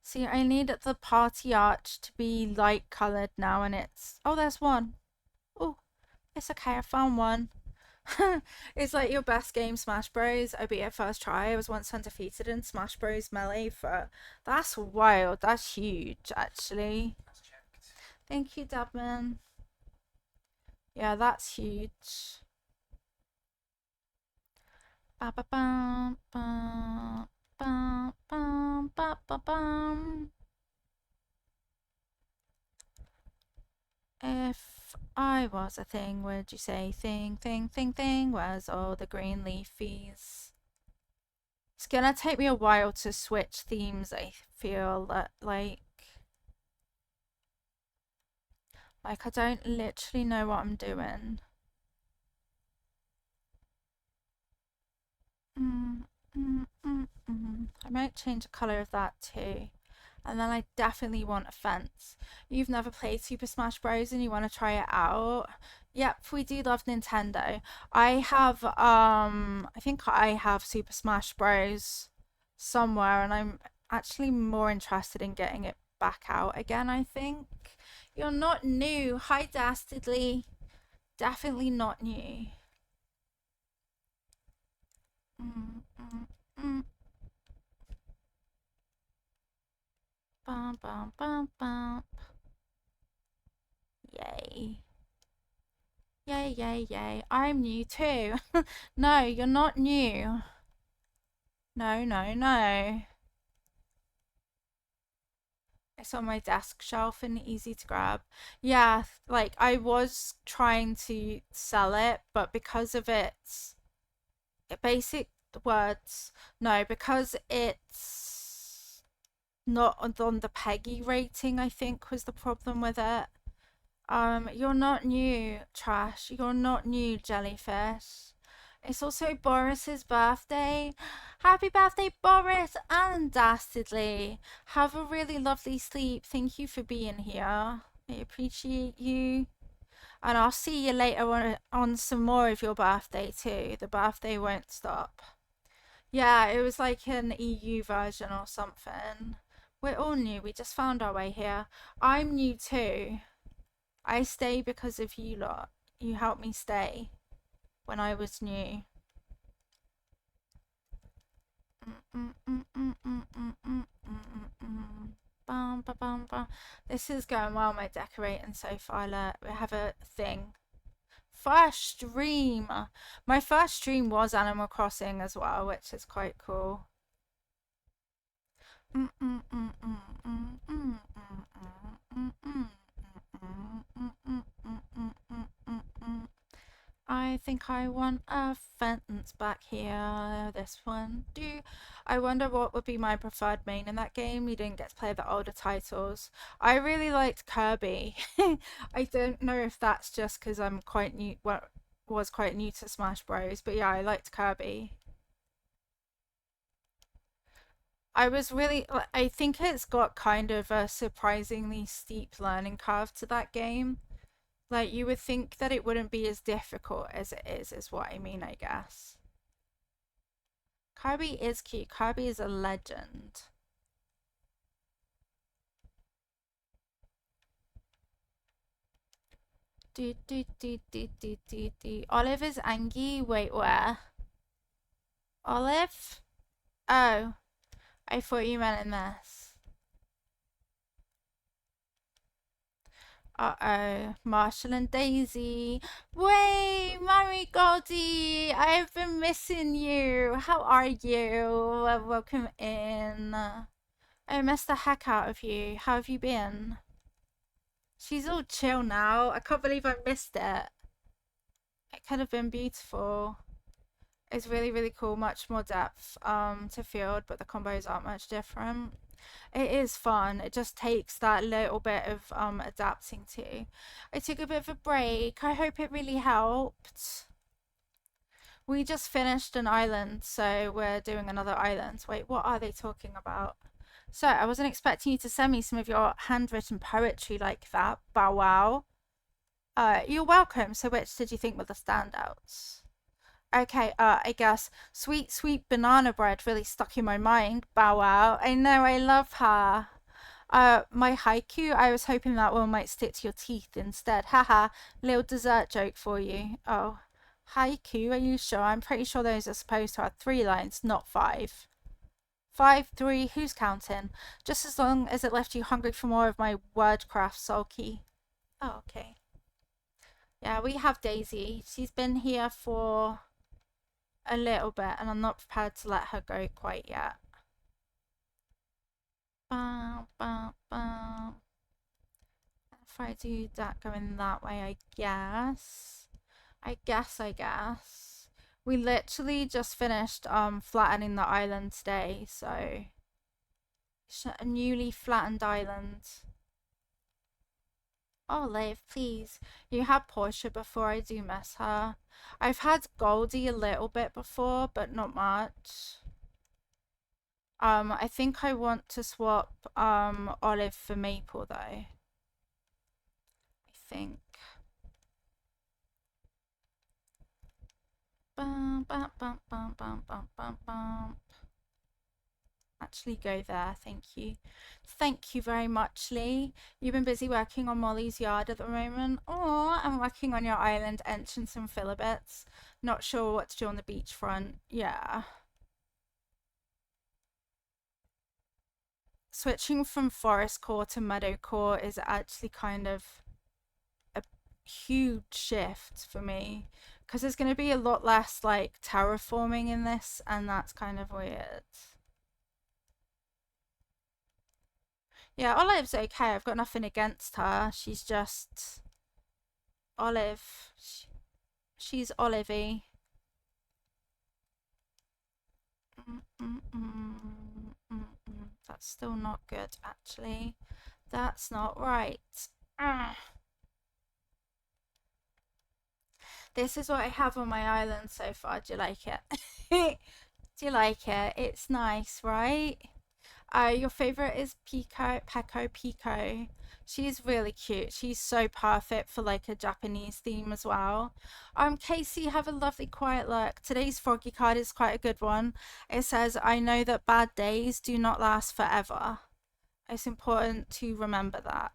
See, I need the party arch to be light coloured now, and it's... Oh, there's one. Oh, it's okay, I found one. It's like your best game, Smash Bros. I beat it first try. I was once undefeated in Smash Bros. Melee for... That's wild. That's huge, actually. That's checked. Thank you, Dubman. Yeah, that's huge. Ba ba bum bum bum bum ba ba bum. If I was a thing, would you say thing was all the green leafies? It's gonna take me a while to switch themes, I feel that like I don't literally know what I'm doing. I might change the colour of that too. And then I definitely want a fence. You've never played Super Smash Bros. And you want to try it out? Yep, we do love Nintendo. I have, I think I have Super Smash Bros. Somewhere, and I'm actually more interested in getting it back out again, I think. You're not new. Hi, Dastardly. Definitely not new. Mm, mm, mm. Bum, bum, bum, bum. Yay. Yay, yay, yay. I'm new too. No, you're not new. No, no, no. It's on my desk shelf and easy to grab. Yeah, like I was trying to sell it, but because of its basic words, no, because it's not on the Peggy rating, I think was the problem with it. You're not new, Trash. You're not new, Jellyfish. It's also Boris's birthday. Happy birthday, Boris and Dastardly. Have a really lovely sleep. Thank you for being here. I appreciate you. And I'll see you later on some more of your birthday too. The birthday won't stop. Yeah, it was like an EU version or something. We're all new. We just found our way here. I'm new too. I stay because of you lot. You helped me stay when I was new. Bum, ba, bum, bum. This is going well, my decorating so far. Look, we have a thing. First stream. My first stream was Animal Crossing as well, which is quite cool. I think I want a fence back here. This one. I wonder what would be my preferred main in that game. You didn't get to play the older titles. I really liked Kirby. I don't know if that's just because I'm quite new. Well, was quite new to Smash Bros. But yeah, I liked Kirby. I think it's got kind of a surprisingly steep learning curve to that game. Like, you would think that it wouldn't be as difficult as it is what I mean, I guess. Kirby is cute. Kirby is a legend. Olive is Angie. Wait, where? Olive? Oh, I thought you meant in this. Uh-oh, Marshall and Daisy. Way, Mommy Goldie, I've been missing you. How are you? Welcome in. I missed the heck out of you. How have you been? She's all chill now. I can't believe I missed it. It could have been beautiful. It's really, really cool. Much more depth to field, but the combos aren't much different. It is fun. It just takes that little bit of adapting to. I took a bit of a break. I hope it really helped. We just finished an island, so we're doing another island. Wait, what are they talking about? So, I wasn't expecting you to send me some of your handwritten poetry like that. Bow wow. You're welcome. So, which did you think were the standouts? Okay, I guess sweet, sweet banana bread really stuck in my mind. Bow wow. I know, I love her. My haiku, I was hoping that one might stick to your teeth instead. Haha, little dessert joke for you. Oh, haiku, are you sure? I'm pretty sure those are supposed to have 3 lines, not 5. 5, 3, who's counting? Just as long as it left you hungry for more of my wordcraft, sulky. Oh, okay. Yeah, we have Daisy. She's been here for a little bit, and I'm not prepared to let her go quite yet. Bum, bum, bum. If I do that going that way, I guess. I guess. We literally just finished flattening the island today, so it's a newly flattened island. Oh, Liv, please. You had Portia before. I do miss her. I've had Goldie a little bit before, but not much. I think I want to swap Olive for Maple though. I think. Bum, bum, bum, bum, bum, bum, bum, bum. Actually go there, thank you. Thank you very much, Lee. You've been busy working on Molly's yard at the moment. Oh, I'm working on your island entrance and filibets. Not sure what to do on the beachfront. Yeah. Switching from forest core to meadow core is actually kind of a huge shift for me because there's going to be a lot less like terraforming in this, and that's kind of weird. Yeah, Olive's okay. I've got nothing against her. She's just Olive. She's Olivey. That's still not good, actually. That's not right. This is what I have on my island so far. Do you like it? Do you like it? It's nice, right? Your favorite is Pico. She's really cute. She's so perfect for like a Japanese theme as well. Casey, have a lovely quiet look. Today's froggy card is quite a good one. It says, I know that bad days do not last forever. It's important to remember that.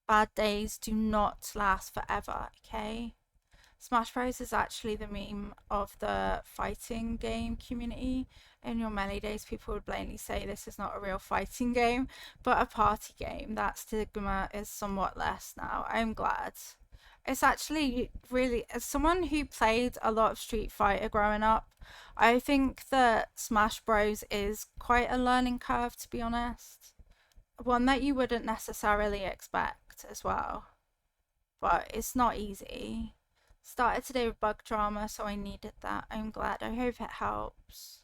Bad days do not last forever, okay? Smash Bros is actually the meme of the fighting game community. In your Melee days, people would blatantly say this is not a real fighting game, but a party game. That stigma is somewhat less now. I'm glad. It's actually really, as someone who played a lot of Street Fighter growing up, I think that Smash Bros is quite a learning curve, to be honest. One that you wouldn't necessarily expect as well, but it's not easy. Started today with bug drama, so I needed that. I'm glad. I hope it helps.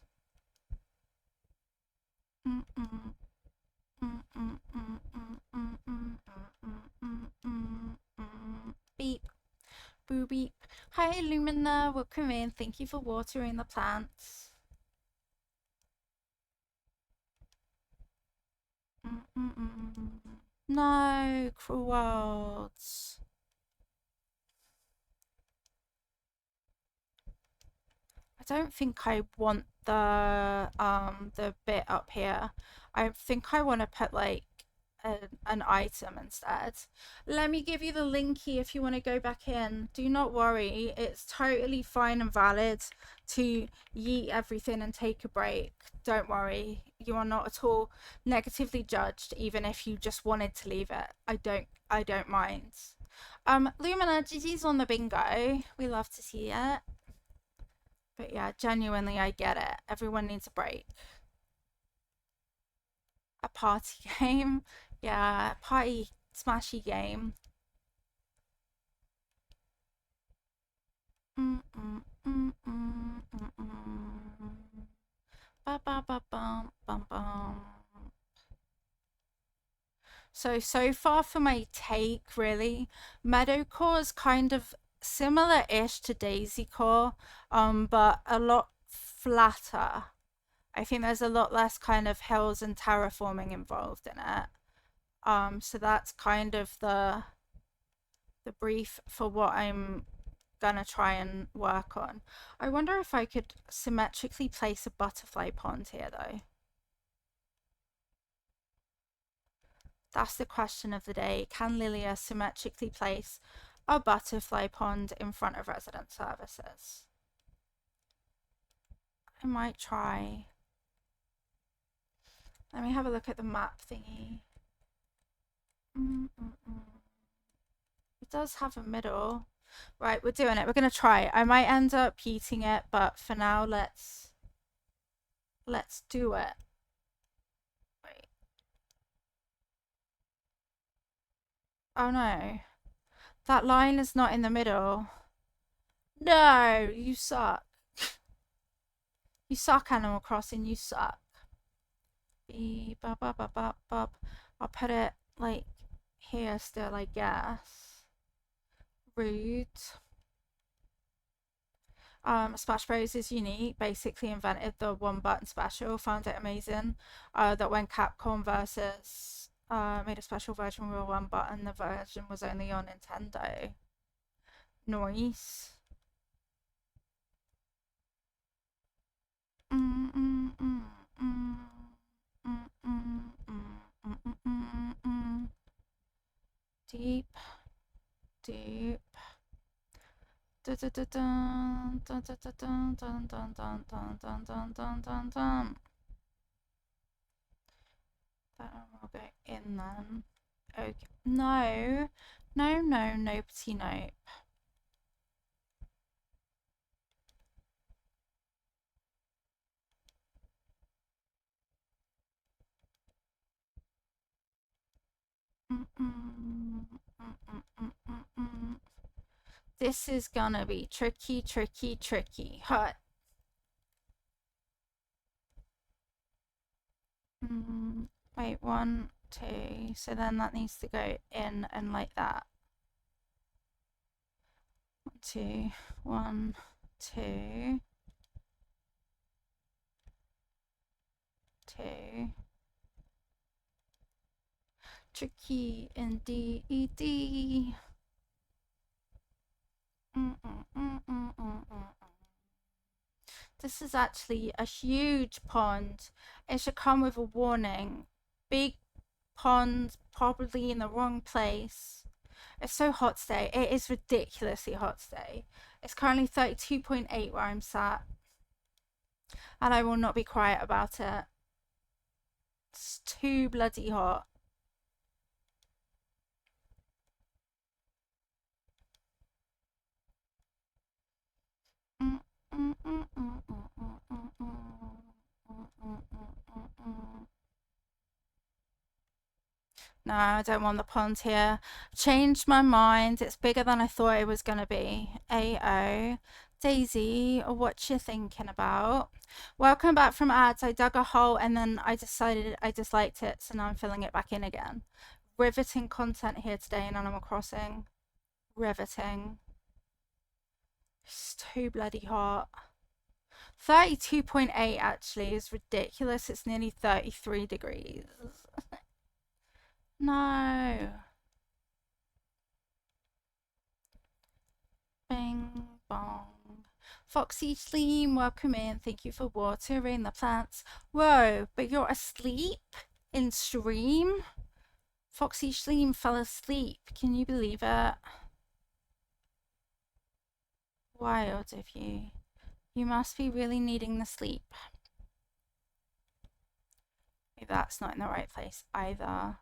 Beep. Boo beep. Hi Lumina, welcome in. Thank you for watering the plants. No, cruel worlds. I don't think I want the bit up here. I think I want to put like an item instead. Let me give you the linky if you want to go back in. Do not worry, it's totally fine and valid to yeet everything and take a break. Don't worry, you are not at all negatively judged, even if you just wanted to leave it. I don't mind. Lumina, GG's on the bingo. We love to see it. But yeah, genuinely, I get it. Everyone needs a break. A party game. Yeah, party smashy game. Ba ba ba bum bum bum. So far for my take, really, meadowcore is kind of similar-ish to daisycore, but a lot flatter. I think there's a lot less kind of hills and terraforming involved in it. So that's kind of the brief for what I'm gonna try and work on. I wonder if I could symmetrically place a butterfly pond here though. That's the question of the day. Can Lilia symmetrically place a butterfly pond in front of resident services? I might try. Let me have a look at the map thingy. It does have a middle. Right, we're doing it. We're gonna try it. I might end up eating it, but for now, let's do it. Wait. Oh no, that line is not in the middle. No, you suck. You suck, Animal Crossing. You suck. I'll put it like here still, I guess. Rude. Smash Bros is unique. Basically invented the one button special. Found it amazing. That when Capcom versus made a special version with one button, the version was only on Nintendo. Nice. Deep, deep. Dun, dun, dun, dun, dun, dun, dun, dun, dun, dun, dun, dun, dun, dun, dun. That one will go in then. Okay. No. No, no, nopey, nope. This is gonna be tricky, tricky, tricky. Hot. Wait, one, two. So then that needs to go in and like that. 2, 1, 2, 2. Tricky indeed. This is actually a huge pond. It should come with a warning. Big pond, probably in the wrong place. It's so hot today. It is ridiculously hot today. It's currently 32.8 where I'm sat. And I will not be quiet about it. It's too bloody hot. No, I don't want the pond here. Changed my mind. It's bigger than I thought it was going to be. AO. Daisy, what you thinking about? Welcome back from ads. I dug a hole and then I decided I disliked it, so now I'm filling it back in again. Riveting content here today in Animal Crossing. Riveting. It's too bloody hot. 32.8 actually is ridiculous. It's nearly 33 degrees. No. Bing bong. Foxy Sleem, welcome in. Thank you for watering the plants. Whoa, but you're asleep in stream? Foxy Sleem fell asleep. Can you believe it? Wild of you. You must be really needing the sleep. Maybe that's not in the right place either.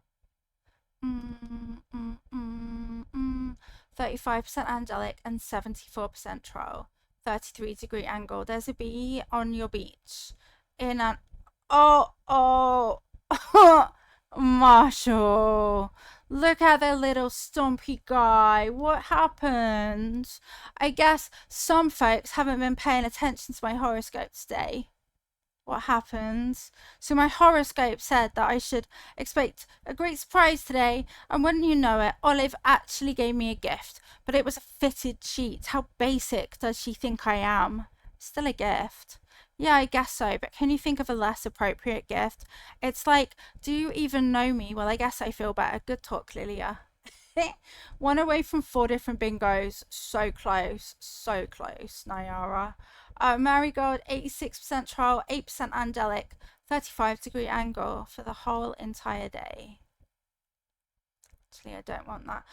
35% angelic and 74% troll. 33-degree angle. There's a bee on your beach. In an... Oh. Marshall. Look at the little stumpy guy. What happened? I guess some folks haven't been paying attention to my horoscope today. What happened? So my horoscope said that I should expect a great surprise today, and wouldn't you know it, Olive actually gave me a gift, but it was a fitted sheet. How basic does she think I am? Still a gift. Yeah, I guess so, but can you think of a less appropriate gift? It's like, do you even know me? Well, I guess I feel better. Good talk, Lilia. 1 away from 4 different bingos. So close. So close, Nayara. Marigold, 86% troll, 8% angelic, 35-degree angle for the whole entire day. Actually, I don't want that.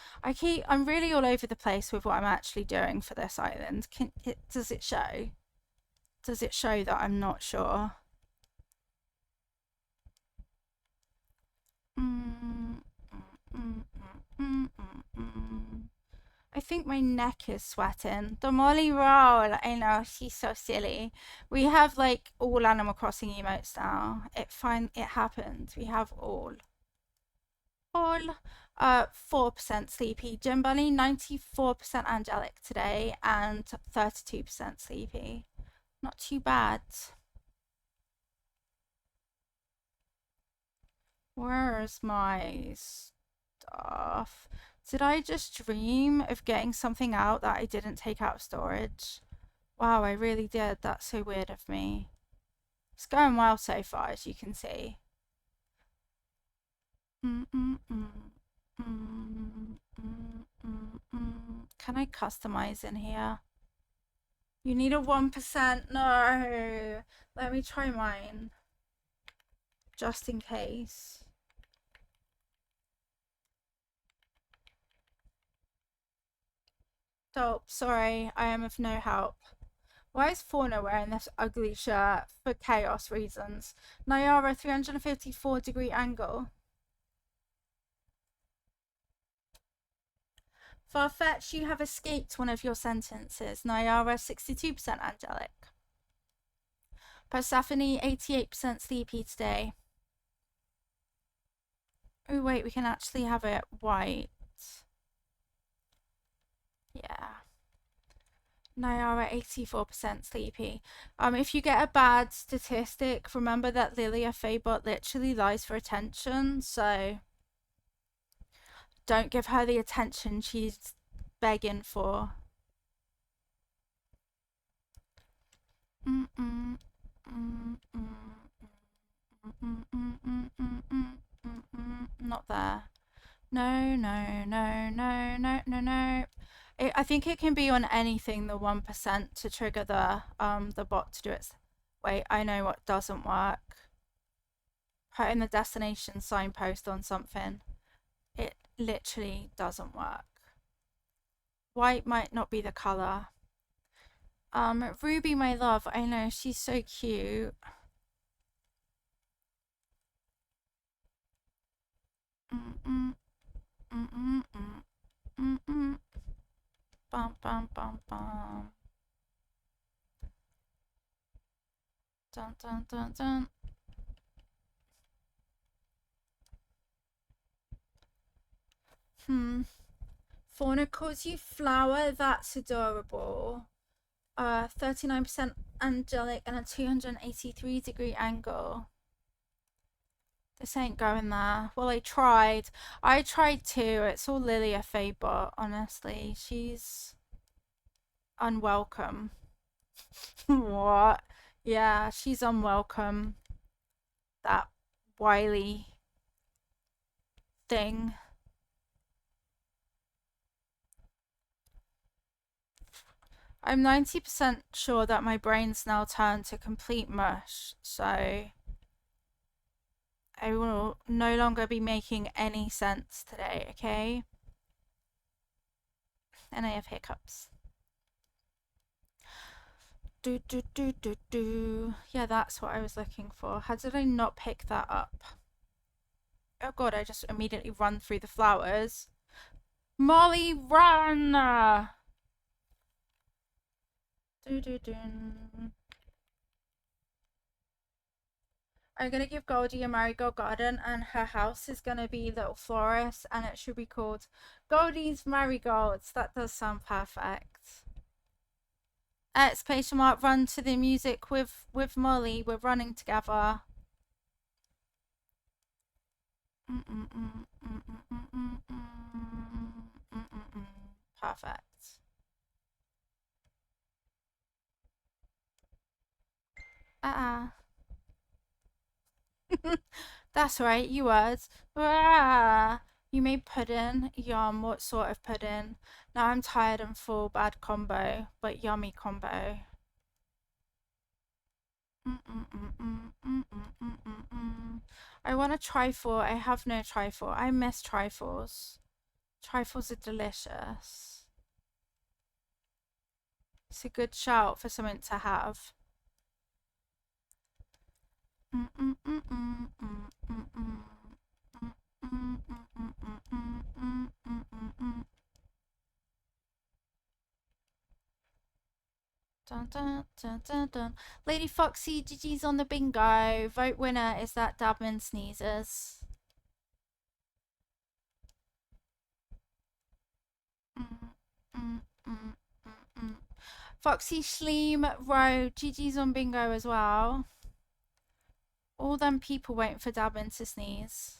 I'm really all over the place with what I'm actually doing for this island. Does it show? Does it show that I'm not sure? I think my neck is sweating. The Molly roll. I know, she's so silly. We have like all Animal Crossing emotes now. It happened. We have all. 4% sleepy. Jim Bunny, 94% angelic today and 32% sleepy. Not too bad. Where's my stuff? Did I just dream of getting something out that I didn't take out of storage? Wow, I really did. That's so weird of me. It's going well so far, as you can see. Can I customize in here? You need a 1%? No. Let me try mine. Just in case. Dope. Sorry, I am of no help. Why is Fauna wearing this ugly shirt? For chaos reasons. Nayara, 354-degree angle. Farfetch, you have escaped one of your sentences. Nayara, 62% angelic. Persephone, 88% sleepy today. Oh wait, we can actually have it white. Yeah. Nayara, 84% sleepy. If you get a bad statistic, remember that Lilia Faybot literally lies for attention, so don't give her the attention she's begging for. mm, mm, mm, mm, mm, mm, mm, mm, not there. No, no, no, no, no, no, no. I think it can be on anything, the 1% to trigger the bot to do its. Wait, I know what doesn't work. Putting the destination signpost on something. It literally doesn't work. White might not be the color. Ruby, my love, I know, she's so cute. Mm mm mm mm mm mm mm. Bum bum bum bum. Dun dun dun dun. Fauna calls you flower. That's adorable. 39% angelic and a 283-degree angle. This ain't going there. Well, I tried. I tried too. It's all Lily a Faybot, honestly. She's unwelcome. What? Yeah, she's unwelcome. That wily thing. I'm 90% sure that my brain's now turned to complete mush, so I will no longer be making any sense today, okay? And I have hiccups. Do do do do do. Yeah, that's what I was looking for. How did I not pick that up? Oh god, I just immediately run through the flowers. Molly, run! Do do do. I'm gonna give Goldie a marigold garden, and her house is gonna be Little Florist, and it should be called Goldie's Marigolds. That does sound perfect. Exclamation mark! Run to the music with Molly. We're running together. Perfect. Ah. That's right, you words. Ah. You made pudding. Yum. What sort of pudding? Now I'm tired and full. Bad combo, but yummy combo. I want a trifle. I have no trifle. I miss trifles. Trifles are delicious. It's a good shout for something to have. Dun, dun, dun, dun, dun. Lady Foxy, GG's on the bingo. Vote winner is that Dabman sneezes. Foxy Schleem Row, GG's on bingo as well. All them people waiting for Dabman to sneeze.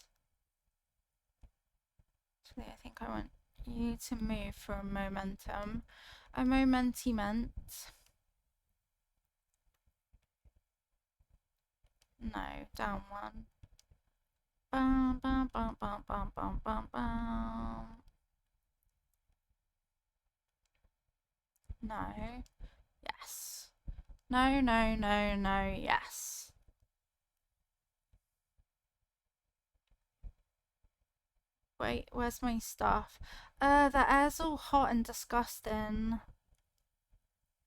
Actually, I think I want you to move for a momentum. A momentiment. No, down one. Bum, bum, bum, bum, bum, bum, bum, bum. No. Yes. No, no, no, no, yes. Wait, where's my stuff? The air's all hot and disgusting.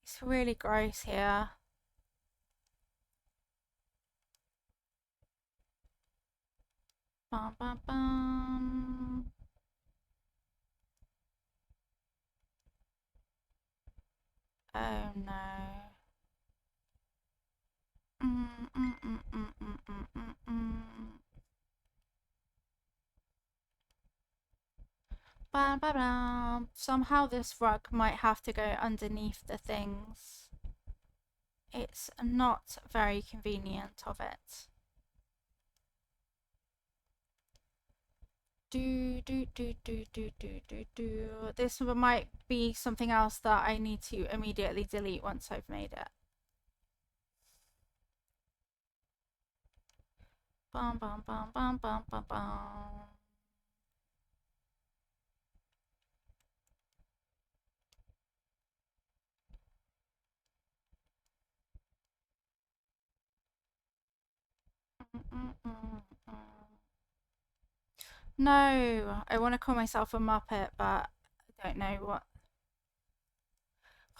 It's really gross here. Bum, bum, bum. Oh no. Mm, mm, mm, mm, mm, mm, mm, mm. Ba, ba, ba. Somehow this rug might have to go underneath the things. It's not very convenient of it. Do do do do do do do do. This might be something else that I need to immediately delete once I've made it. Bum bum bum bum bum bum bum. No, I want to call myself a Muppet, but I don't know what.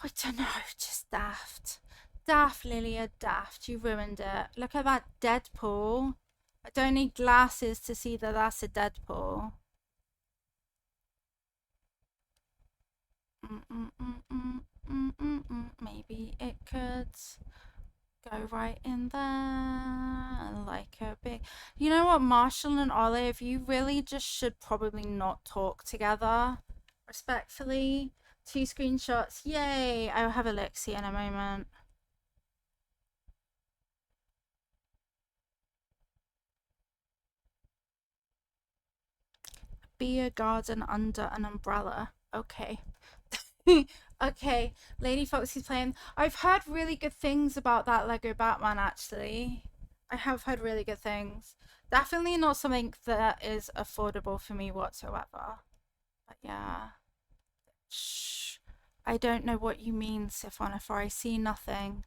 I don't know, just daft. Daft, Lilia, daft. You ruined it. Look at that Deadpool. I don't need glasses to see that that's a Deadpool. Maybe it could go right in there like a big. You know what, Marshall and Olive, you really just should probably not talk together. Respectfully. 2 screenshots. Yay! I'll have a look see in a moment. Be a garden under an umbrella. Okay. Okay, Lady Foxy's playing. I've heard really good things about that Lego Batman, actually. I have heard really good things. Definitely not something that is affordable for me whatsoever. But yeah. Shh. I don't know what you mean, Sifonifer. I see nothing.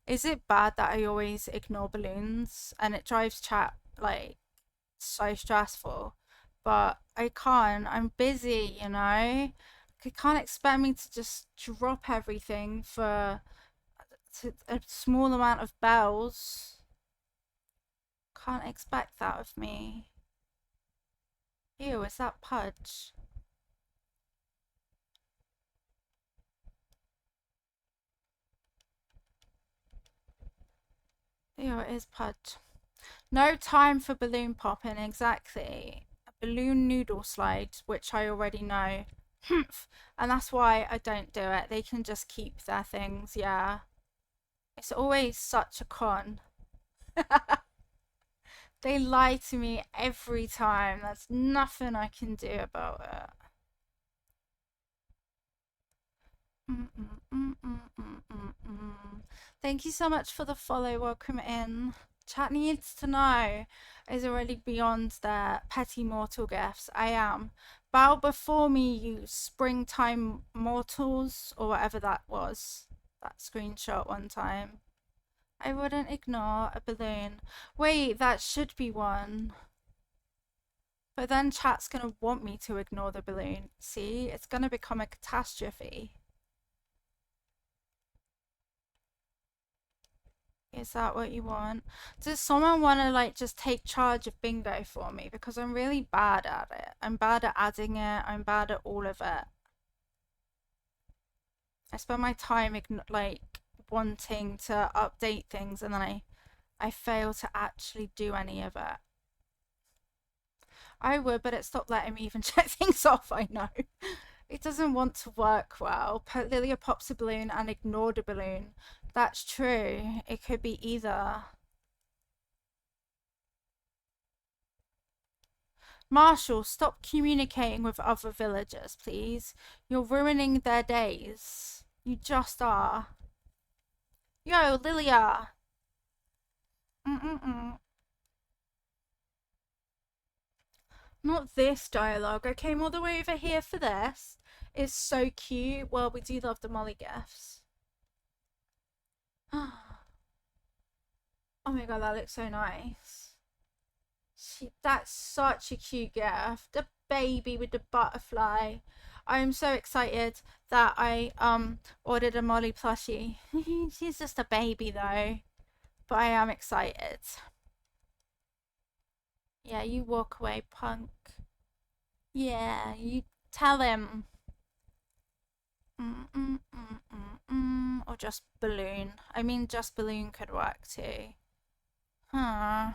Is it bad that I always ignore balloons and it drives chat like so stressful? But I can't. I'm busy, you know? You can't expect me to just drop everything for a small amount of bells. Can't expect that of me. Ew, is that Pudge? Ew, it is Pudge. No time for balloon popping, exactly. A balloon noodle slide, which I already know. And that's why I don't do it. They can just keep their things, yeah. It's always such a con. They lie to me every time. There's nothing I can do about it. Thank you so much for the follow. Welcome in. Chat needs to know is already beyond their petty mortal gifts. I am. Bow before me, you springtime mortals, or whatever that was. That screenshot one time. I wouldn't ignore a balloon. Wait, that should be one. But then chat's gonna want me to ignore the balloon. See, it's gonna become a catastrophe. Is that what you want? Does someone want to like just take charge of bingo for me? Because I'm really bad at it. I'm bad at adding it. I'm bad at all of it. I spend my time like wanting to update things and then I fail to actually do any of it. I would, but it stopped letting me even check things off, I know. It doesn't want to work well. Lilia pops a balloon and ignored a balloon. That's true. It could be either. Marshall, stop communicating with other villagers, please. You're ruining their days. You just are. Yo, Lilia. Mm-mm-mm. Not this dialogue. I came all the way over here for this. It's so cute. Well, we do love the Molly gifts. Oh my god, that looks so nice. That's such a cute gift. The baby with the butterfly. I am so excited that I ordered a Molly plushie. She's just a baby though. But I am excited. Yeah, you walk away, punk. Yeah, you tell him. Or just balloon. I mean, just balloon could work too. Huh.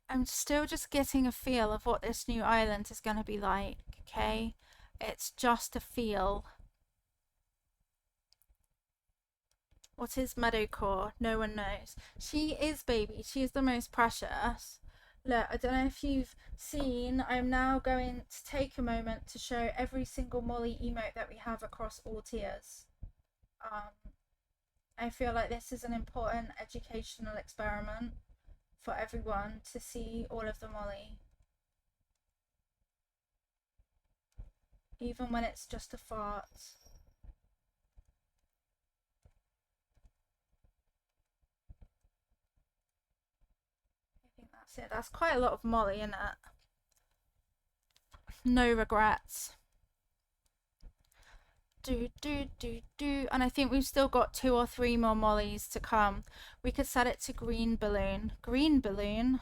I'm still just getting a feel of what this new island is going to be like, okay? It's just a feel. What is meadowcore? No one knows. She is baby. She is the most precious. Look, I don't know if you've seen, I'm now going to take a moment to show every single Molly emote that we have across all tiers. I feel like this is an important educational experiment for everyone to see all of the Molly, even when it's just a fart. I think that's it. That's quite a lot of Molly in it. No regrets. Do. And I think we've still got 2 or 3 more mollies to come. We could set it to green balloon. Green balloon.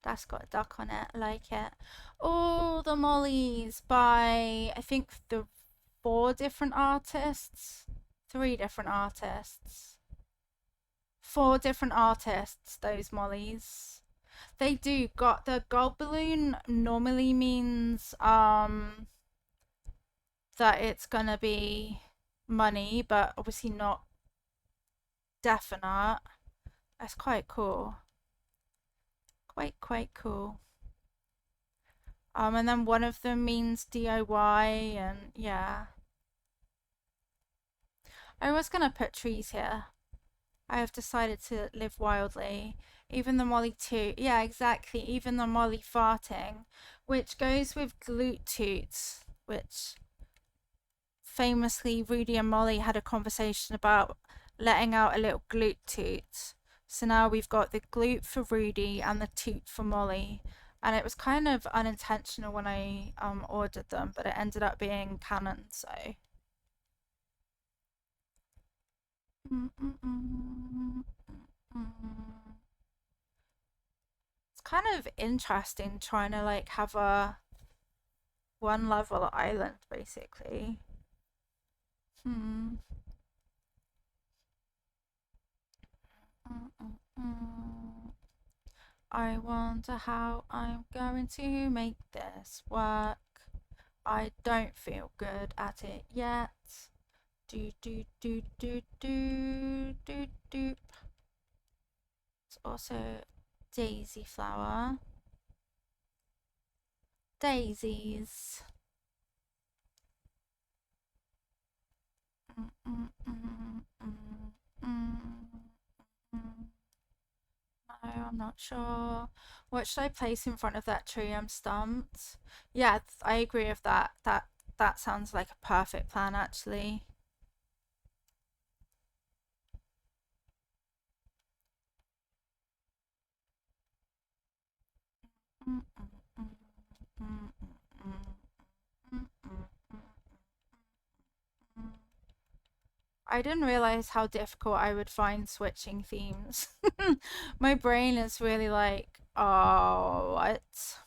That's got a duck on it. I like it. All the mollies by, I think, the 4 different artists. 3 different artists. 4 different artists, those mollies. They do got the gold balloon normally means that it's gonna be money, but obviously not definite. That's quite cool. Quite cool. And then one of them means DIY, and yeah. I was gonna put trees here. I have decided to live wildly. Even the Molly too. Yeah, exactly. Even the Molly farting, which goes with glute toots, which famously Rudy and Molly had a conversation about letting out a little glute toot. So now we've got the glute for Rudy and the toot for Molly. And it was kind of unintentional when I ordered them, but it ended up being canon, so. It's kind of interesting trying to like have a 1 level island basically. Hmm. I wonder how I'm going to make this work. I don't feel good at it yet. Do. It's also daisy flower. Daisies. Mm, mm, mm, mm, mm, mm. No, I'm not sure. What should I place in front of that tree? I'm stumped. Yeah, I agree with that. That sounds like a perfect plan, actually. Mm, mm, mm, mm, mm, mm, mm, mm, mm. I didn't realize how difficult I would find switching themes. My brain is really like, oh, what?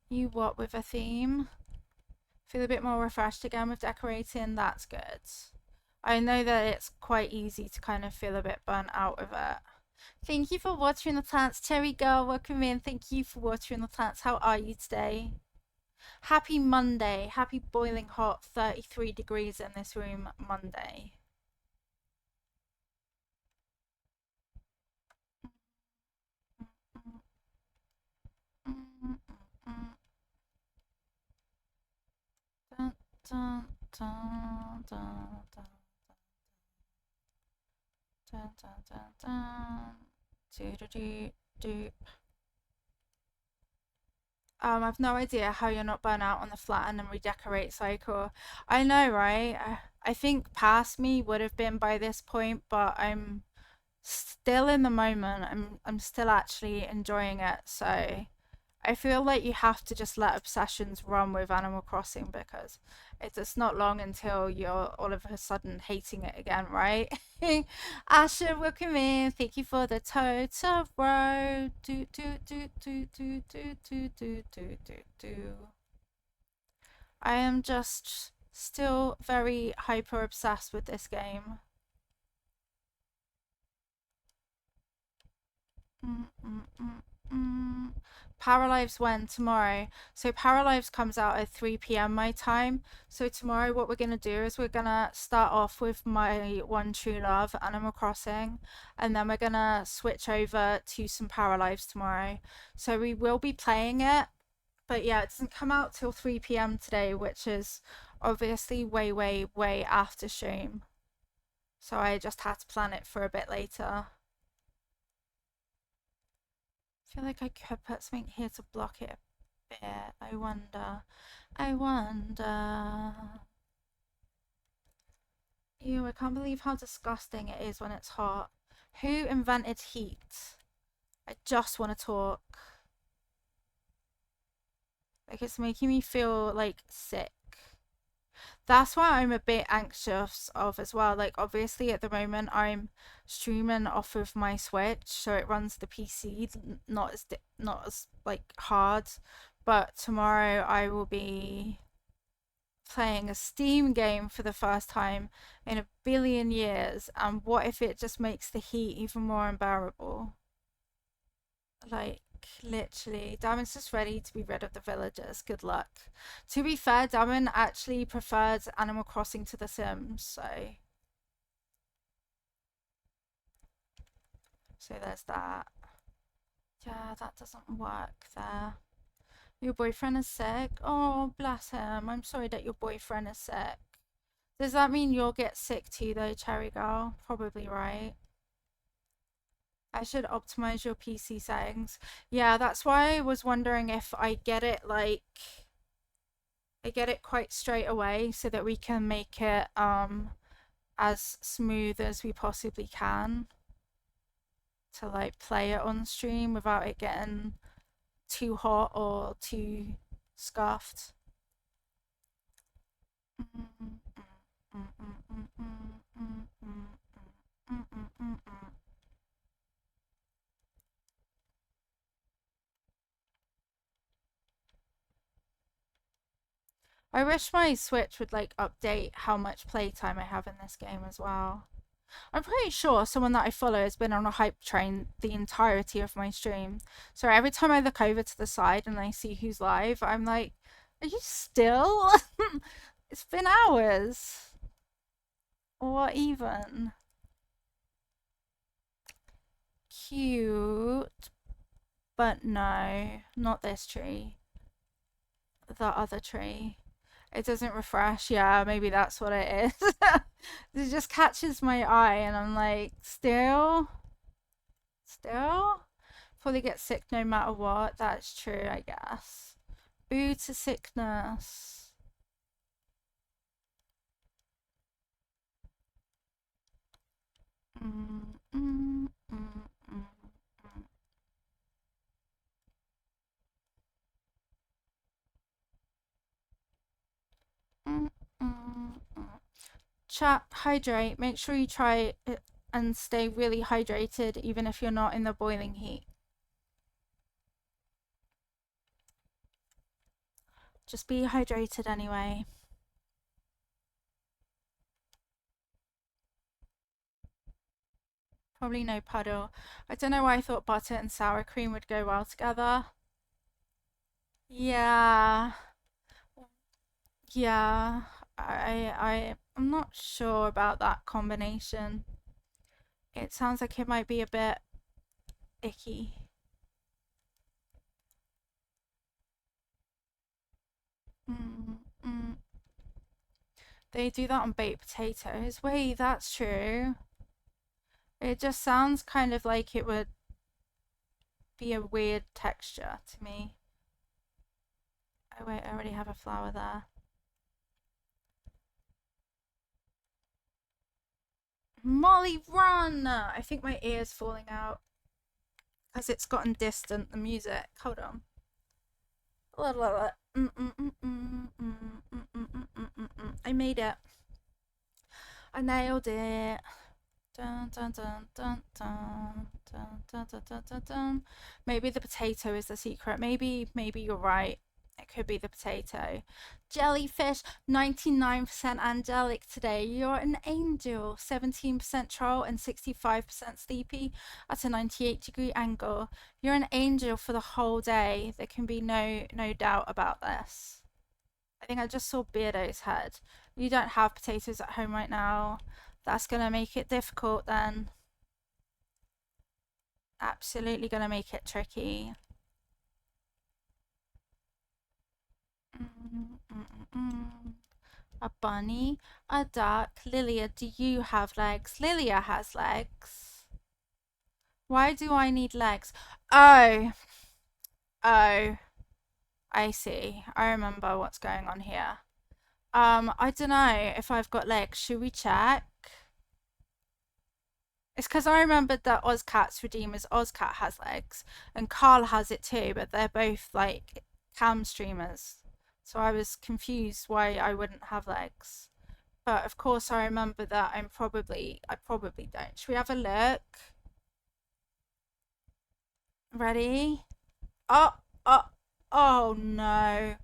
You what with a theme? Feel a bit more refreshed again with decorating. That's good. I know that it's quite easy to kind of feel a bit burnt out with it. Thank you for watering the plants, Cherry Girl. Welcome in. Thank you for watering the plants. How are you today? Happy Monday. Happy boiling hot 33 degrees in this room Monday. Dun, dun, dun, dun, dun, dun, dun, dun, dun. Do, do, do, do. I've no idea how you're not burnt out on the flatten and redecorate cycle. I know, right? I think past me would have been by this point, but I'm still in the moment. I'm still actually enjoying it. So I feel like you have to just let obsessions run with Animal Crossing because it's not long until you're all of a sudden hating it again, right? Asher, welcome in. Thank you for the Totoro. Do. I am just still very hyper obsessed with this game. Mm, mm, mm, mm. Paralives when? Tomorrow. So Paralives comes out at 3 p.m. my time. So tomorrow what we're gonna do is we're gonna start off with my one true love, Animal Crossing, and then we're gonna switch over to some Paralives tomorrow. So we will be playing it, but yeah, it doesn't come out till 3 p.m. today, which is obviously way after stream. So I just had to plan it for a bit later. I feel like I could put something here to block it a bit. I wonder. I wonder. Ew, I can't believe how disgusting it is when it's hot. Who invented heat? I just want to talk. Like, it's making me feel like sick. That's why I'm a bit anxious of as well. Like, obviously at the moment I'm streaming off of my Switch, so it runs the PC, not as like hard. But tomorrow I will be playing a Steam game for the first time in a billion years, and what if it just makes the heat even more unbearable? Like, literally, Damon's just ready to be rid of the villagers. Good luck. To be fair, Damon actually preferred Animal Crossing to The Sims, so there's that. Yeah, that doesn't work there. Your boyfriend is sick? Oh, bless him. I'm sorry that your boyfriend is sick. Does that mean you'll get sick too, though, Cherry Girl? Probably right. I should optimize your PC settings. Yeah, that's why I was wondering if I get it like I get it quite straight away so that we can make it as smooth as we possibly can to like play it on stream without it getting too hot or too scuffed. I wish my Switch would like update how much playtime I have in this game as well. I'm pretty sure someone that I follow has been on a hype train the entirety of my stream. So every time I look over to the side and I see who's live, I'm like, are you still? It's been hours. What even? Cute. But no, not this tree. The other tree. It doesn't refresh. Yeah, maybe that's what it is. It just catches my eye and I'm like, still? Still? Probably get sick no matter what. That's true, I guess. Boo to sickness. Mm, mm, mm, mm, mm, mm, mm. Chat, hydrate. Make sure you try it and stay really hydrated even if you're not in the boiling heat. Just be hydrated anyway. Probably no puddle. I don't know why I thought butter and sour cream would go well together. Yeah. Yeah. I'm not sure about that combination. It sounds like it might be a bit icky. Mm, mm. They do that on baked potatoes. Wait, that's true. It just sounds kind of like it would be a weird texture to me. Oh wait, I already have a flower there. Molly, run! I think my ear's falling out because it's gotten distant, the music. Hold on. I made it. I nailed it. Dun, dun, dun, dun, dun, dun, dun, dun, dun, dun, dun. Maybe the potato is the secret. Maybe you're right. It could be the potato. Jellyfish, 99% angelic today. You're an angel. 17% troll and 65% sleepy at a 98-degree angle. You're an angel for the whole day. There can be no doubt about this. I think I just saw Beardo's head. You don't have potatoes at home right now. That's gonna make it difficult then. Absolutely gonna make it tricky. A bunny, a duck. Lilia, do you have legs? Lilia has legs. Why do I need legs? Oh, oh, I see. I remember what's going on here. I don't know if I've got legs. Should we check? It's because I remembered that Ozcat's Redeemers Ozcat has legs and Carl has it too, but they're both like cam streamers. So I was confused why I wouldn't have legs. But of course I remember that I probably don't. Should we have a look? Ready? Oh, oh, oh no.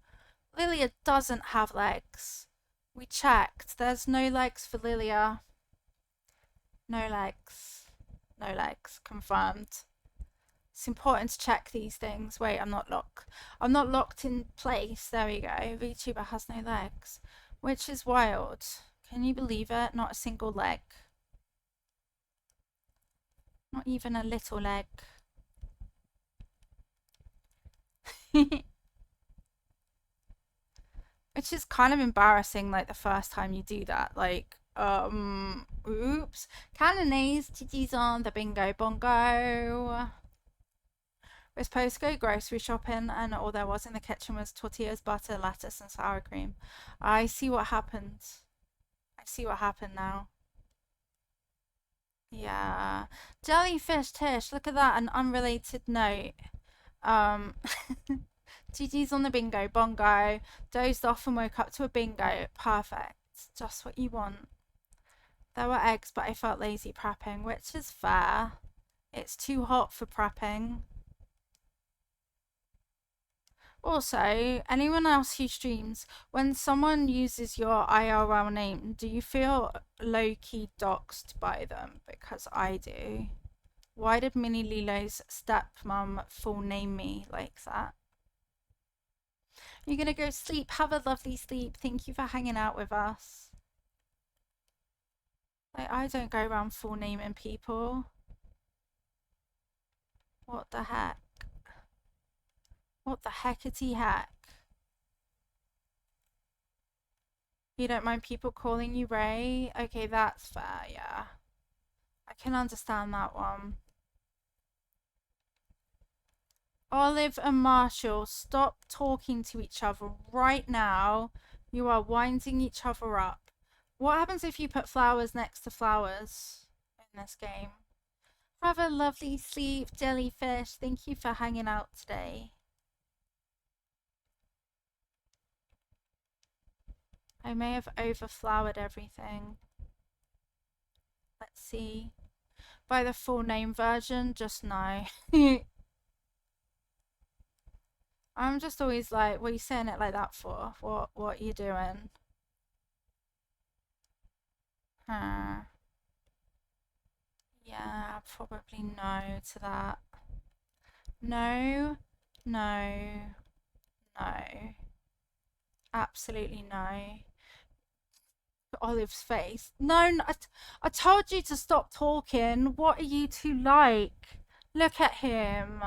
Lilia doesn't have legs. We checked. There's no legs for Lilia. No legs. No legs. Confirmed. It's important to check these things. Wait, I'm not locked. I'm not locked in place. There we go. VTuber has no legs. Which is wild. Can you believe it? Not a single leg. Not even a little leg. Which is kind of embarrassing, like the first time you do that. Like, oops. Cannonaise, titties on the bingo bongo. We're supposed to go grocery shopping, and all there was in the kitchen was tortillas, butter, lettuce, and sour cream. I see what happened. I see what happened now. Yeah. Jellyfish Tish, look at that, an unrelated note. Um, GG's on the bingo bongo. Dozed off and woke up to a bingo. Perfect. Just what you want. There were eggs, but I felt lazy prepping, which is fair. It's too hot for prepping. Also, anyone else who streams, when someone uses your IRL name, do you feel low-key doxed by them? Because I do. Why did Mini Lilo's stepmom full name me like that? You're gonna go sleep. Have a lovely sleep. Thank you for hanging out with us. Like, I don't go around full naming people. What the heck? What the heckety heck? You don't mind people calling you Ray? Okay, that's fair, yeah. I can understand that one. Olive and Marshall, stop talking to each other right now. You are winding each other up. What happens if you put flowers next to flowers in this game? Have a lovely sleep, jellyfish. Thank you for hanging out today. I may have overflowered everything. Let's see. By the full name version, just no. I'm just always like, what are you saying it like that for? What are you doing? Huh. Yeah, probably no to that. No, no, no. Absolutely no. Olive's face. No, I told you to stop talking. What are you two like? Look at him.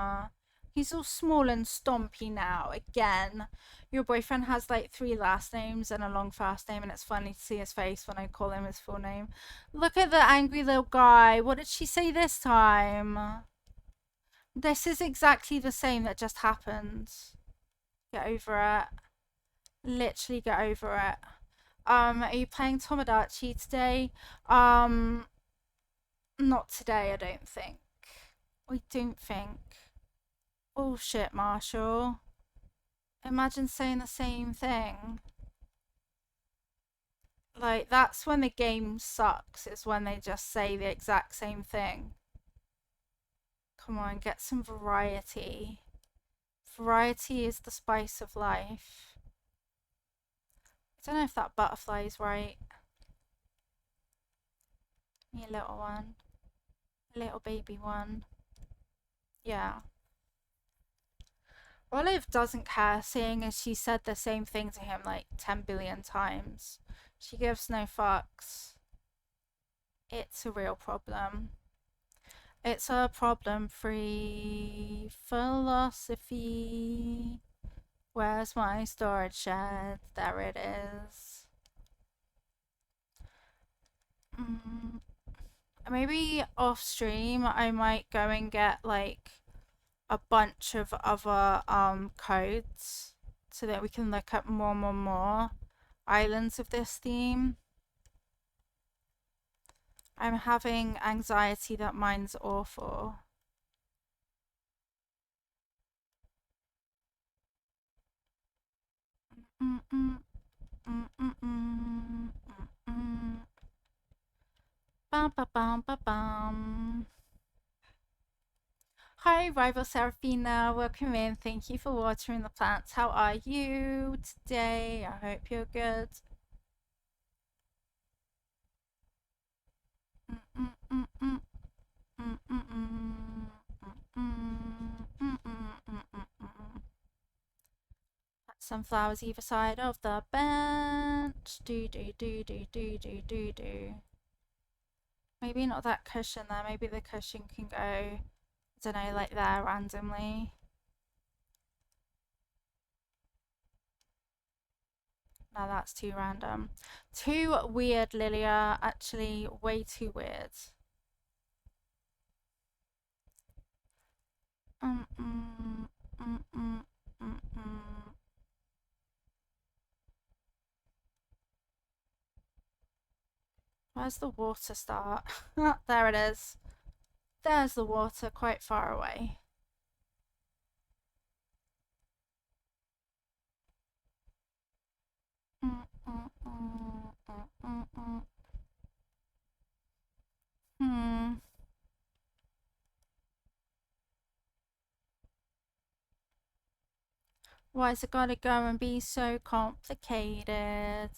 He's all small and stompy now. Again, your boyfriend has like 3 last names and a long first name, and it's funny to see his face when I call him his full name. Look at the angry little guy. What did she say this time? This is exactly the same that just happened. Get over it. Literally get over it. Are you playing Tomodachi today? Not today, I don't think. I don't think. Bullshit, Marshall. Imagine saying the same thing. Like, that's when the game sucks, is when they just say the exact same thing. Come on, get some variety. Variety is the spice of life. I don't know if that butterfly is right. You little one. Little baby one. Yeah. Olive doesn't care, seeing as she said the same thing to him like 10 billion times. She gives no fucks. It's a real problem. It's a problem-free philosophy. Where's my storage shed? There it is. Mm, maybe off stream, I might go and get like a bunch of other codes so that we can look at more islands of this theme. I'm having anxiety that mine's awful. Mm -mm, mm -mm -mm, mm -mm. Bum, ba, bum, ba, bum. Hi, Rival Serafina. Welcome in. Thank you for watering the plants. How are you today? I hope you're good. Mm -mm -mm -mm. Mm -mm -mm. Mm -mm -mm -mm -mm. Some flowers either side of the bench. Do do do do do do do do. Maybe not that cushion there. Maybe the cushion can go, I don't know, like there randomly. No, that's too random. Too weird, Lilia. Actually, way too weird. Mm -mm, mm -mm, mm -mm. Where's the water start? There it is. There's the water quite far away. Mm -mm -mm, mm -mm. Hmm. Why's it gotta go and be so complicated?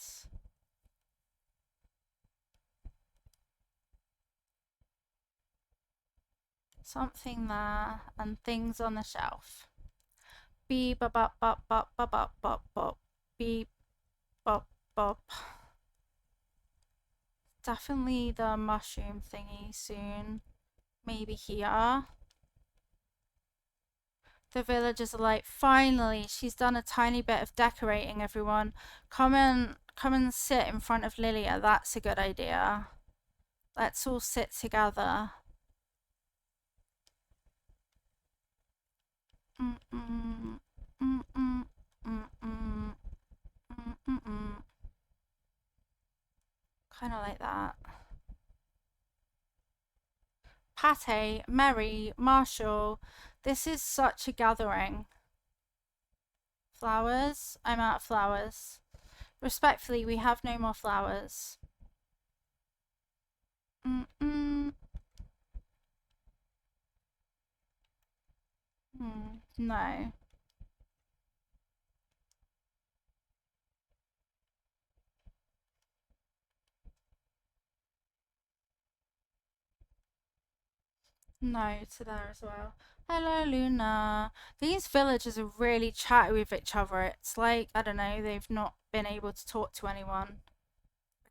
Something there and things on the shelf. Beep bop bop bop bop bop bop bop bop. Beep bop bop. Definitely the mushroom thingy soon. Maybe here. The villagers are like, finally, she's done a tiny bit of decorating, everyone. Come and sit in front of Lilia. That's a good idea. Let's all sit together. Mm-mm, mm-mm, mm-mm, mm-mm. Kind of like that. Pate, Mary, Marshall. This is such a gathering. Flowers? I'm out of flowers. Respectfully, we have no more flowers. Mm-mm. No. No to there as well. Hello, Luna. These villagers are really chatty with each other. It's like, I don't know, they've not been able to talk to anyone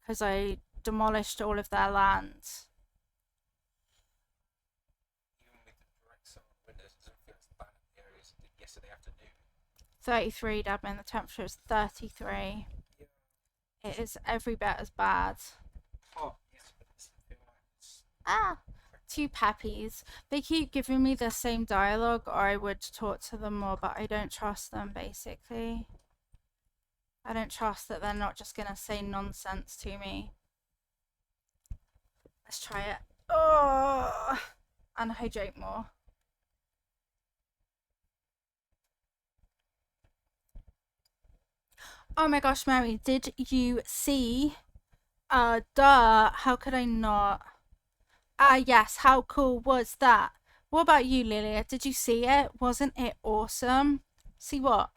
because I demolished all of their lands. Even with the direct sun on windows, it doesn't feel as bad in the areas it did yesterday afternoon. 33, Dabman. The temperature is 33. Yeah. It is every bit as bad. Hot, yes, but it doesn't feel like it's Ah, two peppies. They keep giving me the same dialogue, or I would talk to them more, but I don't trust them, basically. I don't trust that they're not just gonna say nonsense to me. Let's try it. Oh, and hydrate more. Oh my gosh, Mary, did you see? Duh, how could I not? Yes, how cool was that? What about you, Lilia? Did you see it? Wasn't it awesome? See what?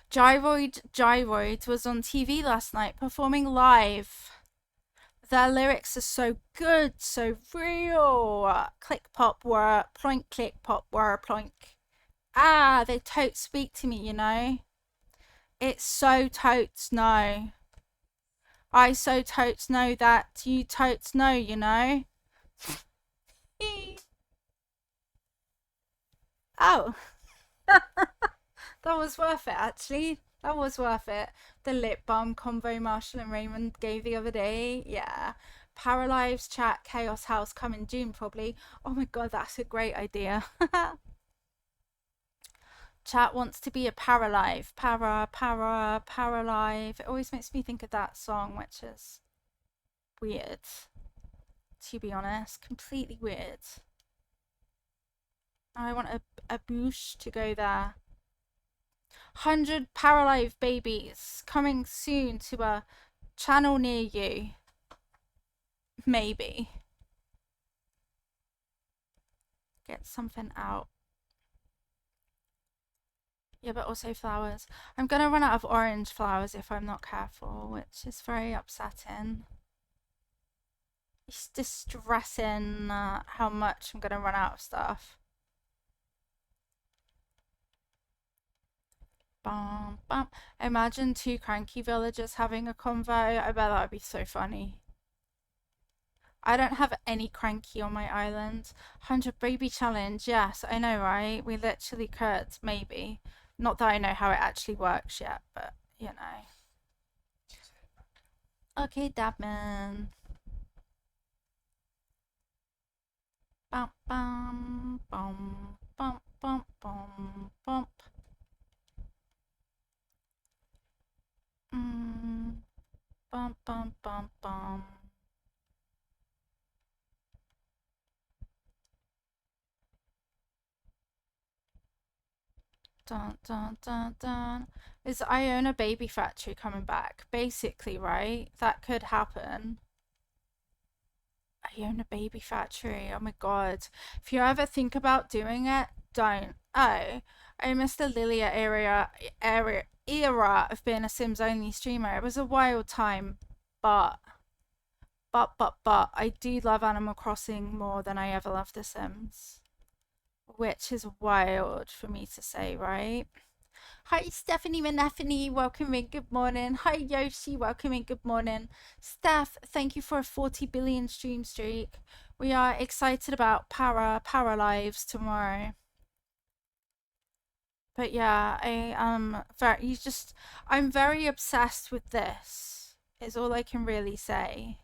Gyroid was on TV last night performing live. Their lyrics are so good, so real. Click pop were ploink, click pop were ploink. They totes speak to me, you know. It's so totes know. I so totes know that you totes know, you know. Oh, that was worth it actually. That was worth it. The lip balm combo Marshall and Raymond gave the other day. Yeah. Paralives chat Chaos House come in June probably. Oh my god, that's a great idea. Chat wants to be a Paralive. Paralive. It always makes me think of that song, which is weird, to be honest. Completely weird. I want a boosh to go there. 100 Paralive babies coming soon to a channel near you. Maybe. Get something out. Yeah, but also flowers. I'm gonna run out of orange flowers if I'm not careful, which is very upsetting. It's distressing how much I'm gonna run out of stuff. Bum, bum. Imagine two cranky villagers having a convo. I bet that would be so funny. I don't have any cranky on my island. 100 baby challenge. Yes, I know, right? We literally could, maybe. Not that I know how it actually works yet, but you know. Okay, Dabman. Bum bum bum bum bum bum bum. Bum bum bum bum. Dun dun dun dun. Is Iona Baby Factory coming back? Basically, right? That could happen. Iona Baby Factory. Oh my god. If you ever think about doing it, don't. Oh, I missed the Lilia era of being a Sims only streamer. It was a wild time, but I do love Animal Crossing more than I ever loved The Sims, which is wild for me to say, right? Hi, Stephanie Maneffany, welcome in, good morning. Hi, Yoshi, welcome in, good morning. Steph, thank you for a 40 billion stream streak. We are excited about Paralives tomorrow. But yeah, I'm very obsessed with this, is all I can really say.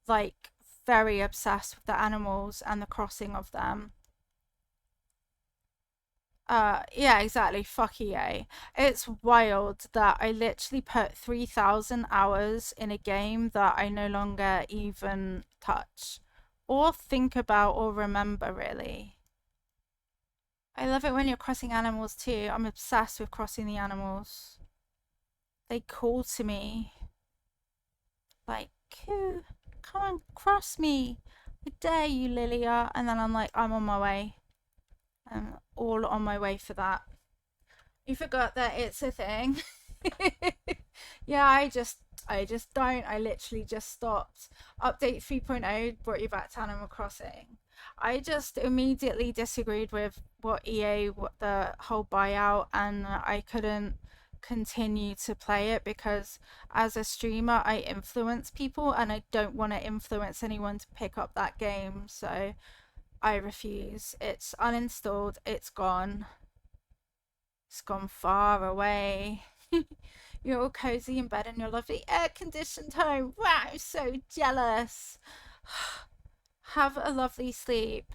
Like, very obsessed with the animals and the crossing of them. Yeah, exactly. Fuck EA. It's wild that I literally put 3,000 hours in a game that I no longer even touch or think about or remember, really. I love it when you're crossing animals too. I'm obsessed with crossing the animals. They call to me. Like, come on, cross me. I dare you, Lilia. And then I'm like, I'm on my way. I'm all on my way for that. You forgot that it's a thing. Yeah, I just don't. I literally just stopped. Update 3.0 brought you back to Animal Crossing. I just immediately disagreed with what the whole buyout, and I couldn't continue to play it because as a streamer I influence people and I don't want to influence anyone to pick up that game, so I refuse. It's uninstalled, it's gone. It's gone far away. You're all cozy in bed in your lovely air-conditioned home. Wow, so jealous. Have a lovely sleep.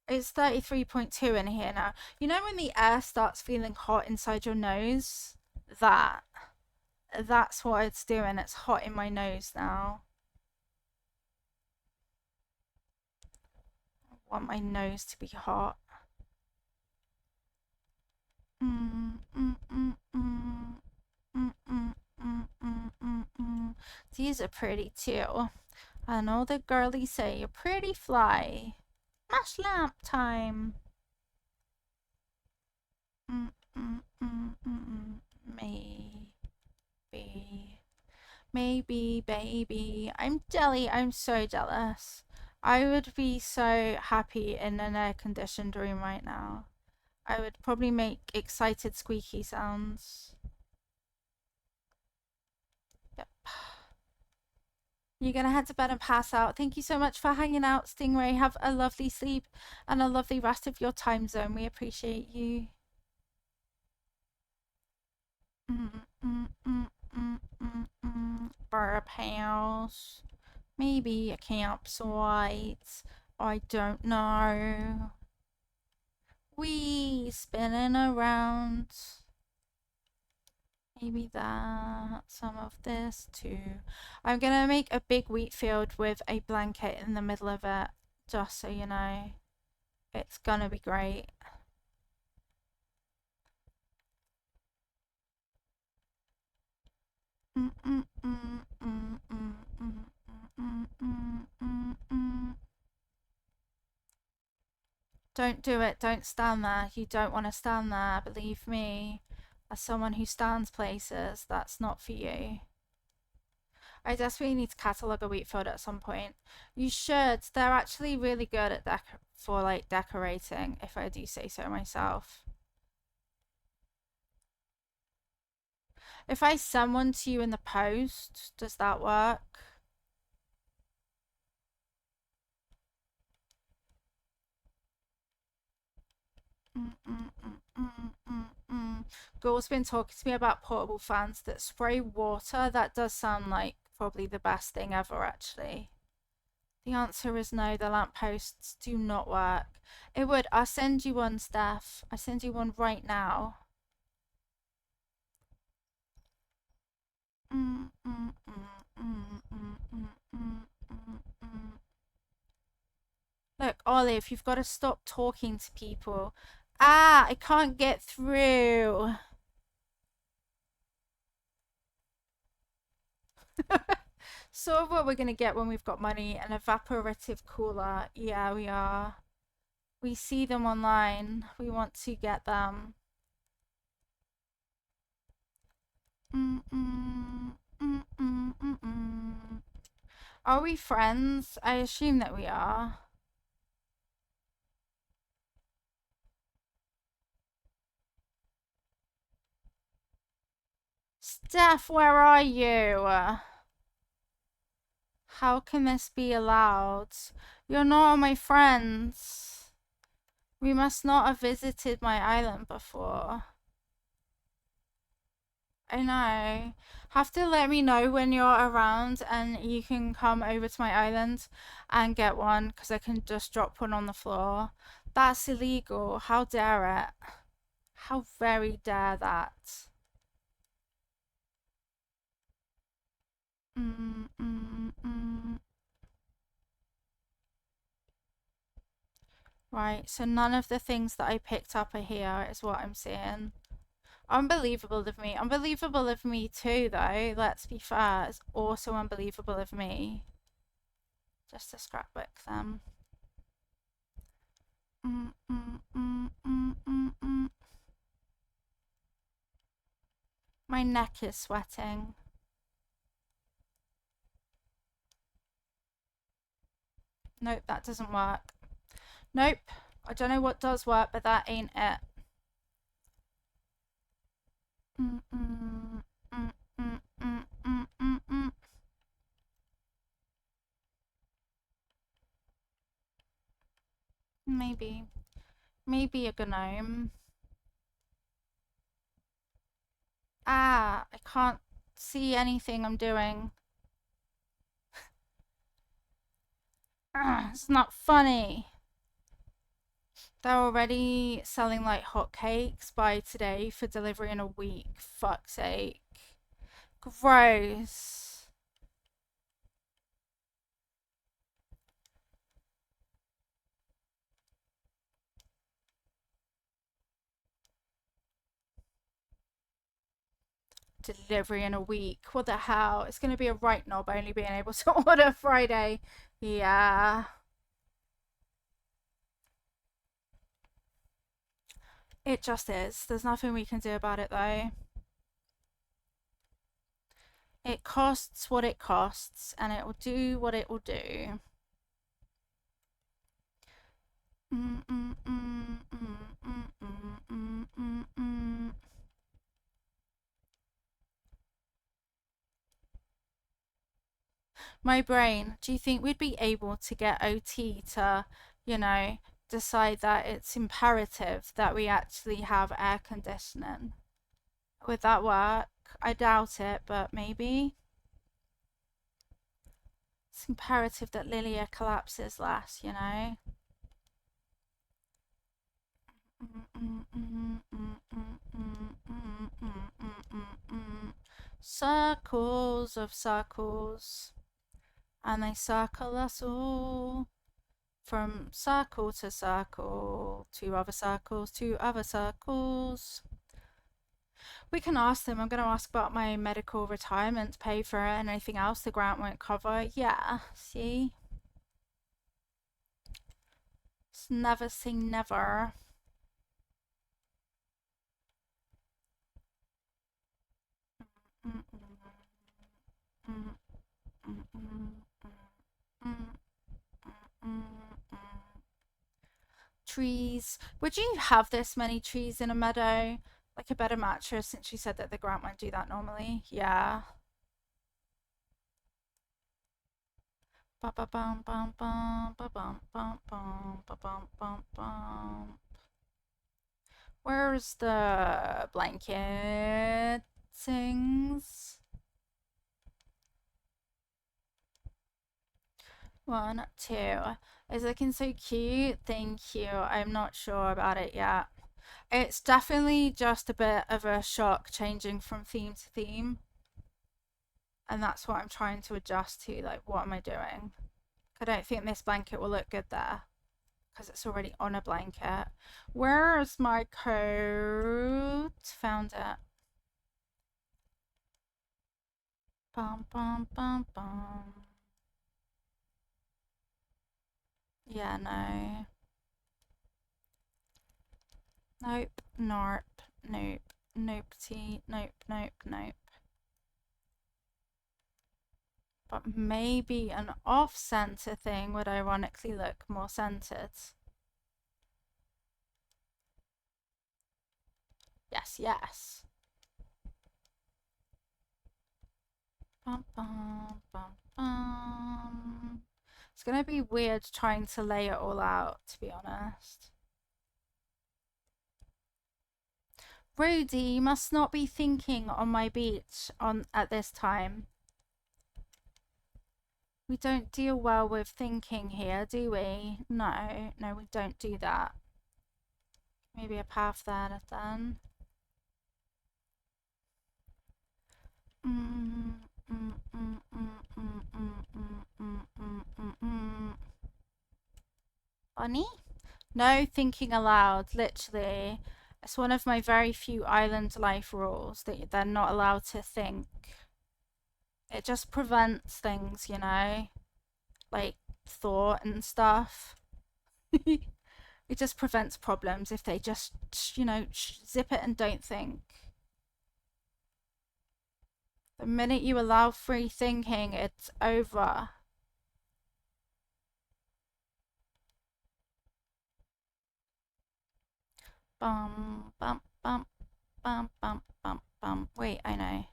It's 33.2 in here now. You know when the air starts feeling hot inside your nose? That's what it's doing. It's hot in my nose now. I want my nose to be hot. These are pretty too. And all the girlies say you're pretty fly. Mash lamp time. Maybe, baby. I'm jelly. I'm so jealous. I would be so happy in an air-conditioned room right now. I would probably make excited squeaky sounds. Yep. You're gonna head to bed and pass out. Thank you so much for hanging out, Stingray. Have a lovely sleep and a lovely rest of your time zone. We appreciate you. Burp house. Maybe a campsite. I don't know. We spinning around. Maybe that. Some of this too. I'm gonna make a big wheat field with a blanket in the middle of it. Just so you know. It's gonna be great. Don't do it. Don't stand there. You don't want to stand there. Believe me. As someone who stands places, that's not for you. I desperately need to catalog a wheat field at some point. You should. They're actually really good at for like decorating, if I do say so myself. If I send one to you in the post, does that work? Ghoul's been talking to me about portable fans that spray water. That does sound like probably the best thing ever, actually. The answer is no, the lampposts do not work. It would. I'll send you one, Steph. I send you one right now. Look, Olive, you've got to stop talking to people. Ah, I can't get through. Sort of what we're gonna get when we've got money, an evaporative cooler. Yeah, we are. We see them online. We want to get them. Are we friends? I assume that we are. Steph, where are you? How can this be allowed? You're not my friends. We must not have visited my island before. I know. Have to let me know when you're around and you can come over to my island and get one because I can just drop one on the floor. That's illegal. How dare it? How very dare that? Right, so none of the things that I picked up are here, is what I'm seeing. Unbelievable of me. Unbelievable of me too, though. Let's be fair. It's also unbelievable of me. Just a scrapbook them. My neck is sweating. Nope, that doesn't work. Nope. I don't know what does work, but that ain't it. Maybe. Maybe a gnome. Ah, I can't see anything I'm doing. It's not funny. They're already selling like hotcakes by today for delivery in a week. Fuck's sake. Gross. Delivery in a week. What the hell? It's going to be a right knob only being able to order Friday. Yeah. It just is. There's nothing we can do about it though. It costs what it costs and it will do what it will do. My brain, do you think we'd be able to get OT to, you know, decide that it's imperative that we actually have air conditioning? Would that work? I doubt it, but maybe. It's imperative that Lilia collapses less, you know? Circles of circles, and they circle us all. From circle to other circles to other circles. We can ask them. I'm going to ask about my medical retirement pay for it and anything else the grant won't cover. Yeah, see? It's never say never. Trees. Would you have this many trees in a meadow? Like a better mattress, since you said that the grant won't do that normally. Yeah. Ba ba bum bum bum ba bum bum bum ba bum bum bum. Where's the blanket things? 1, 2. It's looking so cute. Thank you. I'm not sure about it yet. It's definitely just a bit of a shock changing from theme to theme. And that's what I'm trying to adjust to. Like, what am I doing? I don't think this blanket will look good there because it's already on a blanket. Where's my coat? Found it. Bum, bum, bum, bum. Yeah, no. Nope, nope, nope, nope, nope, nope, nope. But maybe an off-center thing would ironically look more centered. Yes, yes. Bum, bum, bum, bum. It's gonna be weird trying to lay it all out, to be honest. Rudy, you must not be thinking on my beach at this time. We don't deal well with thinking here, do we? No, no, we don't do that. Maybe a path there then. Bunny? No thinking aloud, literally. It's one of my very few island life rules that they're not allowed to think. It just prevents things, you know? Like thought and stuff. It just prevents problems if they just, you know, zip it and don't think. The minute you allow free thinking, it's over. Bum, bum, bum, bum, bum, bum, bum. Wait, I know.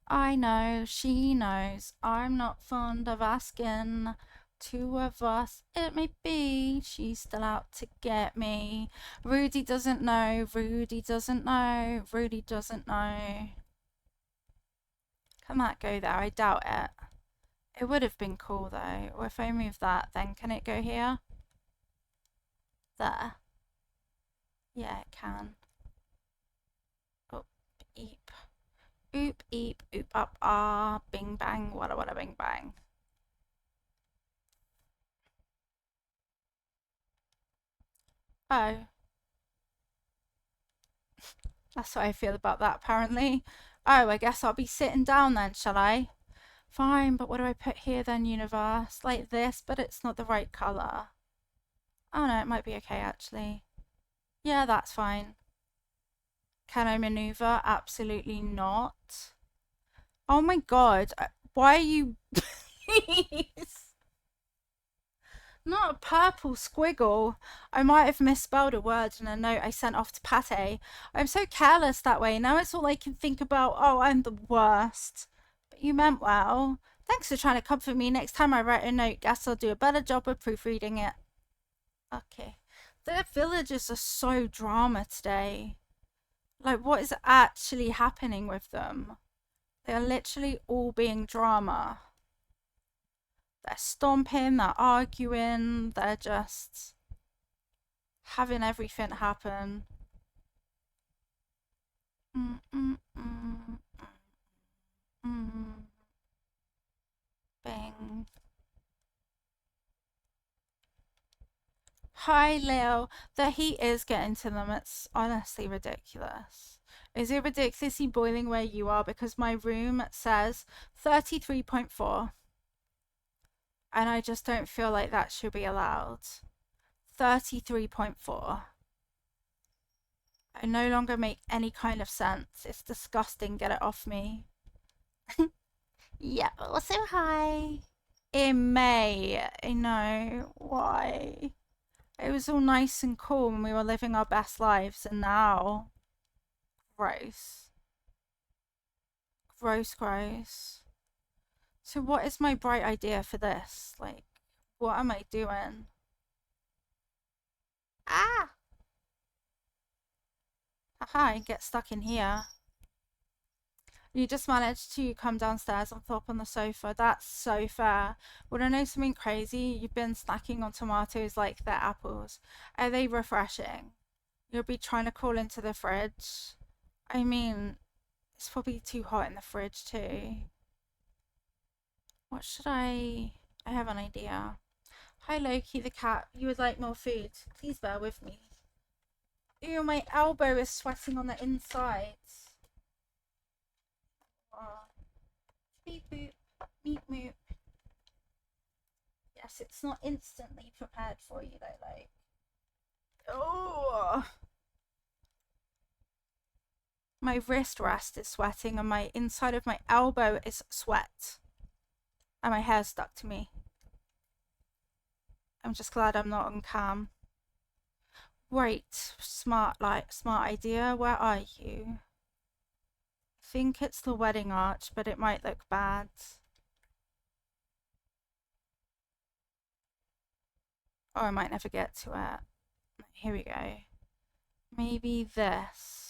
I know, she knows. I'm not fond of asking. Two of us, it may be. She's still out to get me. Rudy doesn't know. Rudy doesn't know. Rudy doesn't know. Can that go there? I doubt it. It would have been cool though. Or if I move that, then can it go here? There. Yeah, it can. Oop, eep. Oop, eep, oop, up, ah, bing, bang, wada, bing, bang. Oh. That's what I feel about that, apparently. Oh, I guess I'll be sitting down then, shall I? Fine, but what do I put here then, universe? Like this, but it's not the right colour. Oh no, it might be okay, actually. Yeah, that's fine. Can I maneuver? Absolutely not. Oh my god, why are you... Please. Not a purple squiggle. I might have misspelled a word in a note I sent off to Pate. I'm so careless that way. Now it's all I can think about. Oh, I'm the worst. But you meant well. Thanks for trying to comfort me. Next time I write a note, guess I'll do a better job of proofreading it. Okay. The villagers are so drama today. Like, what is actually happening with them? They're literally all being drama. They're stomping, they're arguing, they're just having everything happen. Mm, mm, mm, mm. Bang. Hi, Leo. The heat is getting to them. It's honestly ridiculous. Is it ridiculously boiling where you are? Because my room says 33.4. And I just don't feel like that should be allowed. 33.4. I no longer make any kind of sense. It's disgusting. Get it off me. Yeah, also hi. In May. I know. Why? It was all nice and cool when we were living our best lives, and now. Gross. Gross, gross. So, what is my bright idea for this? Like, what am I doing? Ah! Haha, I get stuck in here. You just managed to come downstairs and flop on the sofa. That's so fair. Wanna know something crazy? You've been snacking on tomatoes like they're apples. Are they refreshing? You'll be trying to crawl into the fridge. I mean, it's probably too hot in the fridge too. What should I have an idea. Hi Loki the cat. You would like more food. Please bear with me. Ew, my elbow is sweating on the inside. Oh. Beep boop. Meep moop. Yes, it's not instantly prepared for you though, like. Oh. My wrist rest is sweating and my inside of my elbow is sweat. And my hair's stuck to me. I'm just glad I'm not on cam. Wait, smart idea. Where are you? I think it's the wedding arch, but it might look bad. Or I might never get to it. Here we go. Maybe this.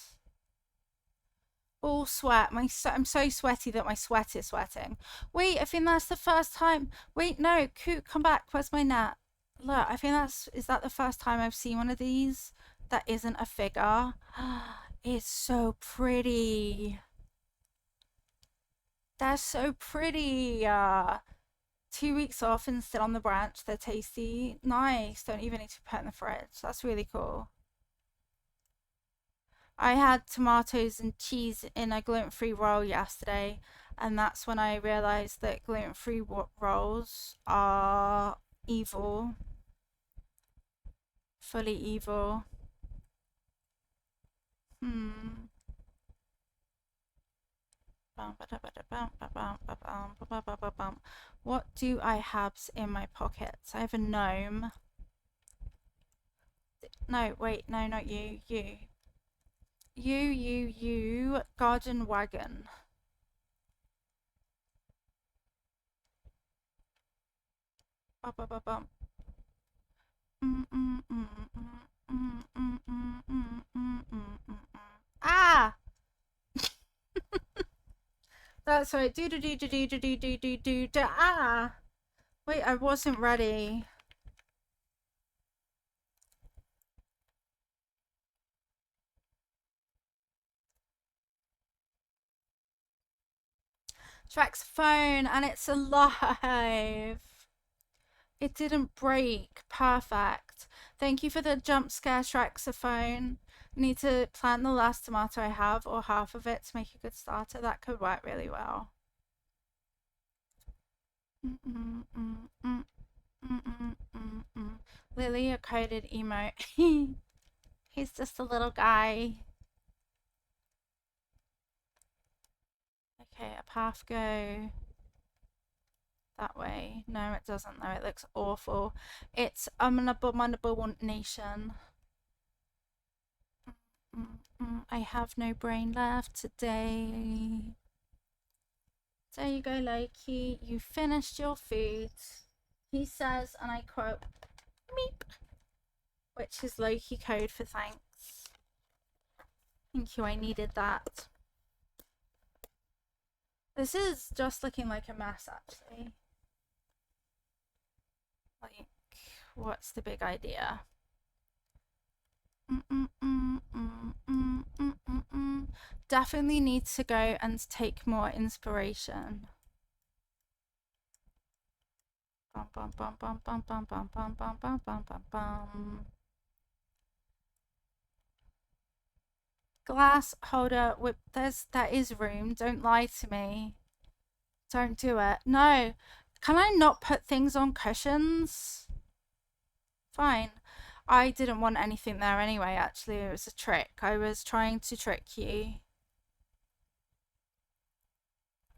All sweat. I'm so sweaty that my sweat is sweating. Wait, I think that's the first time. Wait, no, Coot, come back. Where's my net? Look, I think is that the first time I've seen one of these that isn't a figure? It's so pretty. They're so pretty. 2 weeks off and still on the branch. They're tasty. Nice. Don't even need to put in the fridge. That's really cool. I had tomatoes and cheese in a gluten-free roll yesterday, and that's when I realized that gluten-free rolls are evil. Fully evil. What do I have in my pockets? I have a gnome. No, wait, no, not you. You, garden wagon. Ah! That's right. Ah! Wait, I wasn't ready. Shrek's phone, and it's alive. It didn't break. Perfect. Thank you for the jump scare, Shrexophone. Need to plant the last tomato I have, or half of it, to make a good starter. That could work really well. Lily, a coded emote. He's just a little guy. Okay, a path go that way. No, it doesn't though. It looks awful. It's an abominable nation. I have no brain left today. There you go, Loki. You finished your food. He says, and I quote, meep, which is Loki code for thanks. Thank you, I needed that. This is just looking like a mess, actually. Like, what's the big idea? Definitely need to go and take more inspiration. Bum, bum, bum, bum, bum, bum, bum, bum, bum, bum, bum, bum, bum. Glass holder with there is room. Don't lie to me. Don't do it. No. Can I not put things on cushions? Fine. I didn't want anything there anyway, actually. It was a trick. I was trying to trick you.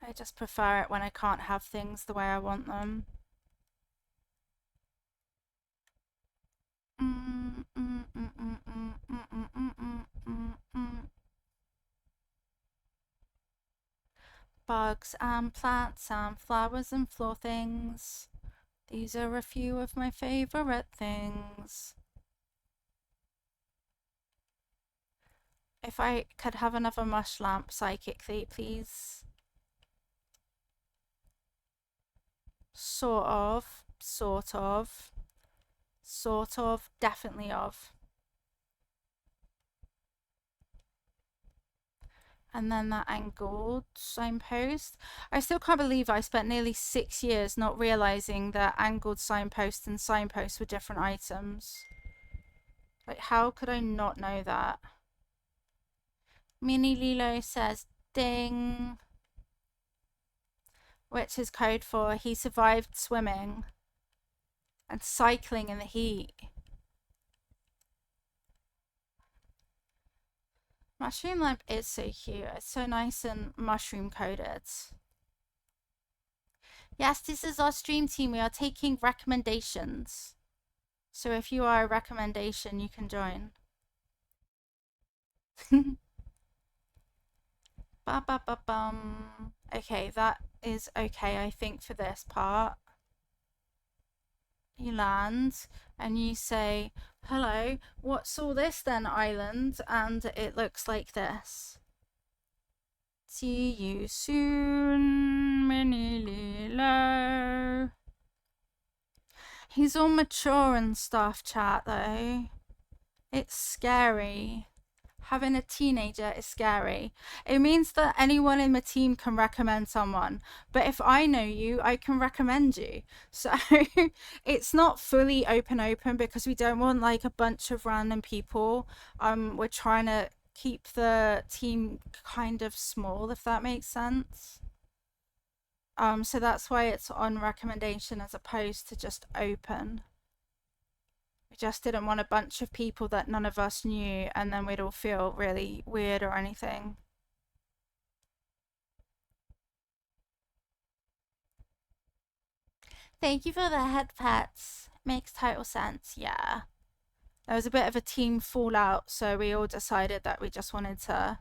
I just prefer it when I can't have things the way I want them. Bugs and plants and flowers and floor things. These are a few of my favorite things. If I could have another mush lamp psychically, please. Sort of, definitely of. And then that angled signpost. I still can't believe I spent nearly 6 years not realizing that angled signpost and signpost were different items. Like, how could I not know that? Mini Lilo says, ding. Which is code for he survived swimming and cycling in the heat. Mushroom lamp is so cute. It's so nice and mushroom coated. Yes, this is our stream team. We are taking recommendations. So if you are a recommendation, you can join. Ba ba ba bum. Okay, that is okay, I think, for this part. You land and you say, hello, what's all this then, island? And it looks like this. See you soon, Mini Lilo. He's all mature and stuff, chat, though. It's scary. Having a teenager is scary. It means that anyone in the team can recommend someone. But if I know you, I can recommend you. So it's not fully open because we don't want like a bunch of random people. We're trying to keep the team kind of small, if that makes sense. So that's why it's on recommendation as opposed to just open. We just didn't want a bunch of people that none of us knew and then we'd all feel really weird or anything. Thank you for the head pets. Makes total sense, yeah. There was a bit of a team fallout, so we all decided that we just wanted to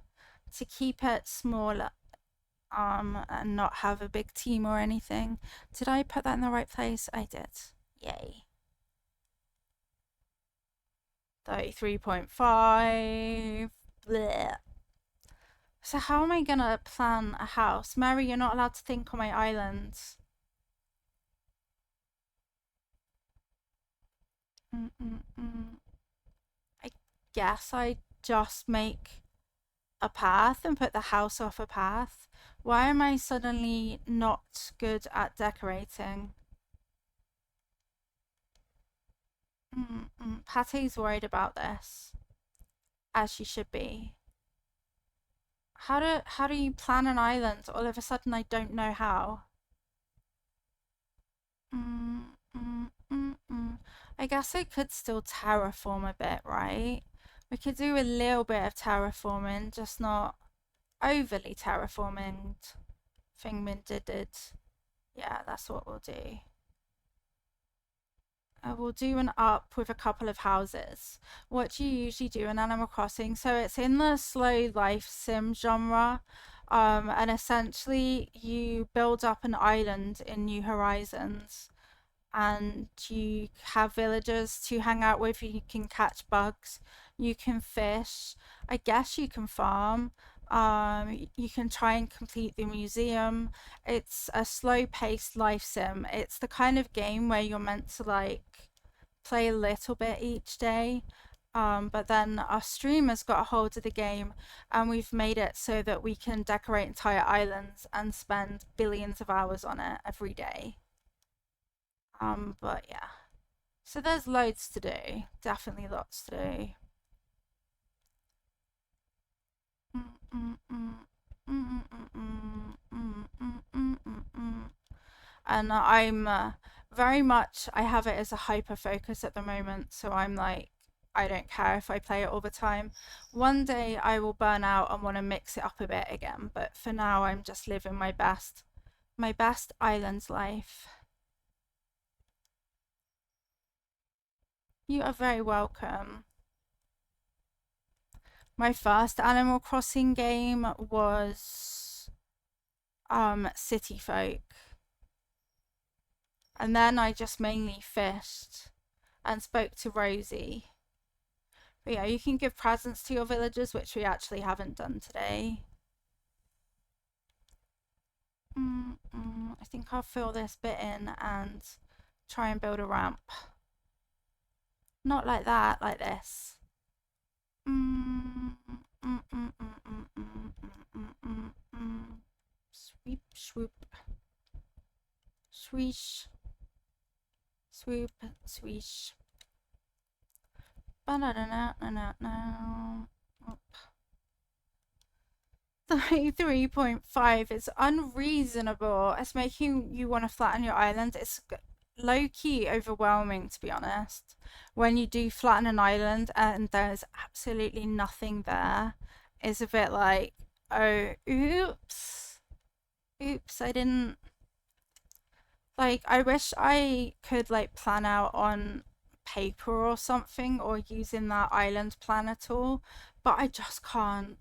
keep it small and not have a big team or anything. Did I put that in the right place? I did. Yay. 33.5. Blech. So how am I gonna plan a house? Mary, you're not allowed to think on my island. I guess I just make a path and put the house off a path. Why am I suddenly not good at decorating? Patty's worried about this, as she should be. How do you plan an island? All of a sudden, I don't know how. I guess I could still terraform a bit, right? We could do a little bit of terraforming, just not overly terraforming. Thingman did it. Yeah, that's what we'll do. We'll do an up with a couple of houses. What do you usually do in Animal Crossing? So it's in the slow life sim genre. And essentially you build up an island in New Horizons and you have villagers to hang out with. You can catch bugs. You can fish. I guess you can farm. You can try and complete the museum. It's a slow-paced life sim. It's the kind of game where you're meant to like play a little bit each day. But then our streamers got a hold of the game and we've made it so that we can decorate entire islands and spend billions of hours on it every day. But yeah. So there's loads to do. Definitely lots to do. And I'm very much, I have it as a hyper focus at the moment. So I'm like, I don't care if I play it all the time. One day I will burn out and want to mix it up a bit again. But for now, I'm just living my best island life. You are very welcome. My first Animal Crossing game was City Folk. And then I just mainly fished and spoke to Rosie. But yeah, you can give presents to your villagers, which we actually haven't done today. I think I'll fill this bit in and try and build a ramp. Not like that, like this. Sweep, swoop. Swish. Swoop, swish. Ba-da-da-da-da-da. 3.5 is unreasonable. It's making you want to flatten your island. It's low-key overwhelming, to be honest. When you do flatten an island and there's absolutely nothing there, it's a bit like, oh, oops. Oops, I didn't... Like, I wish I could, like, plan out on paper or something or using that island planner tool, but I just can't.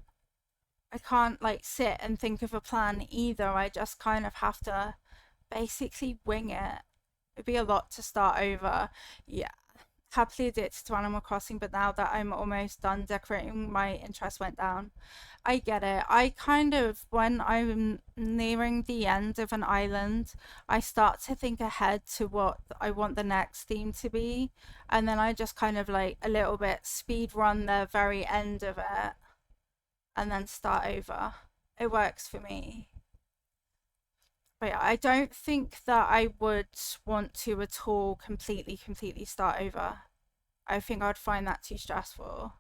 I can't like sit and think of a plan either. I just kind of have to basically wing it. It'd be a lot to start over. Yeah. Happily addicted to Animal Crossing, but now that I'm almost done decorating, my interest went down. I get it. I kind of, when I'm nearing the end of an island, I start to think ahead to what I want the next theme to be. And then I just kind of like a little bit speed run the very end of it and then start over. It works for me. But yeah, I don't think that I would want to at all completely start over. I think I'd find that too stressful.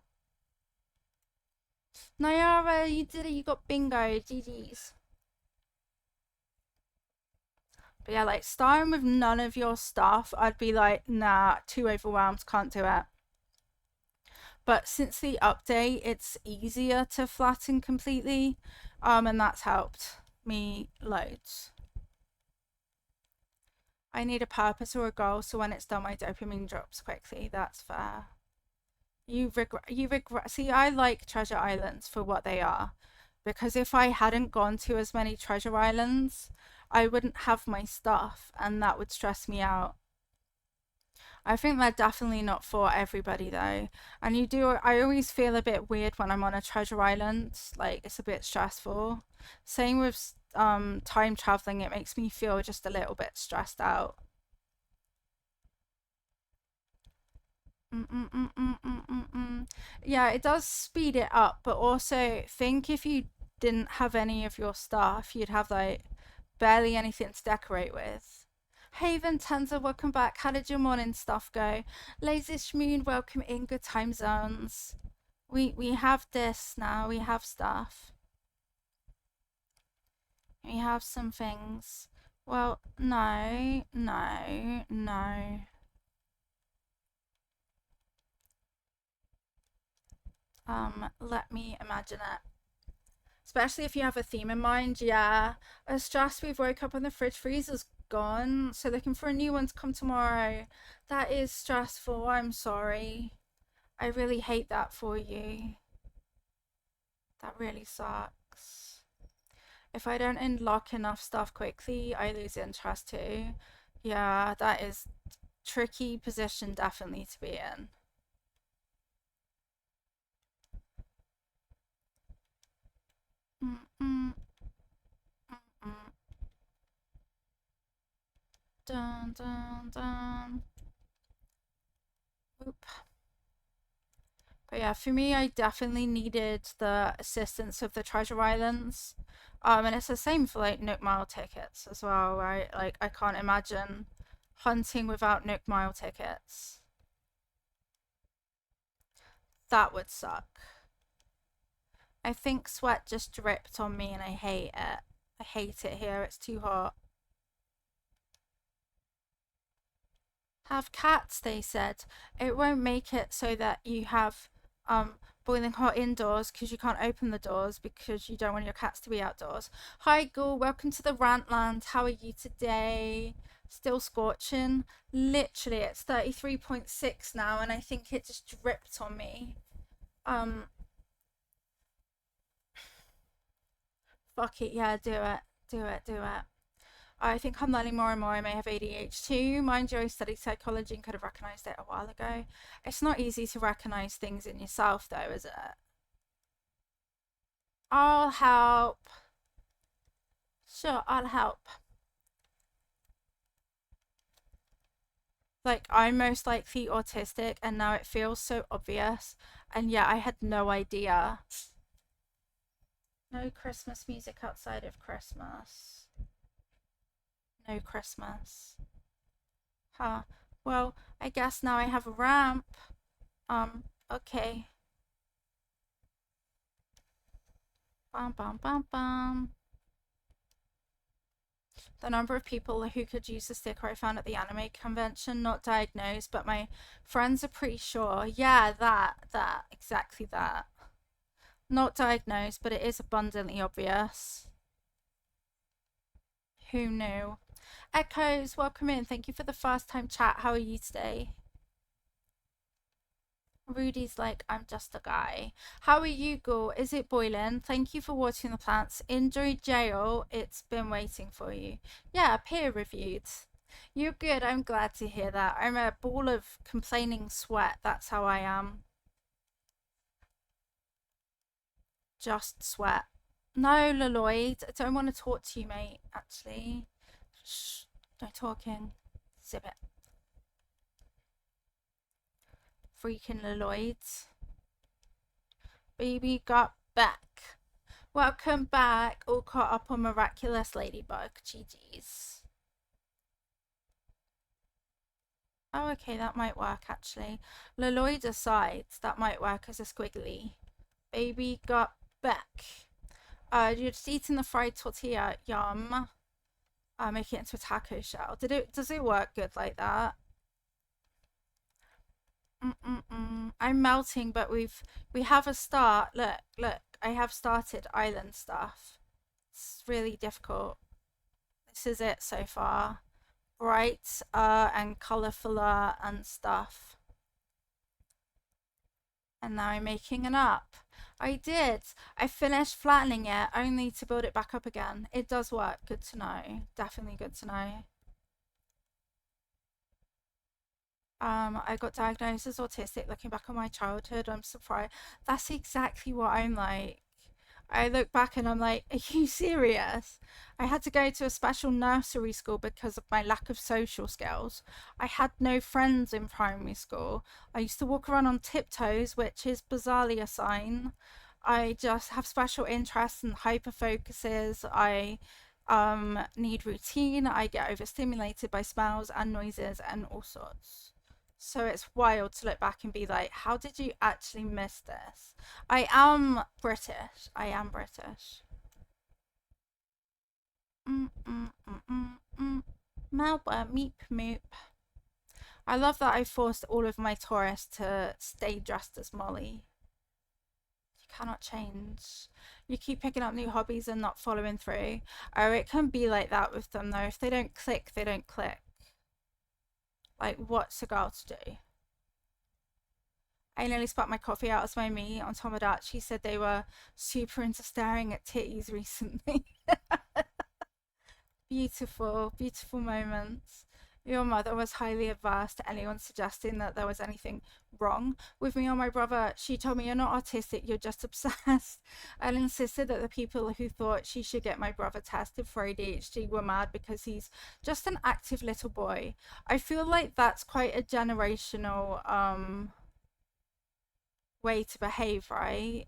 Nayara, you did it, you got bingo, GG's. But yeah, like starting with none of your stuff, I'd be like, nah, too overwhelmed, can't do it. But since the update, it's easier to flatten completely, and that's helped me loads. I need a purpose or a goal, so when it's done, my dopamine drops quickly. That's fair. You regret. See, I like treasure islands for what they are, because if I hadn't gone to as many treasure islands, I wouldn't have my stuff, and that would stress me out. I think they're definitely not for everybody though. And I always feel a bit weird when I'm on a treasure island. Like it's a bit stressful. Same with time traveling, it makes me feel just a little bit stressed out. Yeah, it does speed it up, but also think if you didn't have any of your stuff, you'd have like barely anything to decorate with. Hey Vincenza, welcome back. How did your morning stuff go? Lazy Shmoon, welcome in. Good time zones. We have this now. We have stuff. We have some things. Well, no. Let me imagine it. Especially if you have a theme in mind, yeah. A stress we've woke up and the fridge freezer's gone, so looking for a new one to come tomorrow. That is stressful, I'm sorry. I really hate that for you. That really sucks. If I don't unlock enough stuff quickly, I lose interest too. Yeah, that is tricky position definitely to be in. Mm, mm, mm, mm. Dun, dun, dun. Oop. But yeah, for me, I definitely needed the assistance of the Treasure Islands. And it's the same for like Nook Mile tickets as well, right? Like, I can't imagine hunting without Nook Mile tickets. That would suck. I think sweat just dripped on me and I hate it. I hate it here, it's too hot. Have cats, they said. It won't make it so that you have um boiling hot indoors because you can't open the doors because you don't want your cats to be outdoors. Hi, Ghoul. Welcome to the Rantland. How are you today? Still scorching. Literally, it's 33.6 now, and I think it just dripped on me. Um, Fuck it. Yeah, do it. Do it. Do it. I think I'm learning more and more. I may have ADHD. Mind you, I studied psychology and could have recognized it a while ago. It's not easy to recognize things in yourself, though, is it? I'll help. Sure, I'll help. Like, I'm most likely autistic, and now it feels so obvious. And yeah, I had no idea. No Christmas music outside of Christmas. No Christmas. Huh. Well, I guess now I have a ramp. Okay. Bum bum bum bum. The number of people who could use the sticker I found at the anime convention, not diagnosed, but my friends are pretty sure. Yeah, exactly that. Not diagnosed, but it is abundantly obvious. Who knew? Echoes, welcome in. Thank you for the first time chat. How are you today? Rudy's like, I'm just a guy. How are you, Ghoul? Is it boiling? Thank you for watering the plants. Enjoy jail. It's been waiting for you. Yeah, peer reviewed. You're good. I'm glad to hear that. I'm a ball of complaining sweat. That's how I am. Just sweat. No, Lloyd. I don't want to talk to you, mate, actually. Shh. No talking. Zip it. Freaking Lloyd. Baby got back. Welcome back. All caught up on Miraculous Ladybug. GG's. Oh, okay, that might work actually. Lloyd aside, that might work as a squiggly. Baby got back. You're just eating the fried tortilla. Yum. Make it into a taco shell. Does it work good like that? I'm melting, but we have a start. Look, I have started island stuff. It's really difficult. This is it so far. Bright and colourfuler and stuff. And now I'm making it up. I did. I finished flattening it only to build it back up again. It does work. Good to know. Definitely good to know. I got diagnosed as autistic. Looking back on my childhood, I'm surprised. That's exactly what I'm like. I look back and I'm like, are you serious? I had to go to a special nursery school because of my lack of social skills. I had no friends in primary school. I used to walk around on tiptoes, which is bizarrely a sign. I just have special interests and hyper focuses. I need routine. I get overstimulated by smells and noises and all sorts. So it's wild to look back and be like, how did you actually miss this? I am British. I am British. Melba, meep moop. I love that I forced all of my tourists to stay dressed as Molly. You cannot change. You keep picking up new hobbies and not following through. Oh, it can be like that with them though. If they don't click, they don't click. Like, what's a girl to do? I nearly spat my coffee out as my me on Tomodachi said they were super into staring at titties recently. Beautiful, beautiful moments. Your mother was highly averse to anyone suggesting that there was anything wrong with me or my brother. She told me, "You're not autistic, you're just obsessed," and insisted that the people who thought she should get my brother tested for ADHD were mad because he's just an active little boy. I feel like that's quite a generational way to behave, right?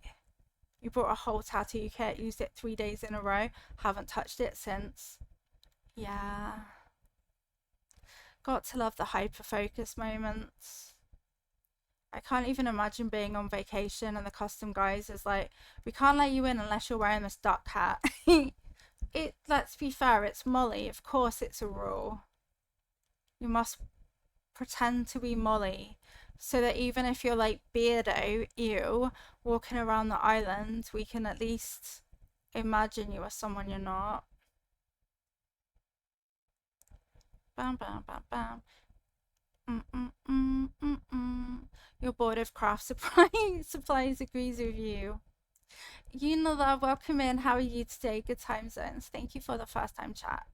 You brought a whole tattoo, you can't use it 3 days in a row, haven't touched it since. Yeah. Got to love the hyper focus moments. I can't even imagine being on vacation and the custom guys is like, "We can't let you in unless you're wearing this duck hat." Let's be fair, it's Molly. Of course it's a rule. You must pretend to be Molly so that even if you're like beardo, ew, walking around the island, we can at least imagine you as someone you're not. Bam, bam, bam, bam. Your board of craft supplies agrees with you. You know that. Welcome in. How are you today? Good time zones. Thank you for the first time chat.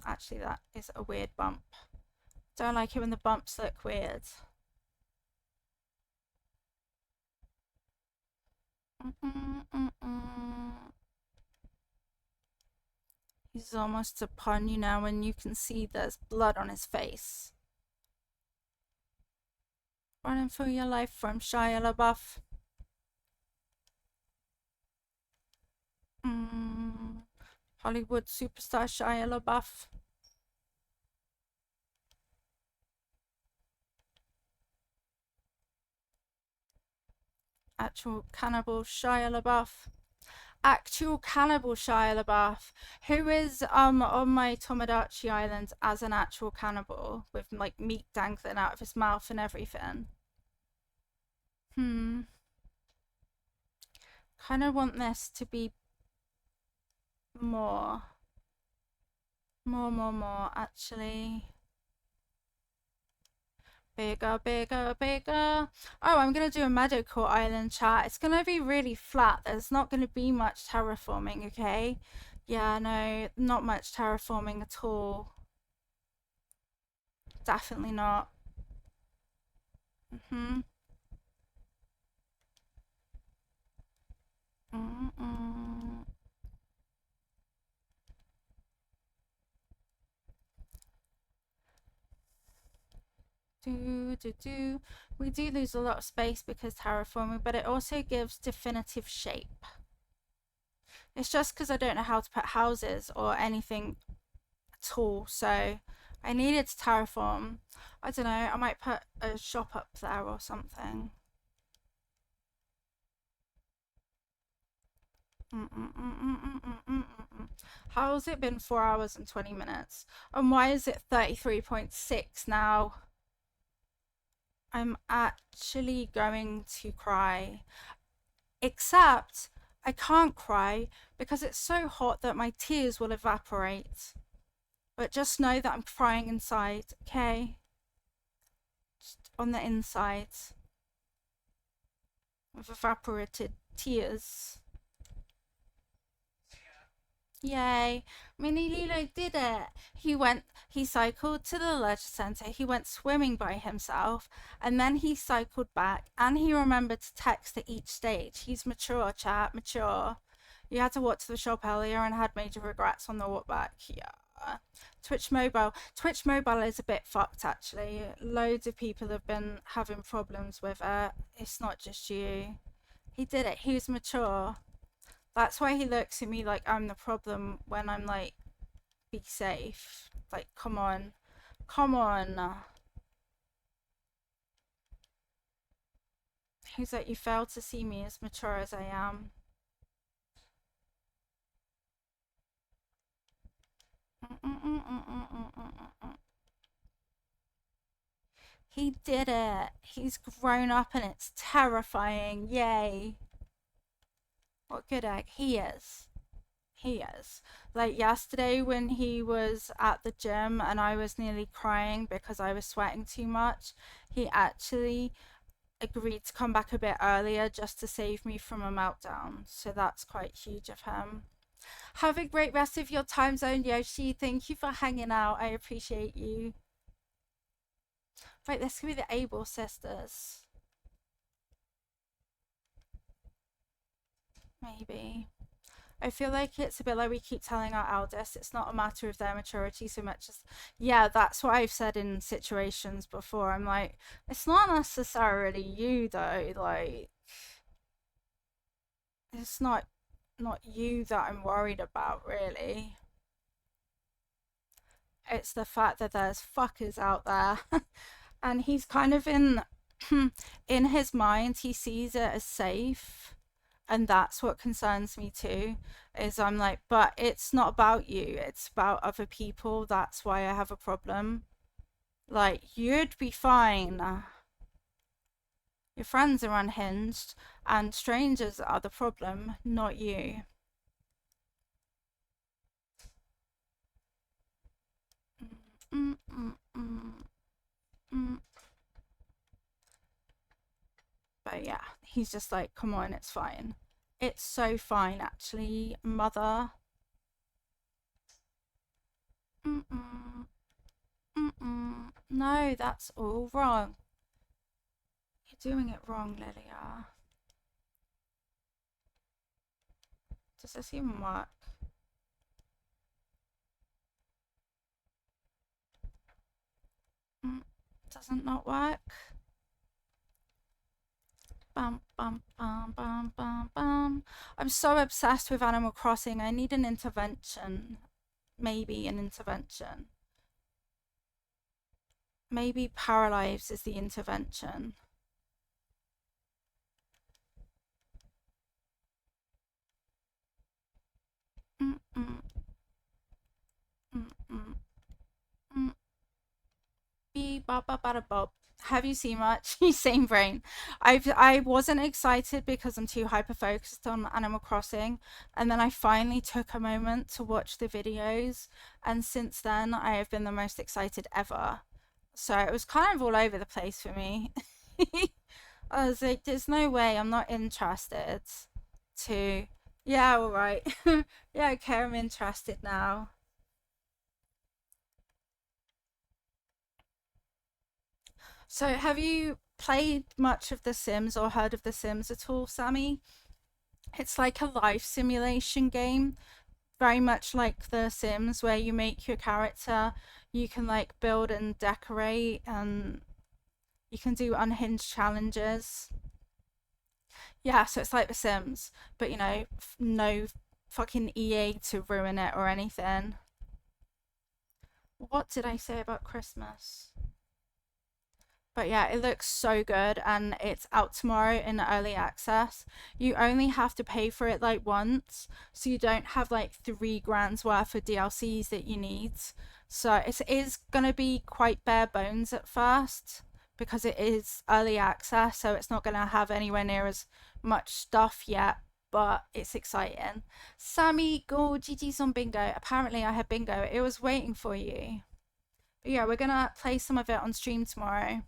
Actually, that is a weird bump. Don't like it when the bumps look weird. He's almost upon you now, and you can see there's blood on his face. Running for your life from Shia LaBeouf. Hollywood superstar Shia LaBeouf. Actual cannibal Shia LaBeouf. Actual cannibal Shia LaBeouf, who is on my Tomodachi Island as an actual cannibal with like meat dangling out of his mouth and everything. Kind of want this to be more actually. Bigger, bigger, bigger. Oh, I'm gonna do a meadowcore island chat. It's gonna be really flat. There's not gonna be much terraforming, okay? Yeah, no, not much terraforming at all. Definitely not. We do lose a lot of space because terraforming, but it also gives definitive shape. It's just because I don't know how to put houses or anything at all, so I needed to terraform. I don't know, I might put a shop up there or something. How has it been 4 hours and 20 minutes? And why is it 33.6 now? I'm actually going to cry. Except I can't cry because it's so hot that my tears will evaporate. But just know that I'm crying inside, okay? Just on the inside. With evaporated tears. Yay. Mini Lilo did it. He cycled to the leisure centre, he went swimming by himself, and then he cycled back, and he remembered to text at each stage. He's mature, chat, mature. You had to walk to the shop earlier and had major regrets on the walk back. Yeah. Twitch Mobile is a bit fucked actually. Loads of people have been having problems with it. It's not just you. He did it. He was mature. That's why he looks at me like I'm the problem when I'm like, be safe. Like, come on. Come on. He's like, you fail to see me as mature as I am. He did it. He's grown up and it's terrifying. Yay. What good egg? He is. He is. Like yesterday when he was at the gym and I was nearly crying because I was sweating too much, he actually agreed to come back a bit earlier just to save me from a meltdown. So that's quite huge of him. Have a great rest of your time zone, Yoshi. Thank you for hanging out. I appreciate you. Right, this could be the Able sisters. Maybe. I feel like it's a bit like we keep telling our eldest it's not a matter of their maturity so much as, yeah, that's what I've said in situations before. I'm like, it's not necessarily you though. Like, it's not you that I'm worried about really. It's the fact that there's fuckers out there, and he's kind of in his mind he sees it as safe, and that's what concerns me too. Is I'm like, but it's not about you, it's about other people. That's why I have a problem. Like, you'd be fine. Your friends are unhinged, and strangers are the problem, not you. Mm, mm, mm, mm. But yeah, he's just like, come on, it's fine. It's so fine, actually, mother. Mm-mm, mm-mm. No, that's all wrong. You're doing it wrong, Lilia. Does this even work? Doesn't not work. Bum, bum, bum, bum, bum, bum. I'm so obsessed with Animal Crossing. I need an intervention. Maybe an intervention. Maybe Paralives is the intervention. Mm-mm, mm-mm, mm. Beep, bop, bop, bada, bop. Have you seen much? Same brain. I wasn't excited because I'm too hyper focused on Animal Crossing, and then I finally took a moment to watch the videos, and since then I have been the most excited ever. So it was kind of all over the place for me. I was like, there's no way I'm not interested to. Yeah, all right. Yeah, okay, I'm interested now. So, have you played much of The Sims or heard of The Sims at all, Sammy? It's like a life simulation game, very much like The Sims, where you make your character, you can like build and decorate, and you can do unhinged challenges. Yeah, so it's like The Sims, but no fucking EA to ruin it or anything. What did I say about Christmas? But yeah, it looks so good, and it's out tomorrow in early access. You only have to pay for it like once, so you don't have like 3 grand's worth of DLCs that you need. So it is gonna be quite bare bones at first because it is early access, so it's not gonna have anywhere near as much stuff yet, but it's exciting. Sammy, go GG's on bingo. Apparently, I had bingo. It was waiting for you. But yeah, we're gonna play some of it on stream tomorrow.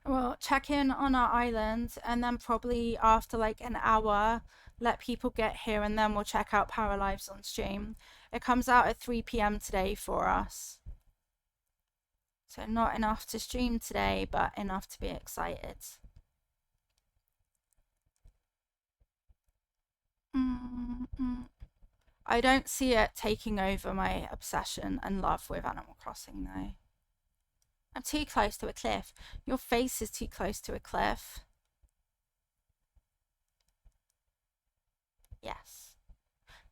Well, check in on our island, and then probably after like an hour, let people get here, and then we'll check out Paralives on stream. It comes out at 3 p.m. today for us. So not enough to stream today, but enough to be excited. Mm-mm. I don't see it taking over my obsession and love with Animal Crossing though. I'm too close to a cliff. Your face is too close to a cliff. Yes.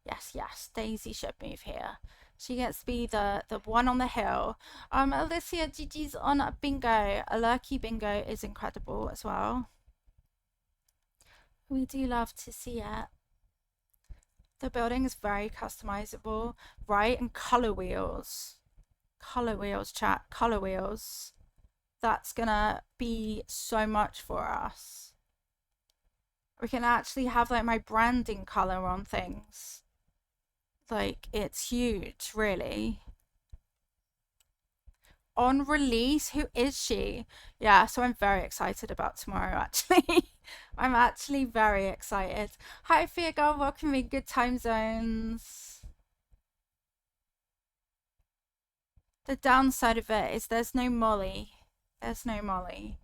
Yes, yes. Daisy should move here. She gets to be the one on the hill. Alicia, GG's on a bingo. A lurky bingo is incredible as well. We do love to see it. The building is very customizable, right? And color wheels. Color wheels, chat. Color wheels. That's gonna be so much for us. We can actually have like my branding color on things. Like, it's huge, really. On release, who is she? Yeah, so I'm very excited about tomorrow, actually. I'm actually very excited. Hi, Fiago, welcome in Good Time Zones. The downside of it is there's no Molly. There's no Molly.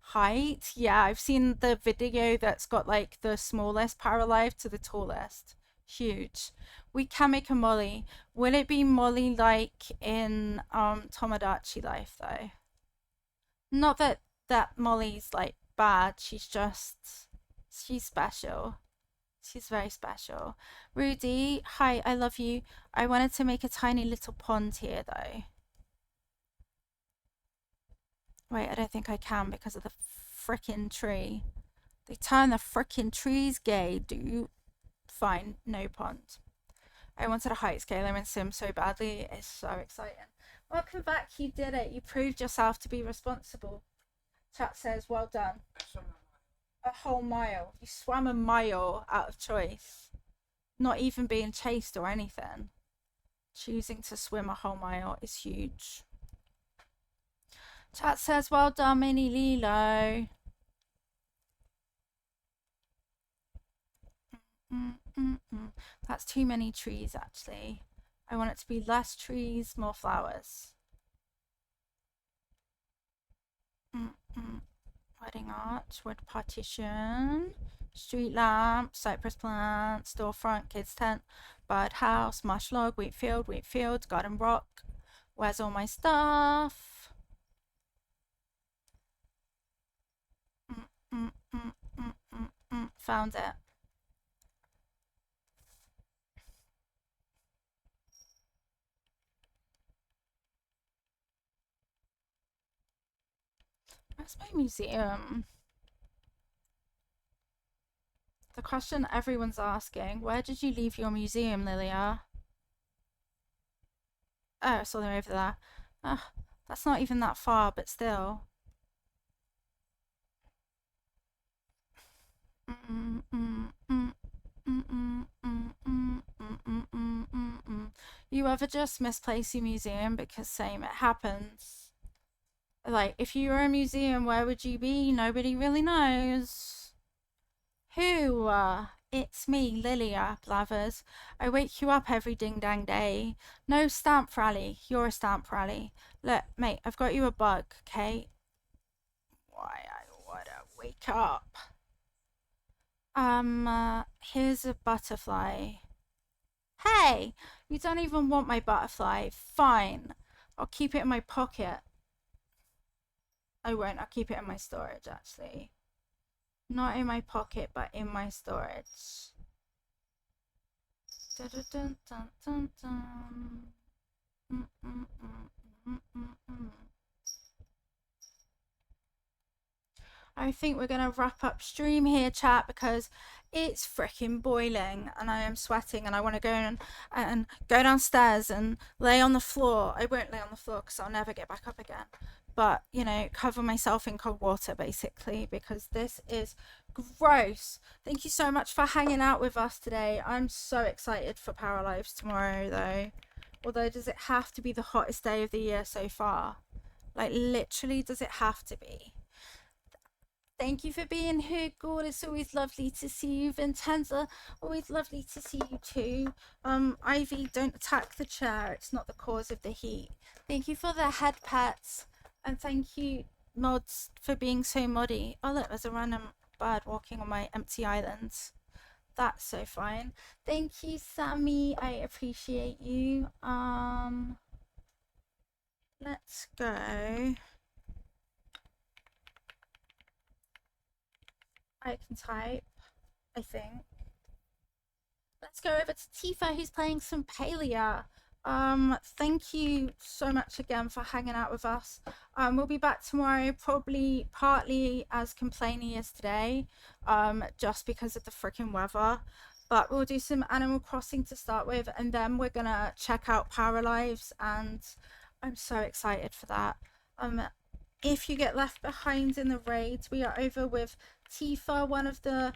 Height? Yeah, I've seen the video that's got like the smallest paralive to the tallest. Huge. We can make a Molly. Will it be Molly like in Tomodachi Life though? Not that Molly's like bad, she's special. She's very special. Rudy, hi, I love you. I wanted to make a tiny little pond here though. Wait, I don't think I can because of the frickin' tree. They turn the frickin' trees gay, dude. Fine, no pond. I wanted a height scaler in Sim so badly. It's so exciting. Welcome back, you did it. You proved yourself to be responsible. Chat says, well done. A whole mile. You swam a mile out of choice. Not even being chased or anything. Choosing to swim a whole mile is huge. Chat says, well done, Mini Lilo. That's too many trees, actually. I want it to be less trees, more flowers. Wedding arch, wood partition, street lamp, cypress plant, storefront, kids tent, birdhouse, marsh log, wheat field, garden rock. Where's all my stuff? Found it. Where's my museum? The question everyone's asking, where did you leave your museum, Lilia? Oh, I saw them over there. That's not even that far, but still. You ever just misplace your museum? Because same, it happens. Like, if you were a museum, where would you be? Nobody really knows. Who? It's me, Lilia Blavers. I wake you up every ding-dang day. No stamp rally. You're a stamp rally. Look, mate, I've got you a bug, okay? Why, I wanna wake up. Here's a butterfly. Hey! You don't even want my butterfly. Fine. I'll keep it in my pocket. I won't. I'll keep it in my storage, actually. Not in my pocket, but in my storage. Dun, dun, dun, dun, dun. I think we're gonna wrap up stream here, chat, because it's freaking boiling and I am sweating and I want to go and go downstairs and lay on the floor. I won't lay on the floor because I'll never get back up again. But, you know, cover myself in cold water basically because this is gross. Thank you so much for hanging out with us today. I'm so excited for Power Lives tomorrow though. Although, does it have to be the hottest day of the year so far? Like, literally, does it have to be? Thank you for being here, God. It's always lovely to see you. Vincenza, always lovely to see you too. Ivy, don't attack the chair. It's not the cause of the heat. Thank you for the head pets. And thank you, mods, for being so moddy. Oh, look, there's a random bird walking on my empty island. That's so fine. Thank you, Sammy. I appreciate you. Let's go. I can type, I think. Let's go over to Tifa, who's playing some Palia. Thank you so much again for hanging out with us. We'll be back tomorrow, probably partly as complainy as today, just because of the freaking weather. But we'll do some Animal Crossing to start with, and then we're gonna check out Paralives, and I'm so excited for that. If you get left behind in the raids, we are over with Tifa, one of the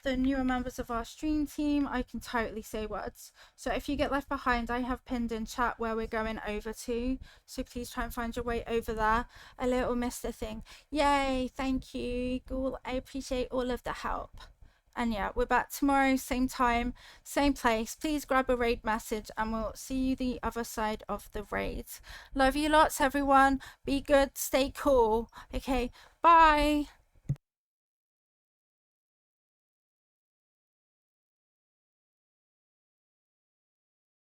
newer members of our stream team. I can totally say words. So if you get left behind, I have pinned in chat where we're going over to. So please try and find your way over there. A little Mr. thing. Yay, thank you, Ghoul. I appreciate all of the help. And yeah, we're back tomorrow, same time, same place. Please grab a raid message and we'll see you the other side of the raid. Love you lots, everyone. Be good, stay cool. Okay, bye.